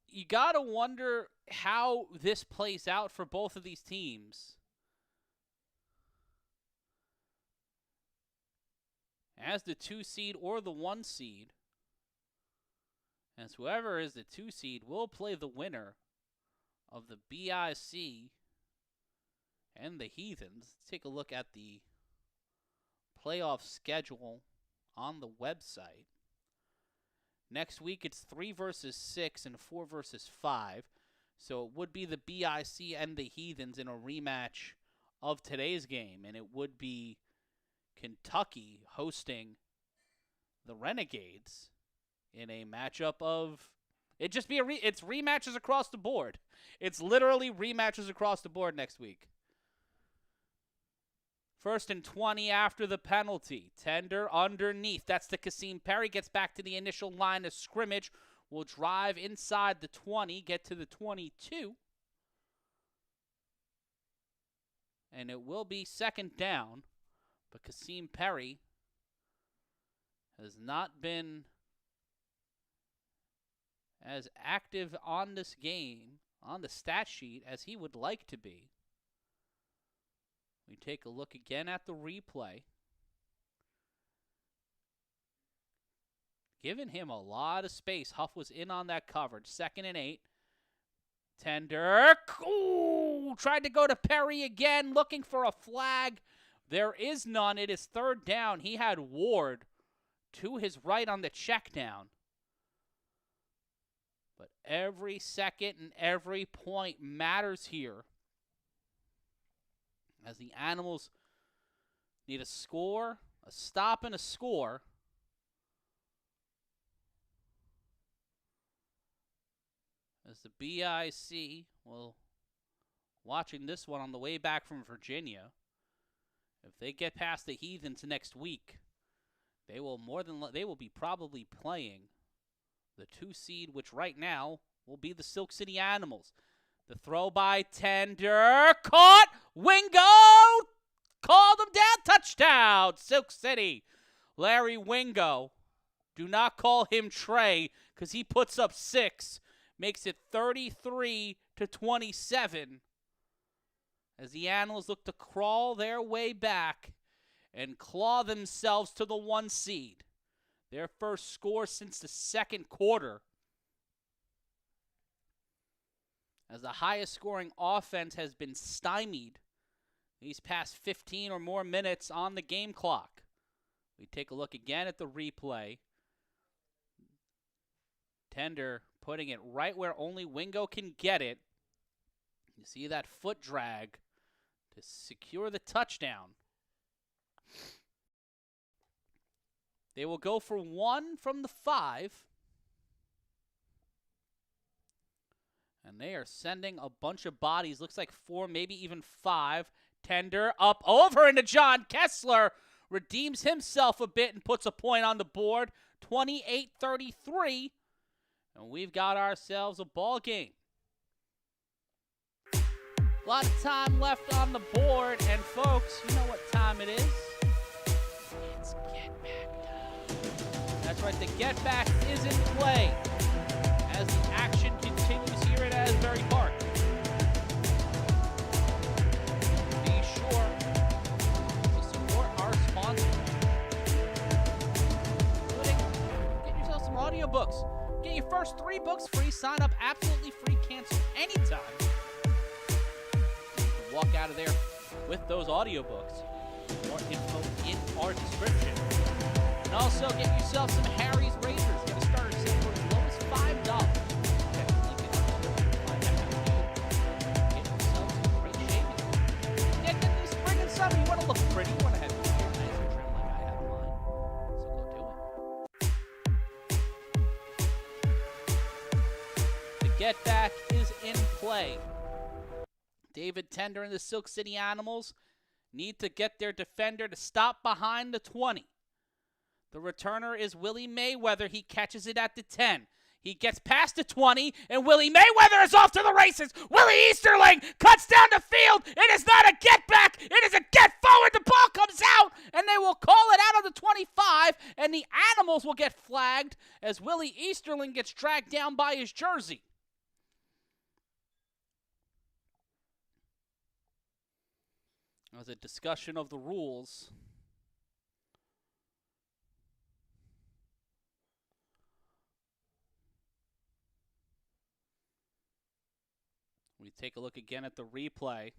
S1: You got to wonder how this plays out for both of these teams. As the 2 seed or the 1 seed, as whoever is the 2 seed will play the winner of the BIC and the Heathens. Let's take a look at the playoff schedule on the website. Next week, it's 3 versus 6 and 4 versus 5. So it would be the BIC and the Heathens in a rematch of today's game. And it would be Kentucky hosting the Renegades in a matchup of... it's rematches across the board. It's literally rematches across the board next week. 1st and 20 after the penalty. Tender underneath. That's the Kasim Perry. Gets back to the initial line of scrimmage. Will drive inside the 20. Get to the 22. And it will be second down. But Kasim Perry has not been as active on this game, on the stat sheet, as he would like to be. We take a look again at the replay. Giving him a lot of space. Huff was in on that coverage. 2nd and 8. Tender. Ooh, tried to go to Perry again, looking for a flag. There is none. It is 3rd down. He had Ward to his right on the check down. But every second and every point matters here, as the Animals need a score, a stop, and a score. As the BIC, well, watching this one on the way back from Virginia, if they get past the Heathens next week, they will be probably playing the 2 seed, which right now will be the Silk City Animals. The throw by Tender. Caught. Wingo. Called him down. Touchdown. Silk City. Larry Wingo. Do not call him Trey, because he puts up 6. Makes it 33-27. As the Animals look to crawl their way back and claw themselves to the 1 seed. Their first score since the 2nd quarter. As the highest scoring offense has been stymied these past 15 or more minutes on the game clock. We take a look again at the replay. Tender putting it right where only Wingo can get it. You see that foot drag to secure the touchdown. They will go for 1 from the 5. And they are sending a bunch of bodies. Looks like 4, maybe even 5. Tender up over into John Kessler. Redeems himself a bit and puts a point on the board. 28-33. And we've got ourselves a ball game. A lot of time left on the board. And folks, you know what time it is. It's get back time. That's right, the get back is in play as the action continues here at Asbury Park. Be sure to support our sponsors, including get yourself some audiobooks. Get your first 3 books free. Sign up absolutely free. Cancel anytime. You can walk out of there with those audiobooks. More info in our description. And also get yourself some Harry's razors. Get a starter set for as low as $5. Check the link in the description to find out how to do it. Get yourself some great shaving. Yeah, get this spring and summer. You want to look pretty. You want to have your hair nice and trim like I have mine. So go do it. The get back is in play. David Tender and the Silk City Animals need to get their defender to stop behind the 20. The returner is Willie Mayweather. He catches it at the 10. He gets past the 20, and Willie Mayweather is off to the races. Willie Easterling cuts down the field. It is not a get back. It is a get forward. The ball comes out, and they will call it out on the 25, and the Animals will get flagged as Willie Easterling gets dragged down by his jersey. There was a discussion of the rules. We take a look again at the replay.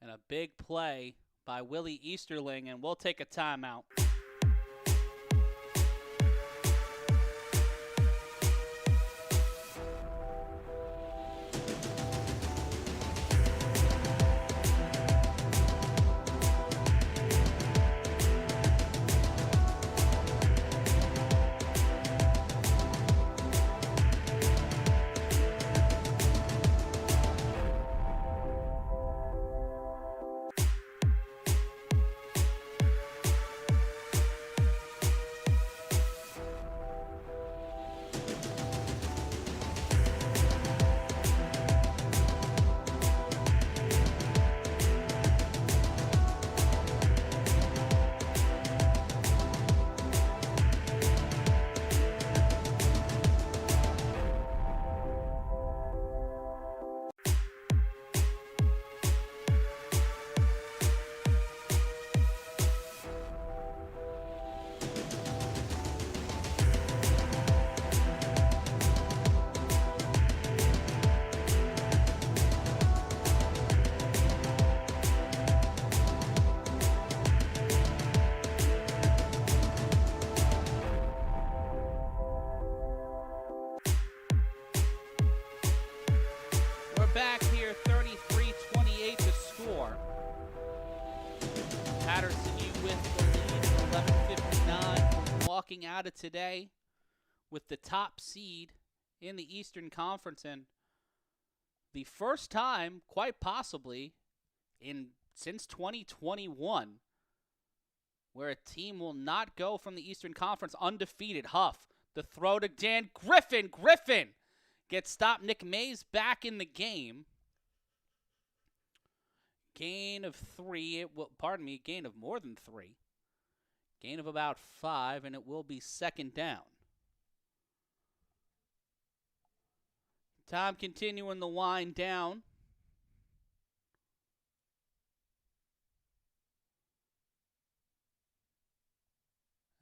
S1: And a big play by Willie Easterling, and we'll take a timeout. Back here, 33-28 to score. Paterson U with the lead, 11:59. Walking out of today with the top seed in the Eastern Conference, and the first time, quite possibly, since 2021, where a team will not go from the Eastern Conference undefeated. Huff, the throw to Dan Griffin. Griffin gets stopped. Nick Mays back in the game. Gain of 3. Gain of more than 3. Gain of about 5, and it will be second down. Time continuing the wind down.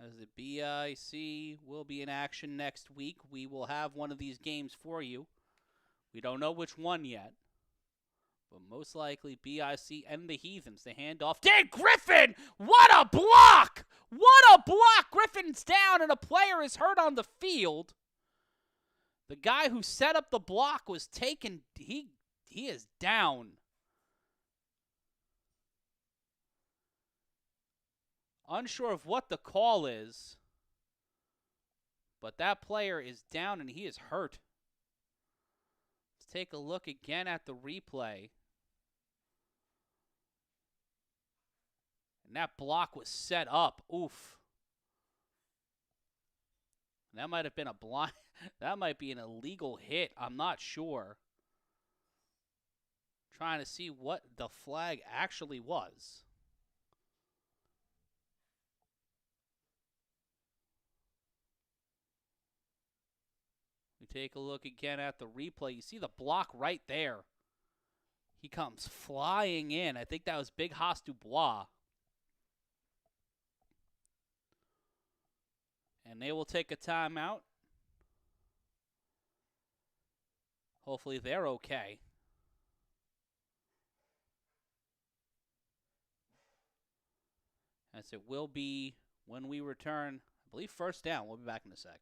S1: As the BIC will be in action next week, we will have one of these games for you. We don't know which one yet, but most likely BIC and the Heathens. The handoff. Dan Griffin! What a block! What a block! Griffin's down and a player is hurt on the field. The guy who set up the block was taken. He is down. Unsure of what the call is, but that player is down and he is hurt. Let's take a look again at the replay. And that block was set up. Oof. That might have been a blind. That might be an illegal hit. I'm not sure. Trying to see what the flag actually was. We take a look again at the replay. You see the block right there. He comes flying in. I think that was Big Haas Dubois. And they will take a timeout. Hopefully they're okay. As it will be when we return, I believe first down. We'll be back in a sec.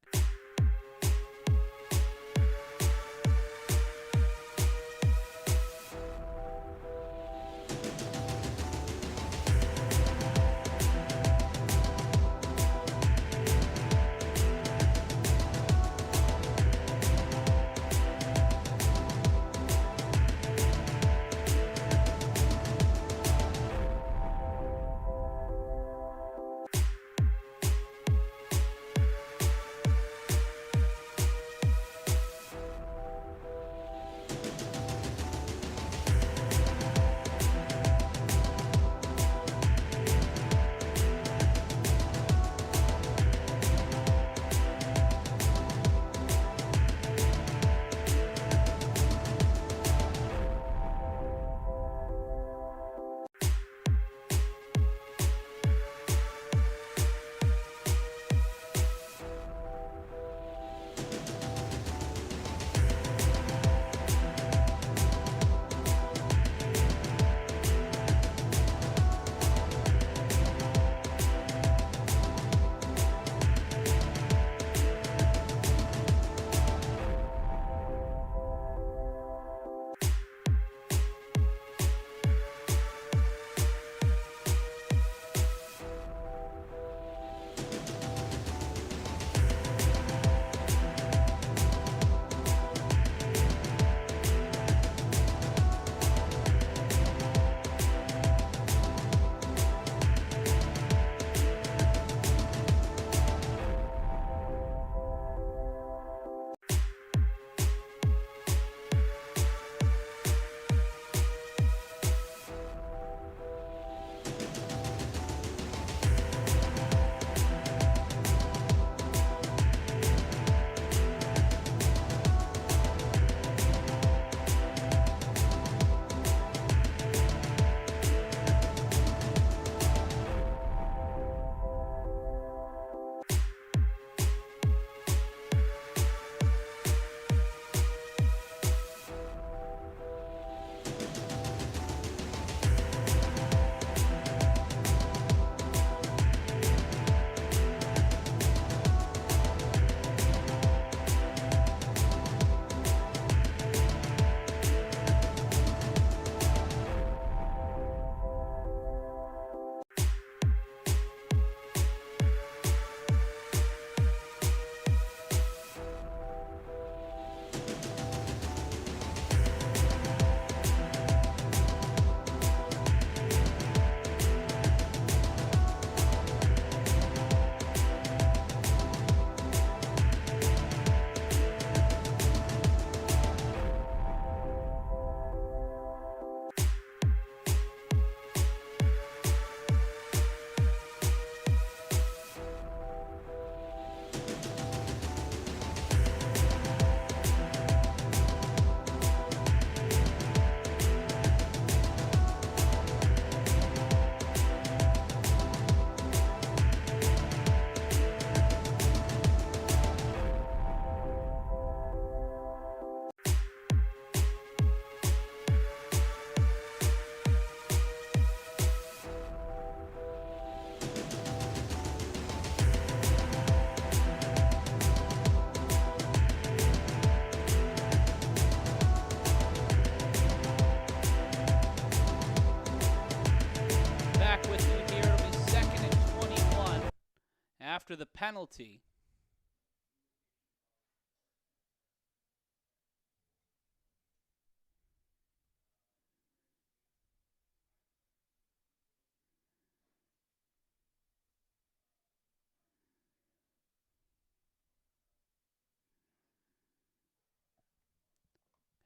S1: After the penalty.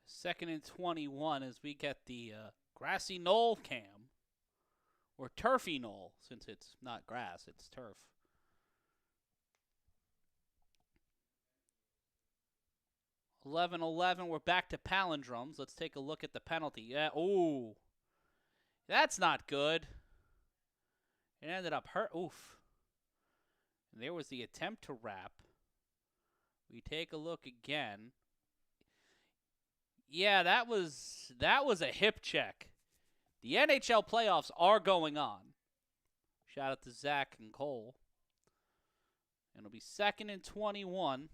S1: Second and 21 as we get the grassy knoll cam. Or turfy knoll, since it's not grass, it's turf. 11-11, we're back to palindromes. Let's take a look at the penalty. Yeah, ooh. That's not good. It ended up hurt. Oof. And there was the attempt to wrap. We take a look again. Yeah, that was a hip check. The NHL playoffs are going on. Shout out to Zach and Cole. And it'll be second and 21.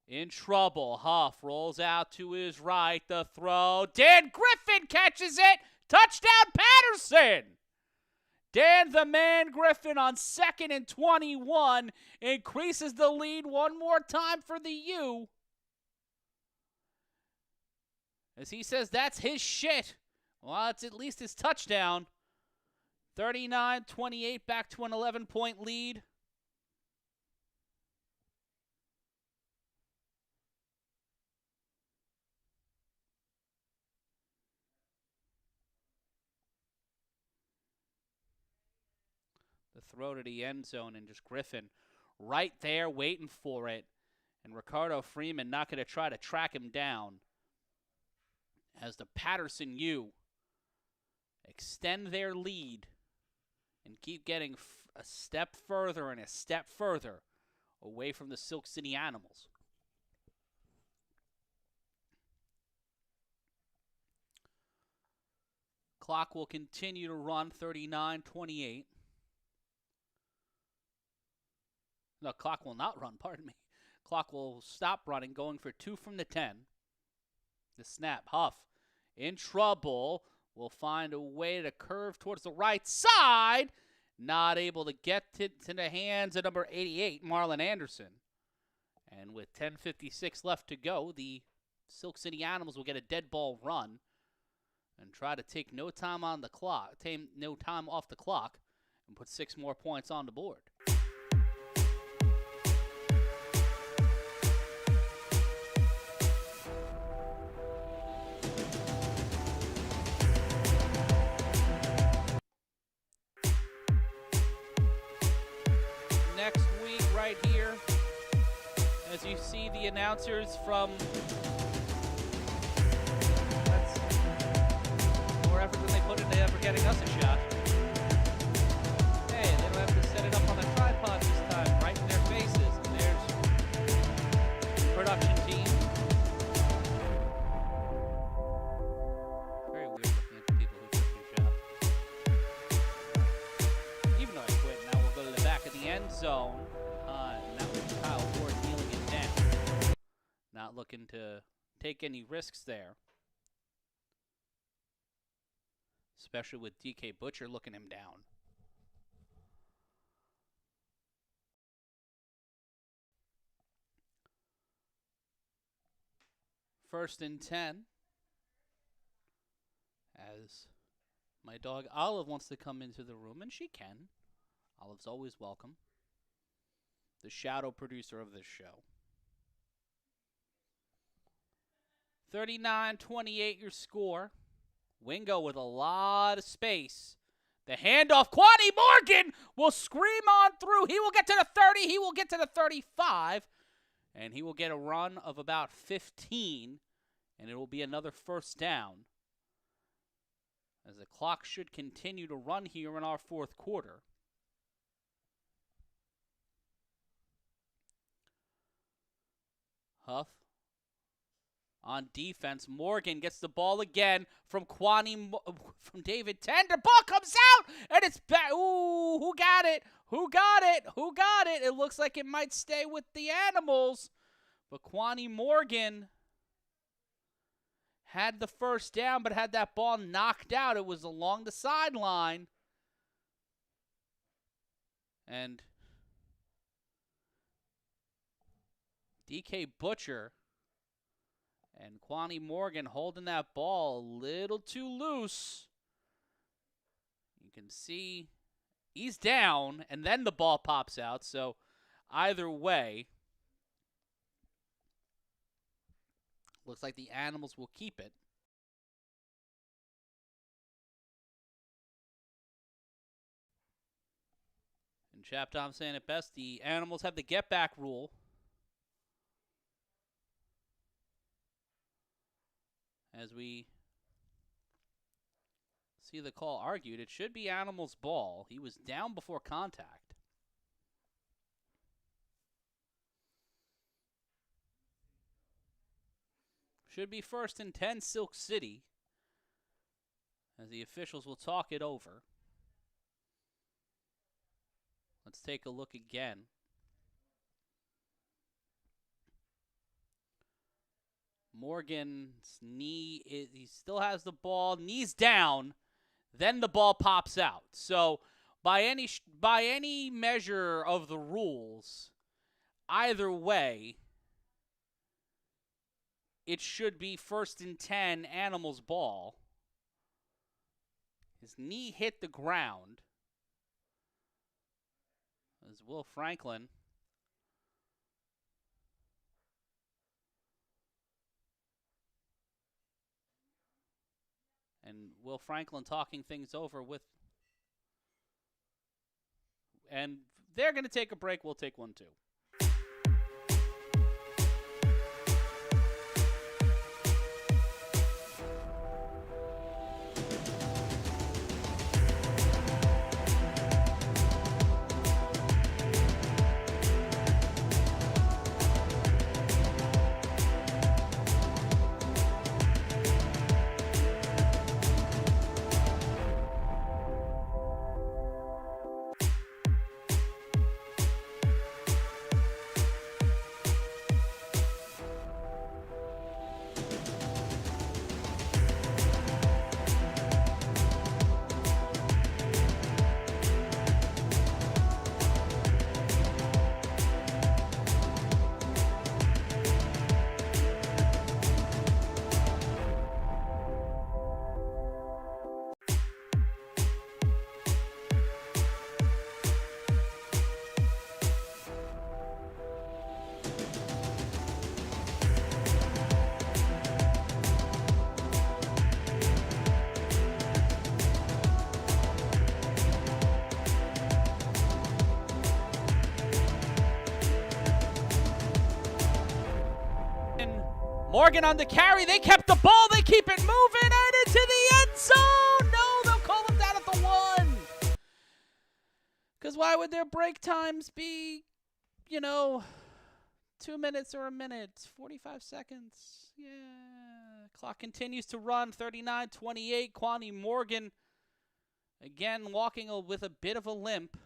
S1: In trouble. Huff rolls out to his right. The throw. Dan Griffin catches it. Touchdown Paterson. Dan the Man Griffin on second and 21 increases the lead one more time for the U. As he says that's his shit. Well, it's at least his touchdown. 39-28 back to an 11-point lead. The throw to the end zone and just Griffin right there waiting for it. And Ricardo Freeman not going to try to track him down. As the Paterson U extend their lead and keep getting a step further and a step further away from the Silk City Animals. Clock will continue to run 39-28. No, clock will not run, pardon me. Clock will stop running, going for 2 from the 10. The snap, Huff in trouble. Will find a way to curve towards the right side. Not able to get to the hands of number 88, Marlon Anderson. And with 10:56 left to go, the Silk City Animals will get a dead ball run and try to take no time on the clock, no time off the clock, and put 6 more points on the board. Next week, right here, as you see the announcers from that's more effort than they put into ever getting us a shot. Hey, they don't have to set it up on a tripod this time, right in their faces. And there's the production team. Very weird looking at the people who took your job. Even though I quit, now we'll go to the back of the end zone. And that was Kyle Ward kneeling it down. Not looking to take any risks there. Especially with DK Butcher looking him down. First and 10. As my dog Olive wants to come into the room, and she can. Olive's always welcome. The shadow producer of this show. 39-28 your score. Wingo with a lot of space The handoff. Quaddy Morgan will scream on through. He will get to the 30. He will get to the 35. And he will get a run of about 15. And it will be another first down. As the clock should continue to run here in our fourth quarter. Huff on defense. Morgan gets the ball again from from David Tender. Ball comes out, and it's back. Ooh, who got it? Who got it? Who got it? It looks like it might stay with the Animals. But Quanny Morgan had the first down, but had that ball knocked out. It was along the sideline. And DK Butcher and Quanny Morgan holding that ball a little too loose. You can see he's down, and then the ball pops out. So either way, looks like the Animals will keep it. And Chap Tom saying it best, the Animals have the get-back rule. As we see the call argued, it should be Animals' ball. He was down before contact. Should be 1st and 10, Silk City, as the officials will talk it over. Let's take a look again. Morgan's knee, he still has the ball, knees down, then the ball pops out. So by any measure of the rules, either way, it should be 1st and 10, Animals' ball. His knee hit the ground. As Will Franklin talking things over with. And they're going to take a break. We'll take one too. Morgan on the carry. They kept the ball. They keep it moving and into the end zone. No, they'll call him down at the 1. Because why would their break times be, 2 minutes or a minute? 45 seconds. Yeah. Clock continues to run. 39-28. Quanny Morgan again walking with a bit of a limp.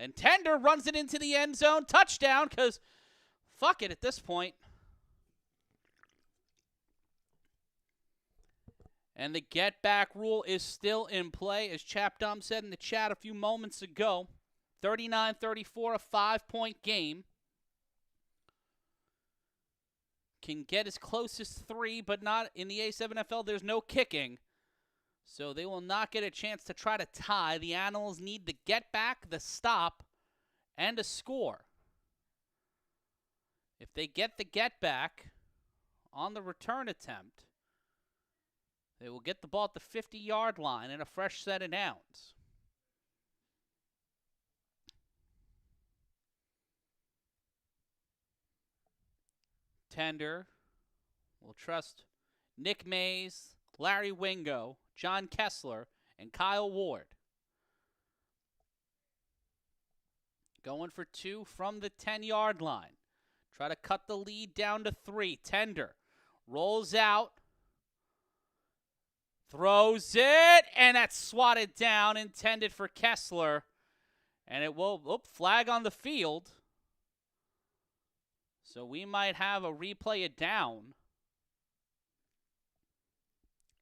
S1: And Tender runs it into the end zone. Touchdown, because fuck it at this point. And the get-back rule is still in play, as Chap Dumb said in the chat a few moments ago. 39-34, a 5-point game. Can get as close as 3, but not in the A7FL. There's no kicking. So they will not get a chance to try to tie. The Animals need the get back, the stop, and a score. If they get the get back on the return attempt. They will get the ball at the 50-yard line and a fresh set of downs. Tender will trust Nick Mays, Larry Wingo, John Kessler, and Kyle Ward. Going for 2 from the 10-yard line. Try to cut the lead down to 3. Tender rolls out. Throws it, and that's swatted down, intended for Kessler. And it will, flag on the field. So we might have a replay of down.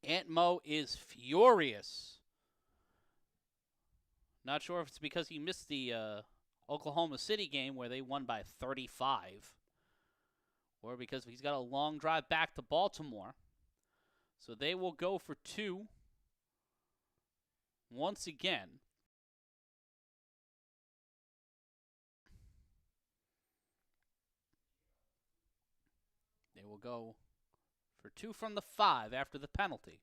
S1: Aunt Mo is furious. Not sure if it's because he missed the Oklahoma City game where they won by 35. Or because he's got a long drive back to Baltimore. So they will go for 2 once again. They will go for 2 from the 5 after the penalty.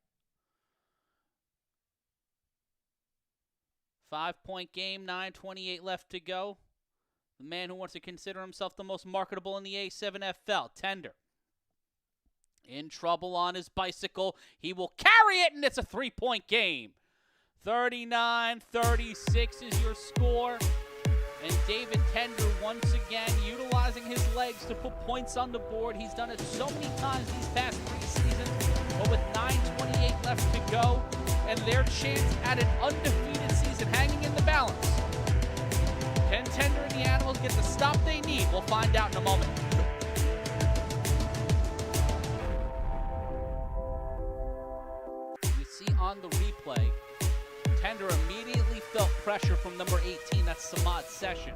S1: 5-point game, 9:28 left to go. The man who wants to consider himself the most marketable in the A7FL, Tender. In trouble on his bicycle. He will carry it, and it's a 3-point game. 39-36 is your score. And David Tender once again utilizing his legs to put points on the board. He's done it so many times these past 3 seasons. But with 9:28 left to go and their chance at an undefeated season hanging in the balance. Can Tender and the Animals get the stop they need? We'll find out in a moment. On the replay, Tender immediately felt pressure from number 18, that's Samad Session.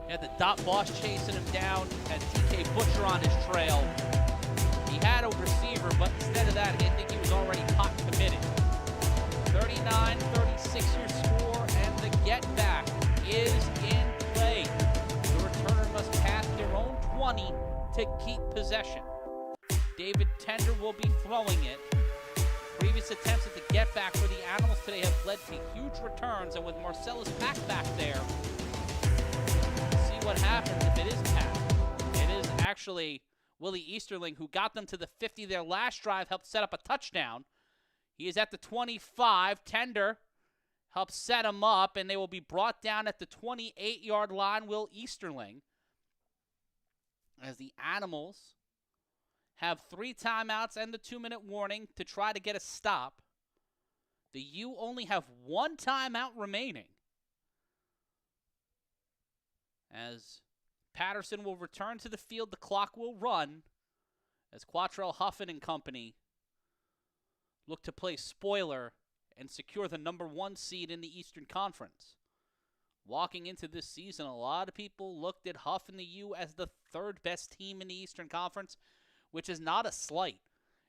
S1: He had the dot boss chasing him down, had TK Butcher on his trail. He had a receiver, but instead of that, I think he was already pot committed. 39-36 your score, and the get back is in play. The returner must pass their own 20 to keep possession. David Tender will be throwing it. Previous attempts at the get-back for the Animals today have led to huge returns, and with Marcellus Pack back there, see what happens if it is Pack. It is actually Willie Easterling who got them to the 50. Their last drive helped set up a touchdown. He is at the 25. Tender helps set him up, and they will be brought down at the 28-yard line, Will Easterling, as the Animals have 3 timeouts and the 2-minute warning to try to get a stop. The U only have 1 timeout remaining, as Paterson will return to the field. The clock will run as Quatrell Huffin and company look to play spoiler and secure the number 1 seed in the Eastern Conference. Walking into this season, a lot of people looked at Huff and the U as the 3rd best team in the Eastern Conference, which is not a slight.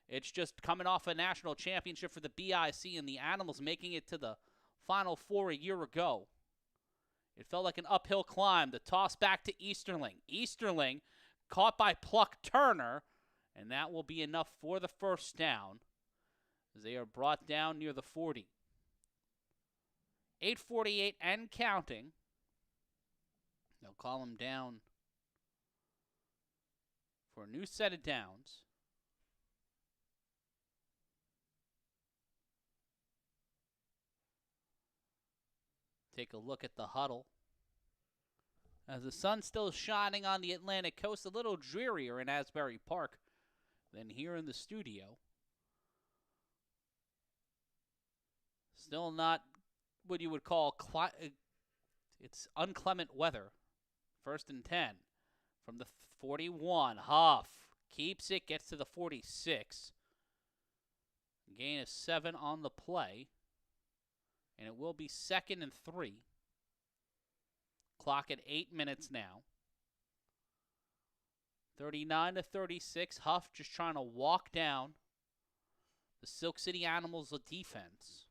S1: It's just coming off a national championship for the BIC and the Animals making it to the Final Four a year ago. It felt like an uphill climb. The toss back to Easterling. Easterling caught by Pluck Turner, and that will be enough for the first down as they are brought down near the 40. 8:48 and counting. They'll call him down for a new set of downs. Take a look at the huddle. As the sun's still shining on the Atlantic coast, a little drearier in Asbury Park than here in the studio. Still not what you would call it's inclement weather. 1st and 10 from the 41. Huff keeps it, gets to the 46. Gain of 7 on the play. And it will be 2nd and 3. Clock at 8 minutes now. 39-36. Huff just trying to walk down the Silk City Animals' defense.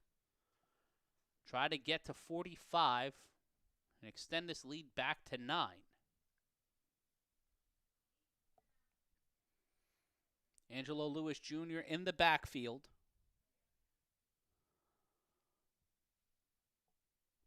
S1: Try to get to 45 and extend this lead back to 9. Angelo Lewis Jr. in the backfield.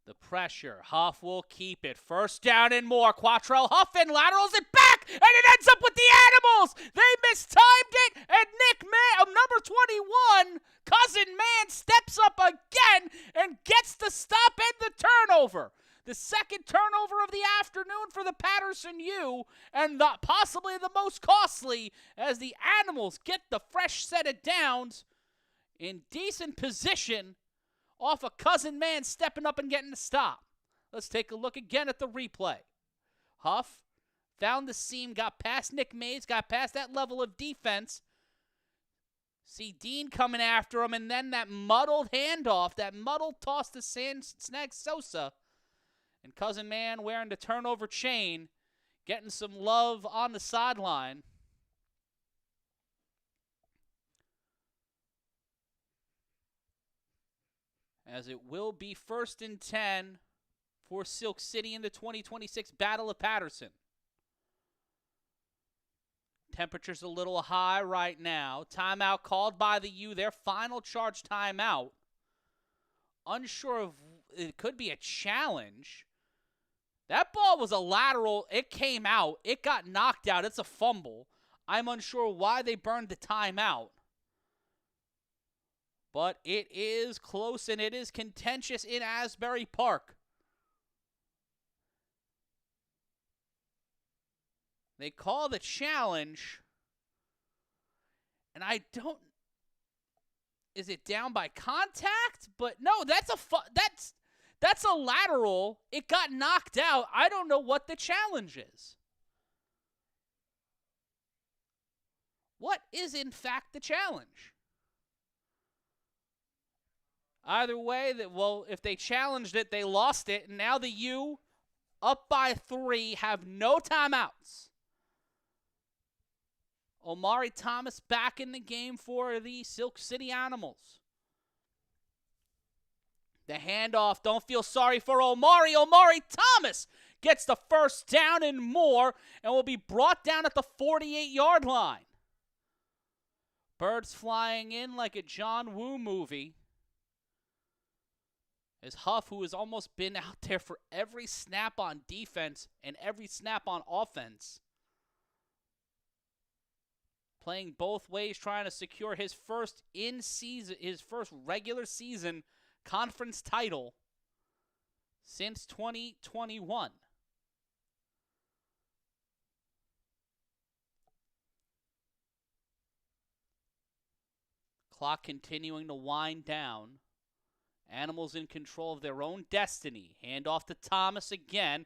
S1: The pressure. Huff will keep it. First down and more. Quatrell Huffin laterals it back, and it ends up with the Animals. They mistimed it, and Nick May, number 21, Cousin Man, steps up again and gets the stop and the turnover. The second turnover of the afternoon for the Paterson U, and possibly the most costly, as the Animals get the fresh set of downs in decent position off a Cousin Man stepping up and getting the stop. Let's take a look again at the replay. Huff found the seam, got past Nick Mays, got past that level of defense. See Dean coming after him, and then that muddled handoff, that muddled toss to Snag Sosa. And Cousin Man wearing the turnover chain, getting some love on the sideline. As it will be 1st and 10 for Silk City in the 2026 Battle of Paterson. Temperature's a little high right now. Timeout called by the U, their final charge timeout. Unsure if it could be a challenge. That ball was a lateral. It came out. It got knocked out. It's a fumble. I'm unsure why they burned the timeout. But it is close and it is contentious in Asbury Park. They call the challenge. And I don't... Is it down by contact? But no, that's a lateral. It got knocked out. I don't know what the challenge is. What is in fact the challenge? Either way, if they challenged it, they lost it. And now the U, up by 3, have no timeouts. Omari Thomas back in the game for the Silk City Animals. The handoff, don't feel sorry for Omari. Omari Thomas gets the first down and more and will be brought down at the 48-yard line. Birds flying in like a John Woo movie. As Huff, who has almost been out there for every snap on defense and every snap on offense, playing both ways, trying to secure his first regular season conference title since 2021. Clock continuing to wind down. Animals in control of their own destiny. Hand off to Thomas again.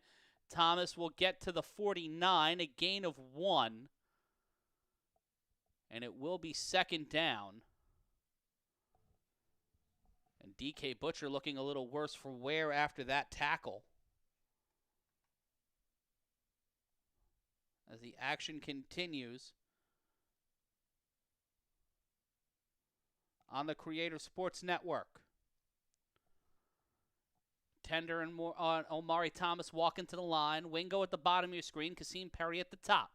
S1: Thomas will get to the 49, a gain of 1. And it will be 2nd down. And DK Butcher looking a little worse for wear after that tackle. As the action continues on the Creator Sports Network. Tender and Omari Thomas walking to the line. Wingo at the bottom of your screen. Kasim Perry at the top.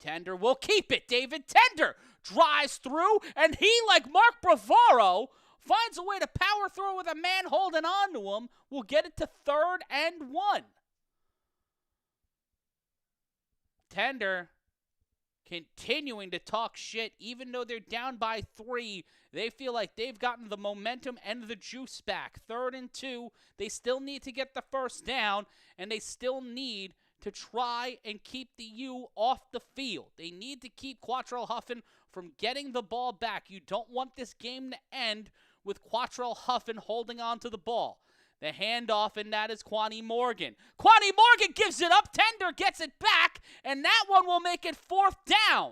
S1: Tender will keep it. David Tender drives through, and he, like Mark Bravaro, finds a way to power through with a man holding on to him. Will get it to 3rd and 1. Tender continuing to talk shit. Even though they're down by 3, they feel like they've gotten the momentum and the juice back. 3rd and 2, they still need to get the first down, and they still need to try and keep the U off the field. They need to keep Quatrell Huffin from getting the ball back. You don't want this game to end with Quatrell Huffin holding on to the ball. The handoff, and that is Quani Morgan. Quani Morgan gives it up. Tender gets it back, and that one will make it 4th down.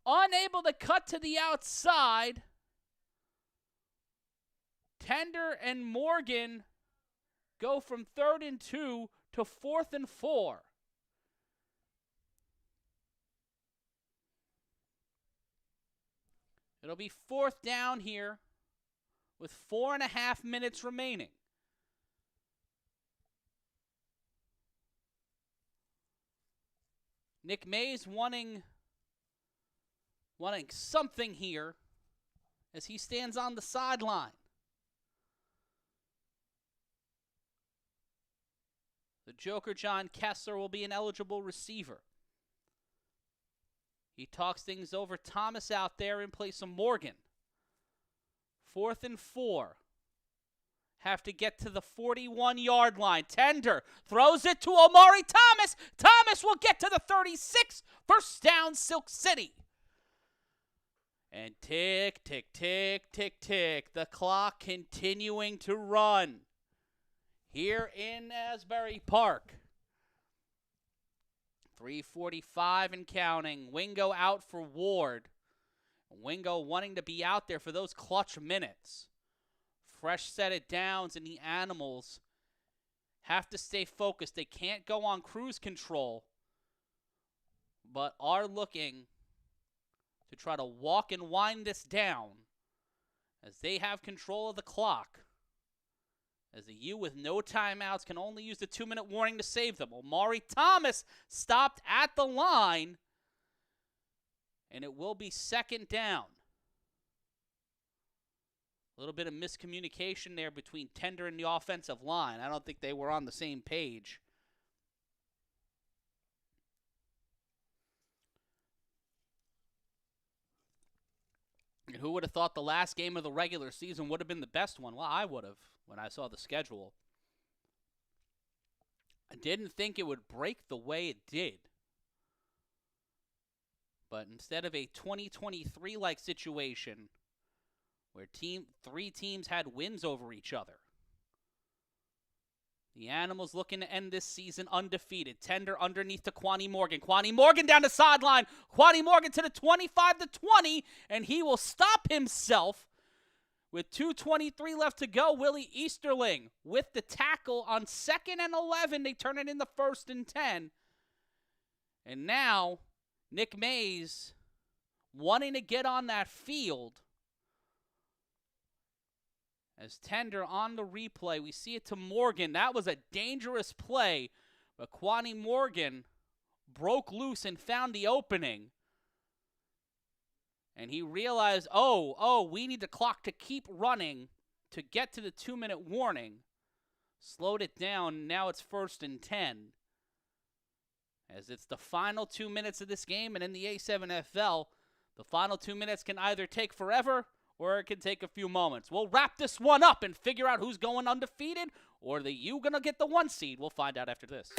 S1: Unable to cut to the outside. Tender and Morgan go from 3rd and 2 to 4th and 4. It'll be 4th down here with 4.5 minutes remaining. Nick Mays wanting wanting something here as he stands on the sideline. The Joker, John Kessler, will be an eligible receiver. He talks things over. Thomas out there in place of Morgan. 4th and 4. Have to get to the 41-yard line. Tender throws it to Omari Thomas. Thomas will get to the 36. First down, Silk City. And tick, tick, tick, tick, tick. The clock continuing to run here in Asbury Park. 3:45 and counting. Wingo out for Ward. Wingo wanting to be out there for those clutch minutes. Fresh set of downs, and the Animals have to stay focused. They can't go on cruise control, but are looking to try to walk and wind this down as they have control of the clock. As the U with no timeouts can only use the 2-minute warning to save them. Omari Thomas stopped at the line, and it will be 2nd down. A little bit of miscommunication there between Tender and the offensive line. I don't think they were on the same page. And who would have thought the last game of the regular season would have been the best one? Well, I would have when I saw the schedule. I didn't think it would break the way it did. But instead of a 2023-like situation where three teams had wins over each other, the Animals looking to end this season undefeated. Tender underneath to Quani Morgan. Quani Morgan down the sideline. Quani Morgan to the 25-20, and he will stop himself with 2:23 left to go. Willie Easterling with the tackle on 2nd and 11. They turn it into 1st and 10. And now Nick Mays wanting to get on that field. As Tender on the replay, we see it to Morgan. That was a dangerous play, but Quani Morgan broke loose and found the opening. And he realized, we need the clock to keep running to get to the 2-minute warning. Slowed it down. Now it's 1st and 10. As it's the final 2 minutes of this game, and in the A7FL, the final 2 minutes can either take forever or it can take a few moments. We'll wrap this one up and figure out who's going undefeated or the U going to get the 1 seed. We'll find out after this.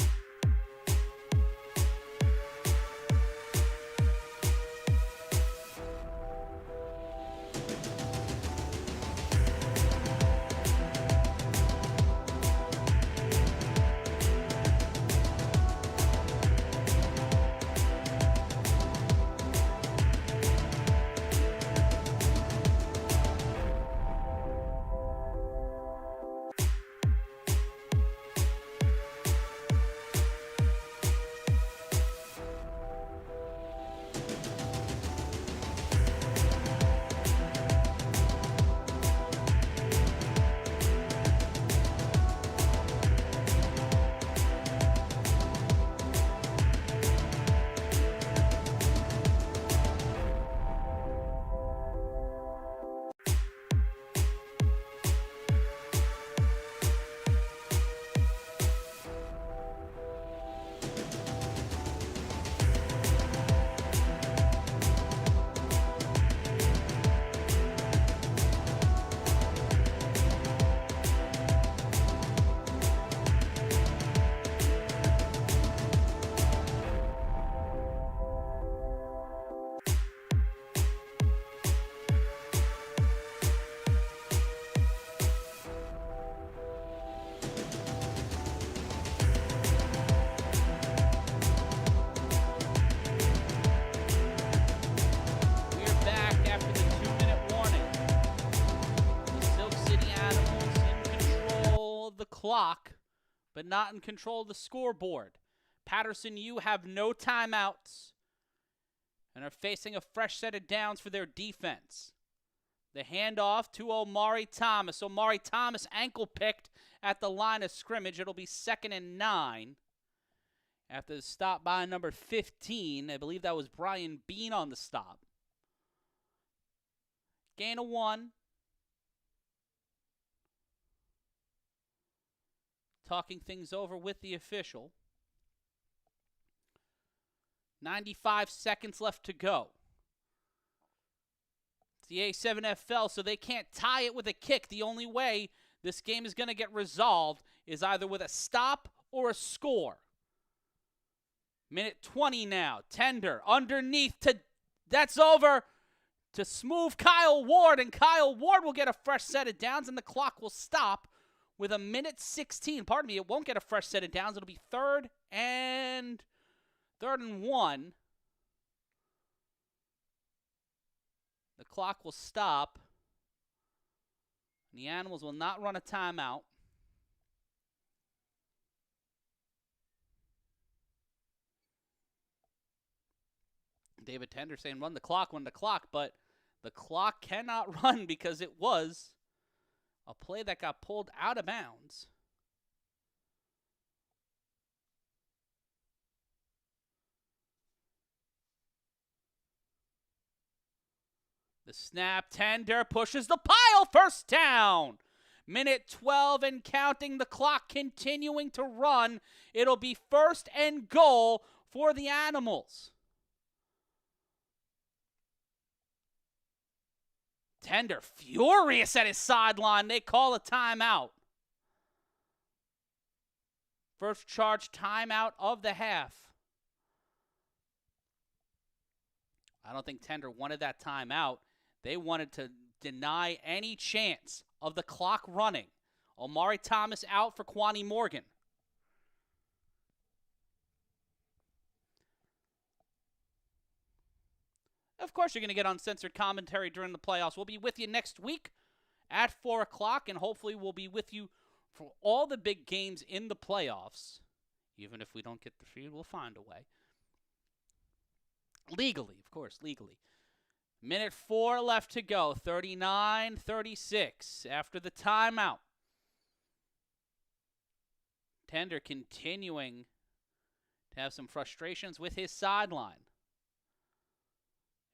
S1: Clock, but not in control of the scoreboard. Paterson U have no timeouts and are facing a fresh set of downs for their defense. The handoff to Omari Thomas. Omari Thomas ankle picked at the line of scrimmage. It'll be 2nd and 9 after the stop by number 15. I believe that was Brian Bean on the stop. Gain of 1. Talking things over with the official. 95 seconds left to go. It's the A7FL, so they can't tie it with a kick. The only way this game is going to get resolved is either with a stop or a score. Minute 20 now. Tender underneath to, that's over, to smooth Kyle Ward, and Kyle Ward will get a fresh set of downs, and the clock will stop with a minute 16. Pardon me, it won't get a fresh set of downs. It'll be third and 1. The clock will stop. The Animals will not run a timeout. David Tender saying run the clock, but the clock cannot run because it was a play that got pulled out of bounds. The snap, Tender pushes the pile, first down. Minute 12 and counting, the clock continuing to run. It'll be first and goal for the Animals. Tender furious at his sideline. They call a timeout. First charge timeout of the half. I don't think Tender wanted that timeout. They wanted to deny any chance of the clock running. Omari Thomas out for Quanny Morgan. Of course, you're going to get uncensored commentary during the playoffs. We'll be with you next week at 4 o'clock, and hopefully we'll be with you for all the big games in the playoffs. Even if we don't get the feed, we'll find a way. Legally, of course, legally. Minute 4 left to go, 39-36 after the timeout. Tender continuing to have some frustrations with his sideline.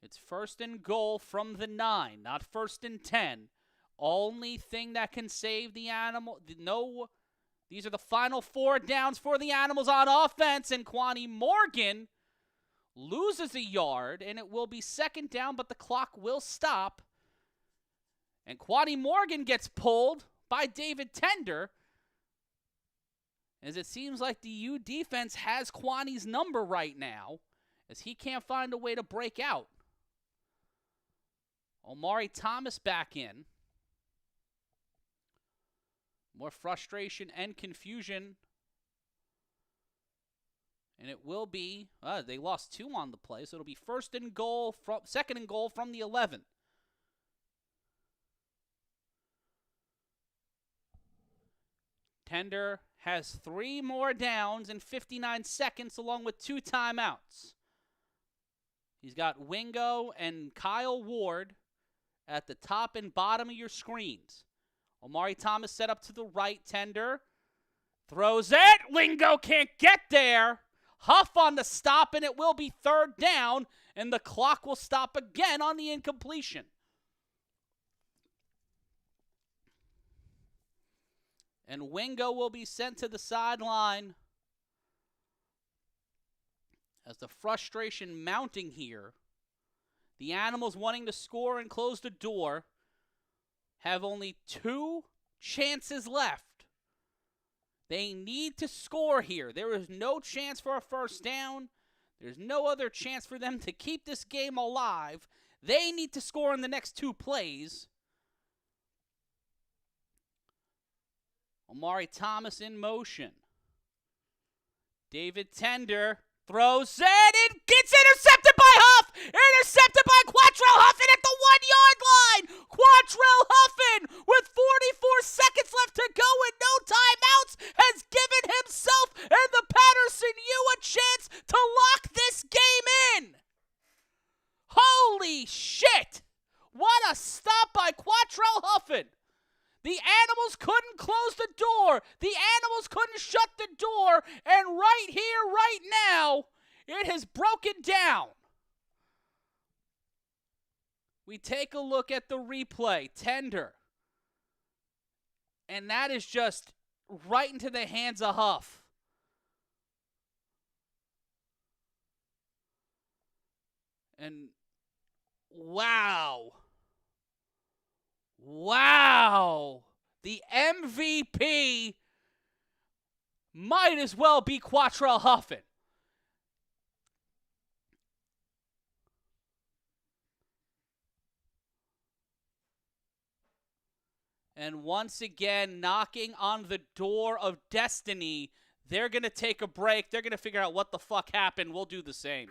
S1: It's first and goal from the 9, not first and 10. Only thing that can save the Animal. No, these are the final 4 downs for the Animals on offense, and Quanny Morgan loses a yard, and it will be second down, but the clock will stop. And Quanny Morgan gets pulled by David Tender, as it seems like the U defense has Quanny's number right now, as he can't find a way to break out. Omari Thomas back in. More frustration and confusion. And it will be, they lost 2 on the play, so it'll be second and goal from the 11. Tender has 3 more downs in 59 seconds along with 2 timeouts. He's got Wingo and Kyle Ward at the top and bottom of your screens. Omari Thomas set up to the right. Tender throws it. Wingo can't get there. Huff on the stop, and it will be third down, and the clock will stop again on the incompletion. And Wingo will be sent to the sideline as the frustration mounting here. The Animals wanting to score and close the door have only 2 chances left. They need to score here. There is no chance for a first down. There's no other chance for them to keep this game alive. They need to score in the next 2 plays. Omari Thomas in motion. David Tender throws it. It gets intercepted by Huff. Intercepted by Quatrell Huffin at the 1-yard line. Quatrell Huffin with 44 seconds left to go and no timeouts has given himself and the Paterson U a chance to lock this game in. Holy shit. What a stop by Quatrell Huffin. The Animals couldn't close the door. The Animals couldn't shut the door. And right here, right now, it has broken down. We take a look at the replay. Tender. And that is just right into the hands of Huff. And wow. Wow. The MVP might as well be Quatrell Huffin. And once again, knocking on the door of destiny. They're going to take a break. They're going to figure out what the fuck happened. We'll do the same.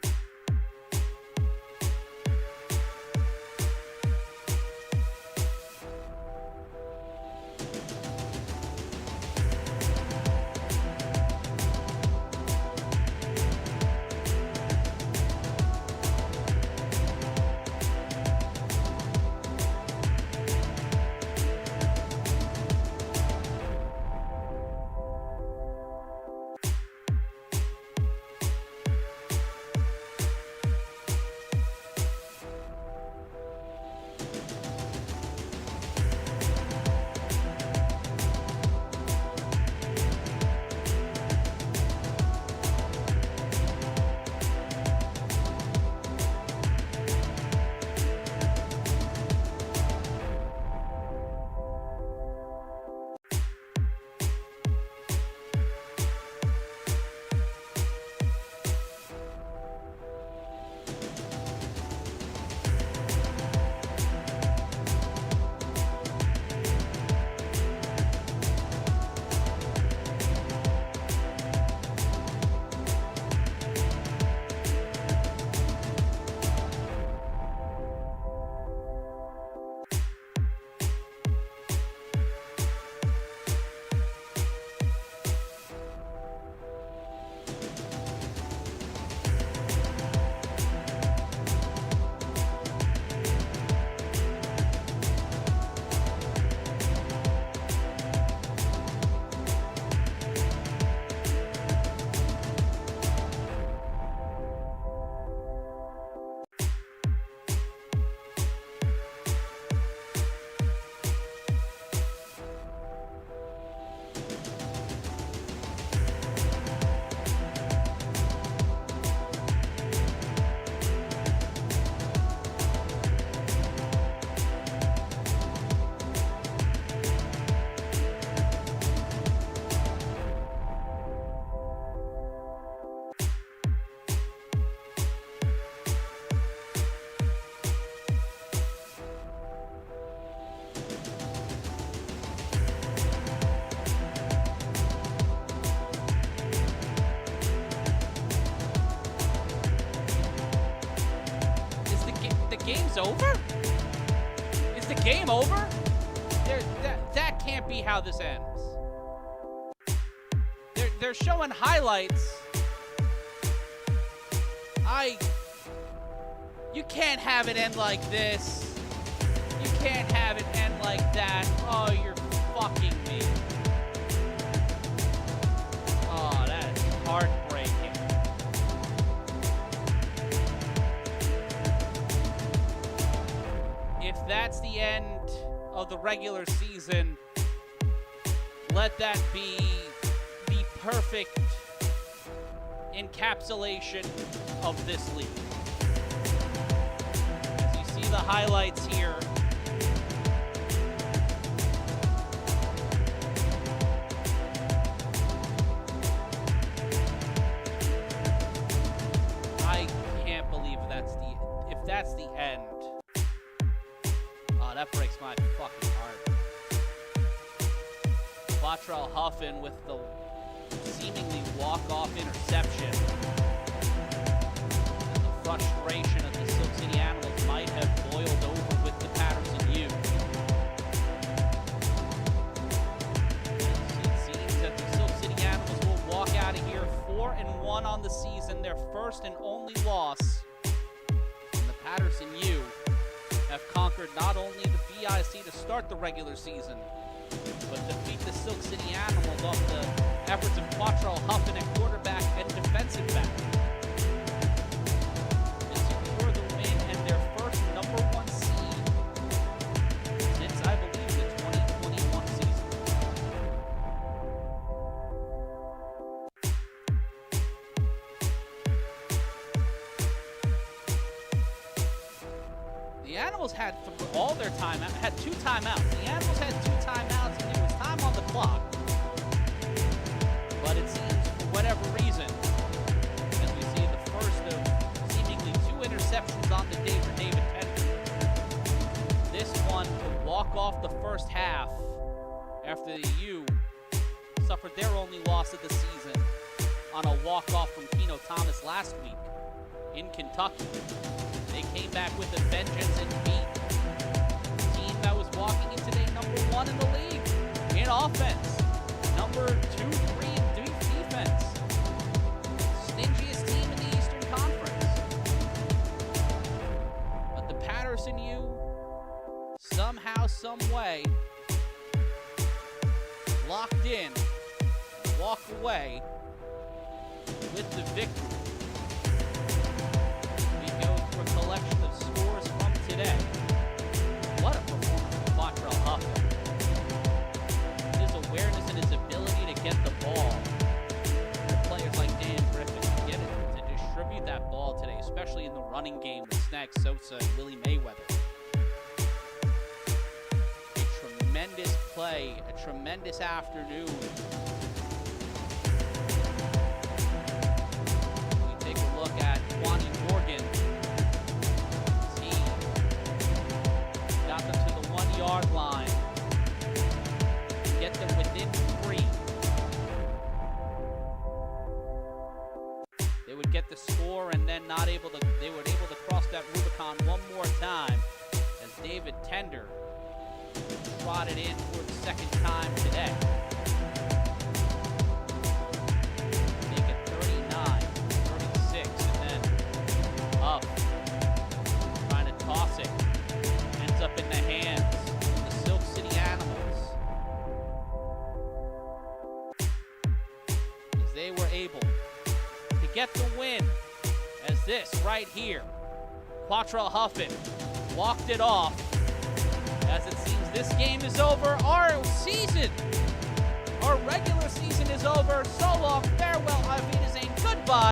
S1: Game's over? Is the game over? That can't be how this ends. They're showing highlights. You can't have it end like this. You can't have it end like that. Oh, you're fucking me. Oh, that is heartbreaking. If that's the end of the regular season, let that be the perfect encapsulation of this league. As you see the highlights here, I can't believe if that's the end. Oh, that breaks my fucking heart. Quatrell Huffin with the seemingly walk-off interception. And the frustration of the Silk City Animals might have boiled over with the Paterson U. It seems that the Silk City Animals will walk out of here 4-1 on the season, their first and only loss. And the Paterson U have conquered not only the BIC to start the regular season, but defeat the Silk City Animals off the efforts of Quatrell Huffin at quarterback and defensive back to secure the win and their first #1 seed Animals had all their timeouts, had 2 timeouts. The Animals had 2 timeouts, and there was time on the clock. But it seems, for whatever reason, as we see the first of seemingly 2 interceptions on the day for David Tender, this one to walk off the first half after the U suffered their only loss of the season on a walk-off from Keno Thomas last week in Kentucky. They came back with a vengeance and beat the team that was walking in today number 1 in the league in offense, number 2, 3 in defense, stingiest team in the Eastern Conference. But the Paterson U, somehow, some way, locked in, walk away with the victory. We go through a collection of scores from today. What a performance from Quatrell Huffin. His awareness and his ability to get the ball. The players like Dan Griffin to get it, to distribute that ball today, especially in the running game with Snag Sosa and Willie Mayweather. A tremendous play, a tremendous afternoon. Look at Kwani Morgan. He got them to the 1-yard line. Get them within 3. They would get the score and then they were able to cross that Rubicon one more time as David Tender trotted in for the 2nd time today. Up, trying to toss it, ends up in the hands of the Silk City Animals as they were able to get the win, as this right here, Quatrell Huffin walked it off. As it seems this game is over, our season, our regular season is over. So long